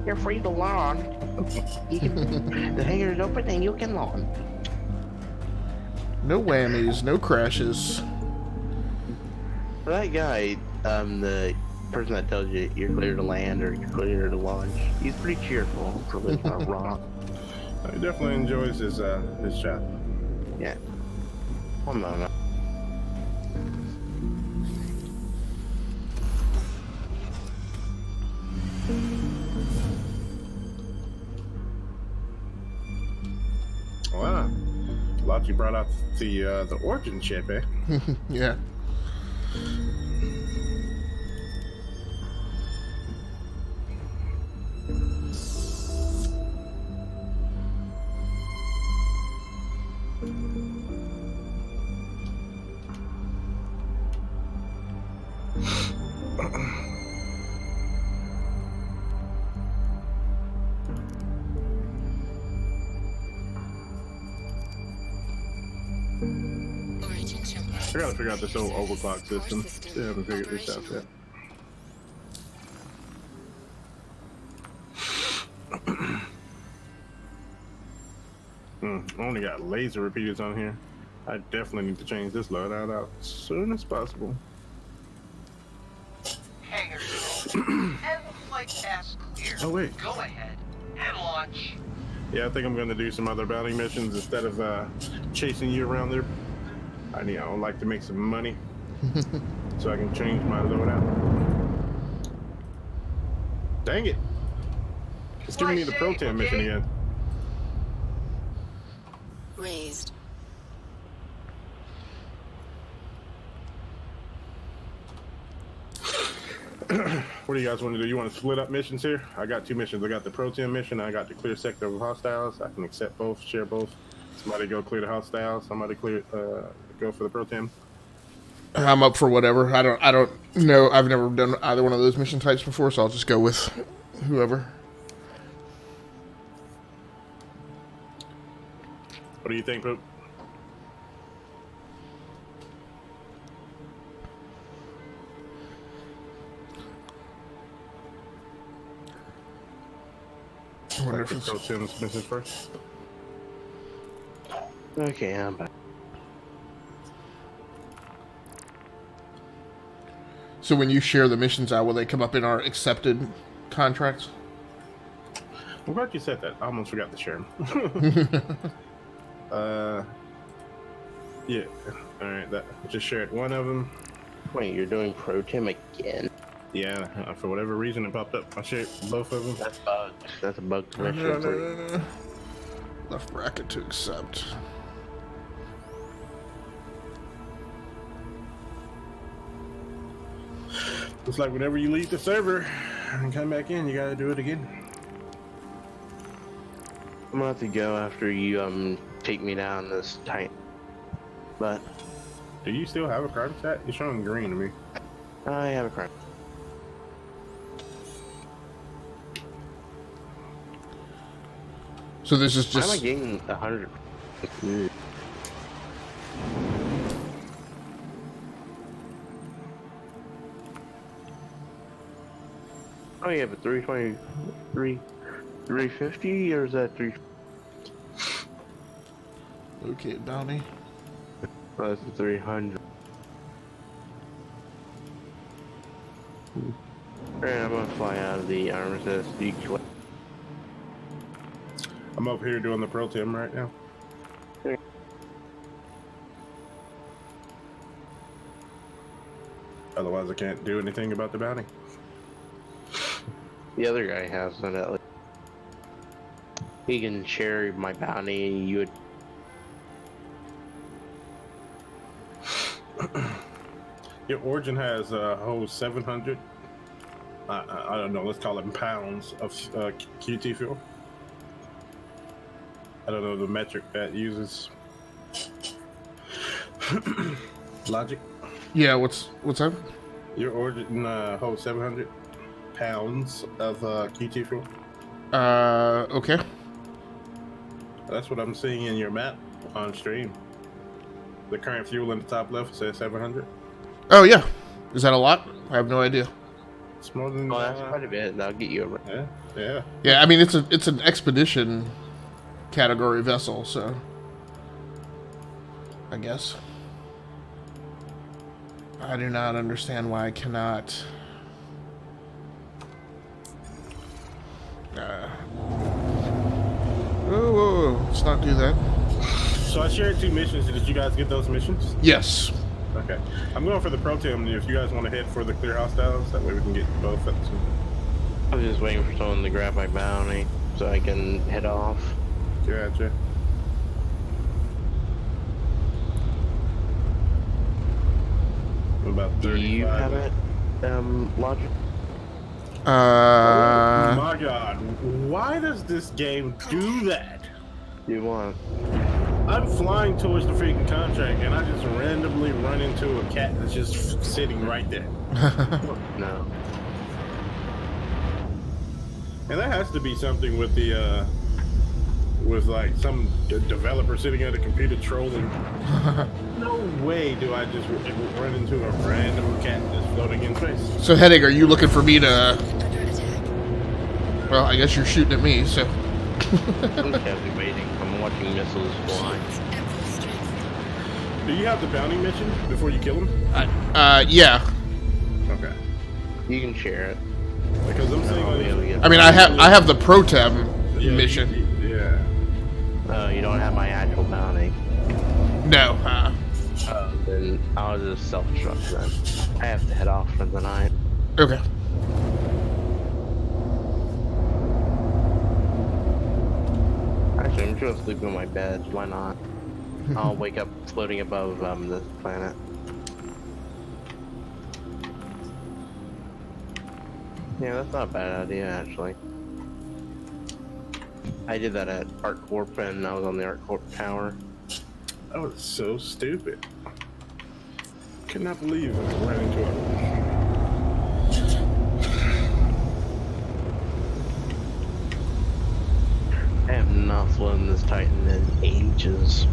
You're free to launch. You can, the hangar is open and you can launch. No whammies, no crashes. For that guy, the person that tells you you're clear to land or you're clear to launch, he's pretty cheerful for living on a rock. He definitely enjoys his job. Yeah. One moment. Wow. Logic brought out the origin chip, eh? Yeah. Origin jumper. I gotta figure out this old overclock system. Still haven't figured this out yet. I only got laser repeaters on here. I definitely need to change this loadout out as soon as possible. Hangars open, and the flight path clear. Oh, wait. Go ahead and launch. Yeah, I think I'm gonna do some other bounty missions instead of chasing you around there. I would like to make some money so I can change my loadout. Dang it! It's giving me the pro team mission again. Raised. What do you guys want to do? You want to split up missions here? I got 2 missions. I got the pro team mission. I got the clear sector of hostiles. I can accept both, share both. Somebody go clear the hostiles. Somebody clear, go for the pro team. I'm up for whatever. I don't know. I've never done either one of those mission types before, so I'll just go with whoever. What do you think, Poop? I wonder if it's... Pro team's missions first. Okay, I'm back. So when you share the missions out, will they come up in our accepted contracts? I'm glad you said that. I almost forgot to share them. Yeah. All right. That just shared one of them. Wait, you're doing pro team again? Yeah. For whatever reason, it popped up. I shared both of them. That's bug. That's a bug No, mission no, for no, you. no, no. Left bracket to accept. It's like whenever you leave the server and come back in, you gotta do it again. I'm gonna have to go after you take me down this tight. But Do you still have a card set? You're showing green to me. I have a card. So this is Why am I just... getting 100? Oh yeah, but 323, 350, or is that 3? Okay, bounty. Oh, that's 300. Alright, I'm gonna fly out of the armistice. I'm up here doing the pro team right now. Okay. Otherwise, I can't do anything about the bounty. The other guy has an at least. He can share my bounty. You would. Your origin has a whole 700. I don't know. Let's call it pounds of QT fuel. I don't know the metric that uses. Logic. Yeah, what's up? Your origin holds 700 pounds of QT fuel. Okay. That's what I'm seeing in your map on stream. The current fuel in the top left says 700. Oh, yeah. Is that a lot? I have no idea. It's more than. Oh, that's quite a bit. That'll get you over. Yeah, yeah. Yeah, I mean, it's an expedition category vessel, so... I guess. I do not understand why I cannot... whoa, let's not do that. So I shared 2 missions. Did you guys get those missions? Yes. Okay. I'm going for the pro team. If you guys want to head for the clear hostiles, that way we can get both at the same time. I was just waiting for someone to grab my bounty so I can head off. Gotcha. about Do 35. you have it, Logic? Oh my god, why does this game do that? You want? I'm flying towards the freaking contract and I just randomly run into a cat that's just sitting right there. No. And that has to be something with the, with like some developer sitting at a computer trolling. No way do I just run into a random cat that's floating in space. So, Hennig, are you looking for me to... Well, I guess you're shooting at me, so... I'm captivating. I'm watching missiles fly. Do you have the bounty mission before you kill him? Yeah. Okay. You can share it. Because I'm saying, I'll be able to get I mean, I have the pro tab mission. Yeah. Oh, you don't have my actual bounty. No. Then I'll just self-destruct then. I have to head off for the night. Okay. Actually, I'm just gonna sleep in my bed. Why not? I'll wake up floating above this planet. Yeah, that's not a bad idea, actually. I did that at ArcCorp, and I was on the ArcCorp tower. That was so stupid. Could not believe I ran into it. I have not flown this Titan in ages.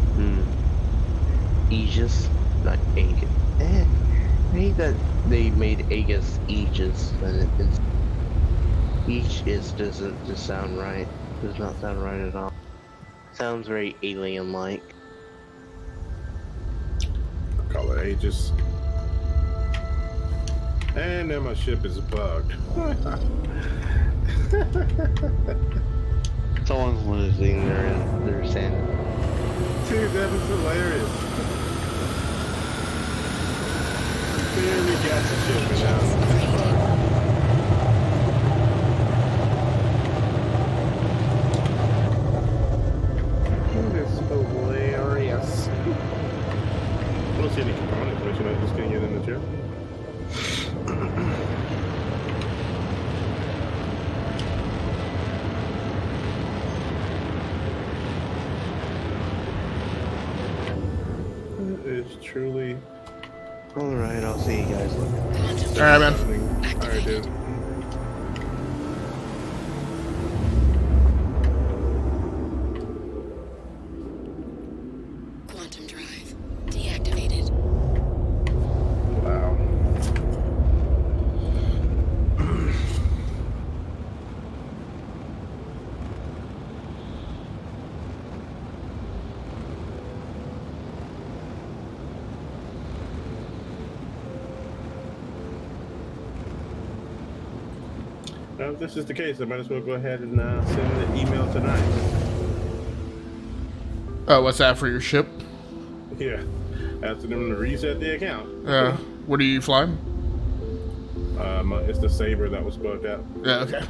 Aegis? Not Aegis. I hate that they made Aegis Aegis, and it's... Aegis doesn't just sound right. Does not sound right at all. Sounds very alien-like. Call it Aegis. And then my ship is bugged. Someone's losing their sanity. Dude, that is hilarious. Barely got the ship and now it's bugged. That is hilarious. I don't see any components, but you know, just gonna get in the chair. It's truly. Alright, I'll see you guys later. Alright, man. Alright, dude. Quantum drive deactivated. Wow. Now, if this is the case, I might as well go ahead and send the email tonight. Oh, what's that for your ship? Yeah. Asking them to reset the account. What are you flying? It's the Saber that was bugged out. Yeah, okay.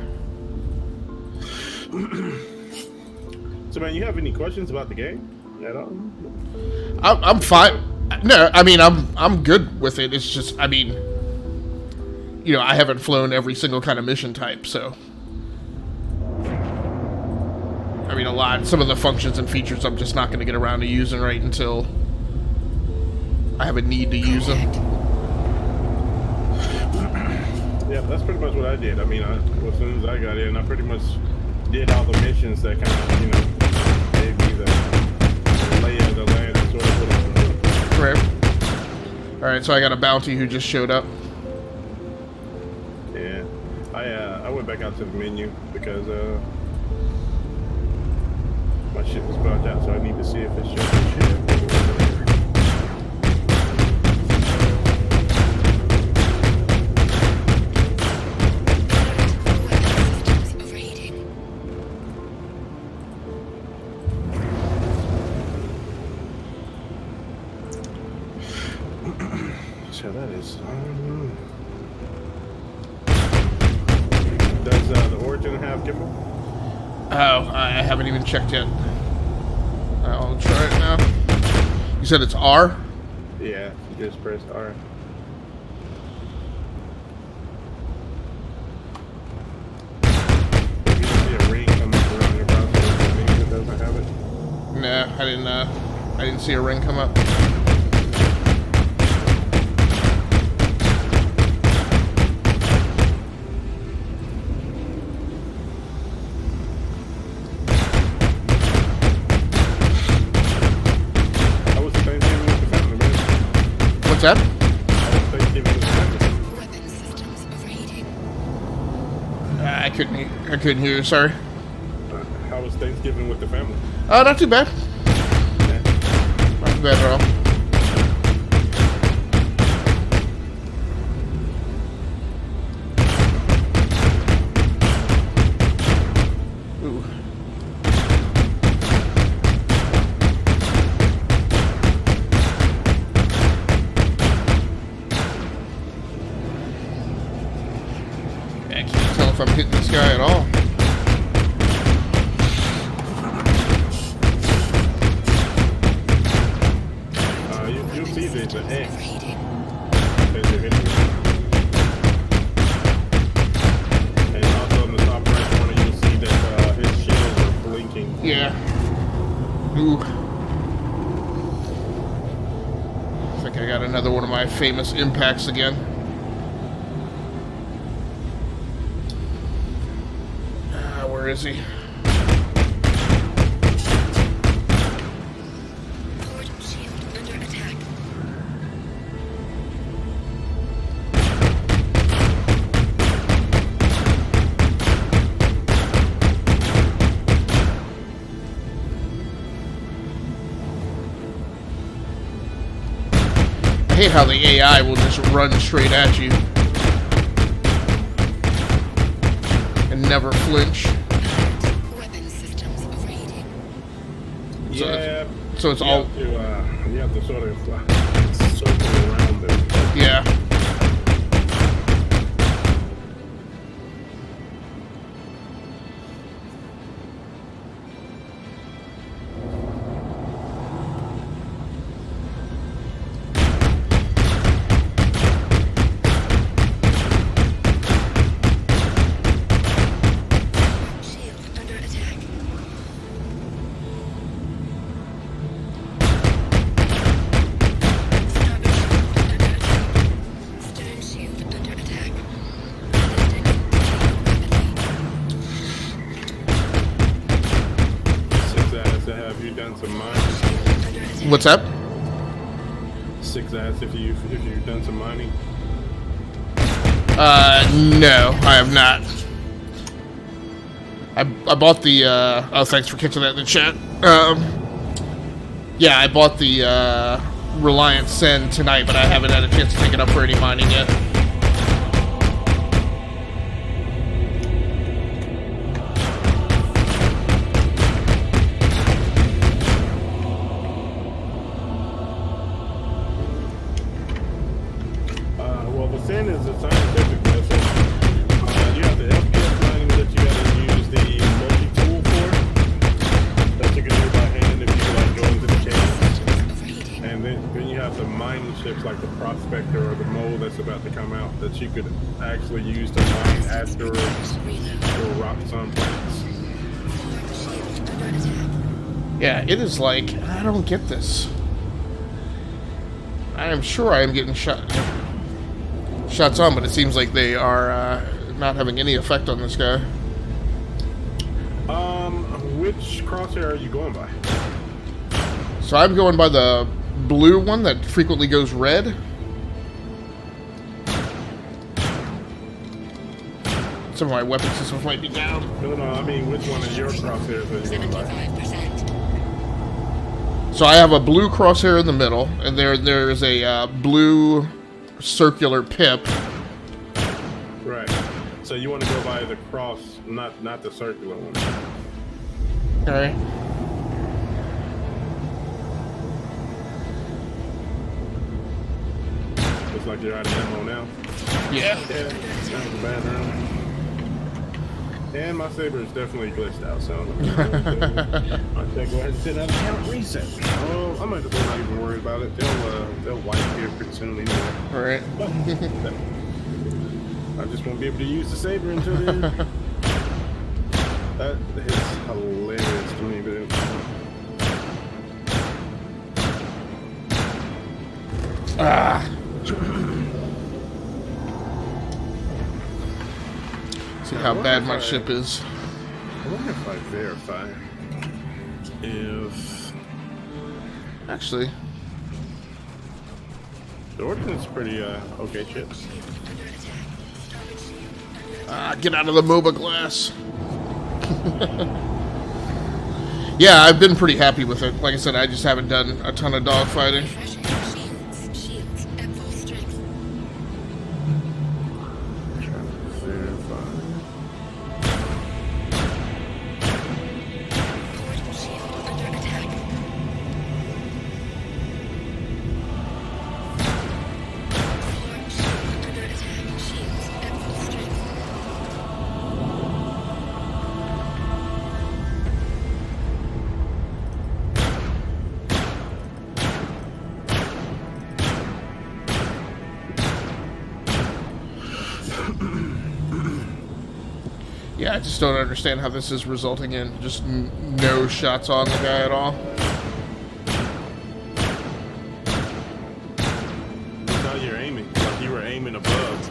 So, man, you have any questions about the game at all? I'm fine. No, I mean, I'm good with it. It's just, I mean, you know, I haven't flown every single kind of mission type, so. I mean, some of the functions and features I'm just not going to get around to using right until I have a need to use them. Yeah, that's pretty much what I did. I mean, as soon as I got in, I pretty much did all the missions that kind of, you know, gave me the lay of the land and sort of what Right. Alright, so I got a bounty who just showed up. Yeah. I went back out to the menu because my ship was bugged out, so I need to see if it's showing. So that is. Does the Origin have gimbal? Oh, I haven't even checked yet. I'll try it now. You said it's R? Yeah, you just press R. I didn't see a ring come up. How was Thanksgiving with the family, man? What's that? How was Thanksgiving with the family? Weapon systems overheating. I couldn't hear you. Sorry. How was Thanksgiving with the family? Not too bad. Not too bad at all. Ooh. I can't tell if I'm hitting this guy at all. You'll see the X as you're hitting it. And also in the top right corner, you'll see that his shields are blinking. Yeah. Ooh. I think I got another one of my famous impacts again. Where is he? Port shield under attack. I hate how the AI will just run straight at you and never flinch. Weapon systems overheating. Yeah. So it's you all... you have to sort of circle around them. Yeah. Shield under attack. Starboard shield under attack. Stern shield under attack. Six Ass, have you done some mining? What's up? Six Ass, if you've done some mining? No, I have not. I bought the, oh, thanks for catching that in the chat. Yeah, I bought the, Reliant Send tonight, but I haven't had a chance to pick it up for any mining yet. Well, the Send is a scientific method. You have the FPS mining that you gotta use the multi-tool for. That you can do by hand if you like go into the cave. And then you have the mining ships like the Prospector or the Mole that's about to come out that you could actually use to mine asteroids or rock sun planets. Yeah, it is like, I don't get this. I am sure I am getting shots on, but it seems like they are not having any effect on this guy. Which crosshair are you going by? So I'm going by the blue one that frequently goes red. Some of my weapon systems might be down. No, I mean, which one of your crosshairs are you going by? 75%. So I have a blue crosshair in the middle, and there's a blue circular pip. Right. So you want to go by the cross, not the circular one. All right. Looks like you're out of ammo now. Yeah. Yeah, that was a bad round. And my saber is definitely glitched out, so I'll go ahead and sit out and count reset. Oh, I might as well not even worry about it. They'll wipe here pretty soon anyway. All right. I just won't be able to use the saber until then. That is hilarious to me, but See how bad my ship is. I wonder if I verify if Actually, the ordnance is pretty okay chips. Get out of the MOBA glass. Yeah, I've been pretty happy with it. Like I said, I just haven't done a ton of dogfighting. Yeah, I just don't understand how this is resulting in just no shots on the guy at all. That's how you're aiming. Like you were aiming above.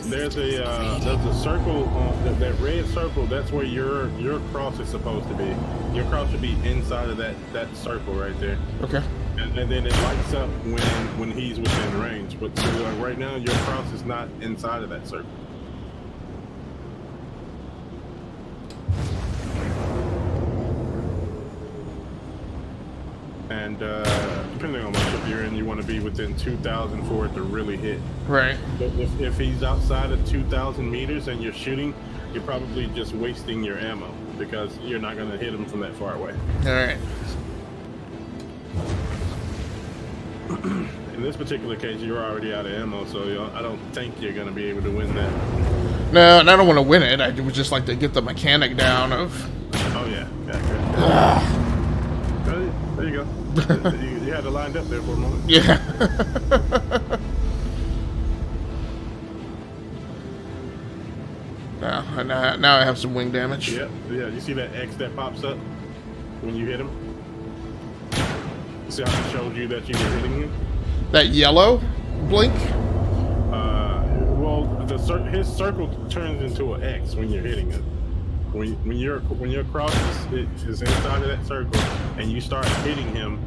There's a circle on that red circle. That's where your cross is supposed to be. Your cross should be inside of that circle right there. Okay. And then it lights up when he's within range. But so, right now, your cross is not inside of that circle. And depending on what ship you're in, you want to be within 2,000 for it to really hit. Right. But if he's outside of 2,000 meters and you're shooting, you're probably just wasting your ammo because you're not going to hit him from that far away. All right. In this particular case, you're already out of ammo, so I don't think you're going to be able to win that. No, and I don't want to win it. I would just like to get the mechanic down of... Oh, yeah. There you go. You had it lined up there for a moment. Yeah. now I have some wing damage. Yeah. You see that X that pops up when you hit him? See how it shows you that you were hitting him? That yellow blink? Well, his circle turns into an X when you're hitting him. When your cross is inside of that circle and you start hitting him,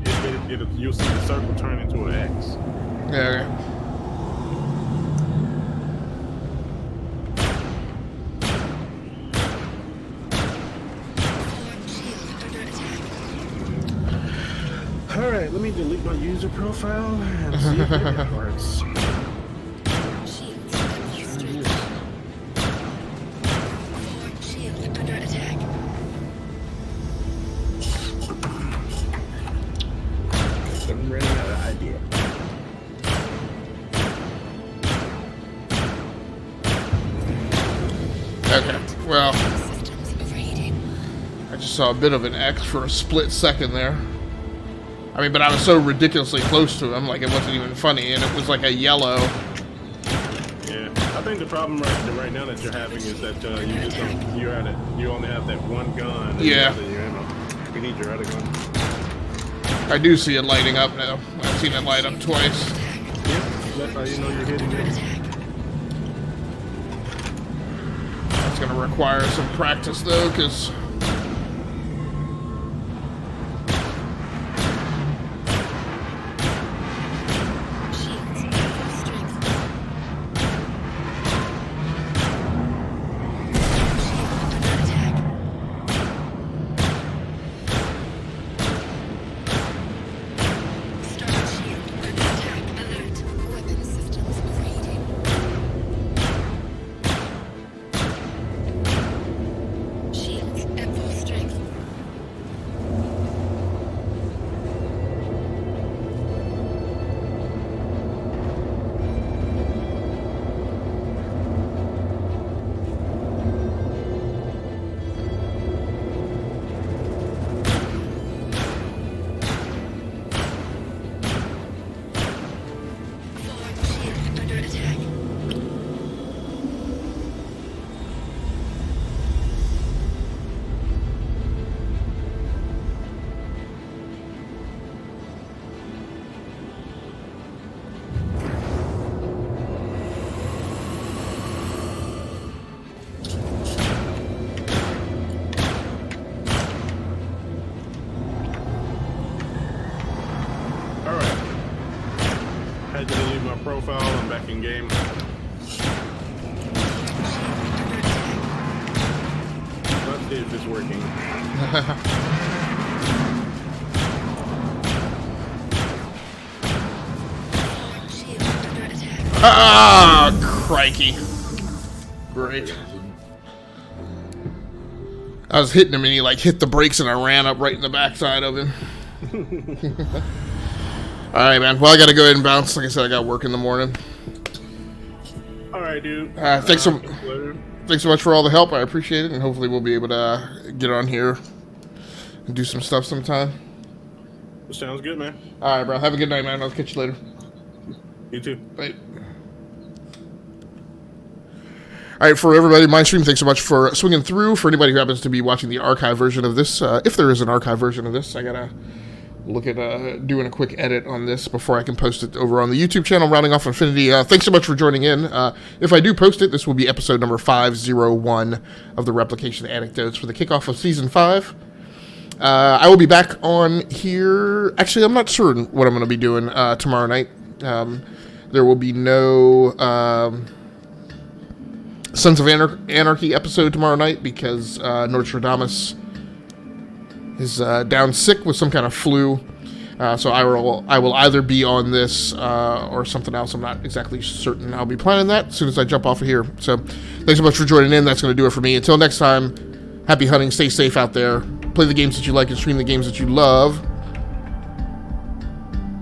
you'll see the circle turn into an X. Yeah. All right, let me delete my user profile and see if it works. I'm running out of idea. Okay, well, I just saw a bit of an X for a split second there. I mean, but I was so ridiculously close to him, like it wasn't even funny, and it was like a yellow. Yeah, I think the problem right now that you're having is that you just don't, you only have that one gun. Yeah. You need your other gun. I do see it lighting up now. I've seen it light up twice. Yeah, that's how you know you're hitting it. It's gonna require some practice though, because profile. I'm back in game. Let's see if it's working. Ah, crikey. Great. I was hitting him and he like hit the brakes and I ran up right in the backside of him. Alright, man. Well, I gotta go ahead and bounce. Like I said, I got work in the morning. Alright, dude. Thanks so much for all the help. I appreciate it, and hopefully we'll be able to get on here and do some stuff sometime. Sounds good, man. Alright, bro. Have a good night, man. I'll catch you later. You too. Bye. Alright, for everybody in my stream, thanks so much for swinging through. For anybody who happens to be watching the archive version of this, if there is an archive version of this, I gotta look at doing a quick edit on this before I can post it over on the YouTube channel, Rounding Off Infinity. Thanks so much for joining in. If I do post it, this will be episode number 501 of the Replication Anecdotes for the kickoff of Season 5. I will be back on here. Actually, I'm not certain what I'm going to be doing tomorrow night. There will be no Sons of Anarchy episode tomorrow night because Nostradamus is down sick with some kind of flu. So I will either be on this or something else. I'm not exactly certain. I'll be planning that as soon as I jump off of here. So thanks so much for joining in. That's going to do it for me. Until next time, happy hunting. Stay safe out there. Play the games that you like and stream the games that you love.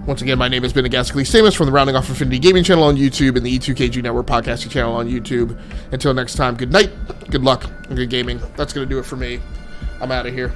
Once again, my name has been Agasically Samus from the Rounding Off Infinity Gaming channel on YouTube and the E2KG Network podcasting channel on YouTube. Until next time, good night, good luck, and good gaming. That's going to do it for me. I'm out of here.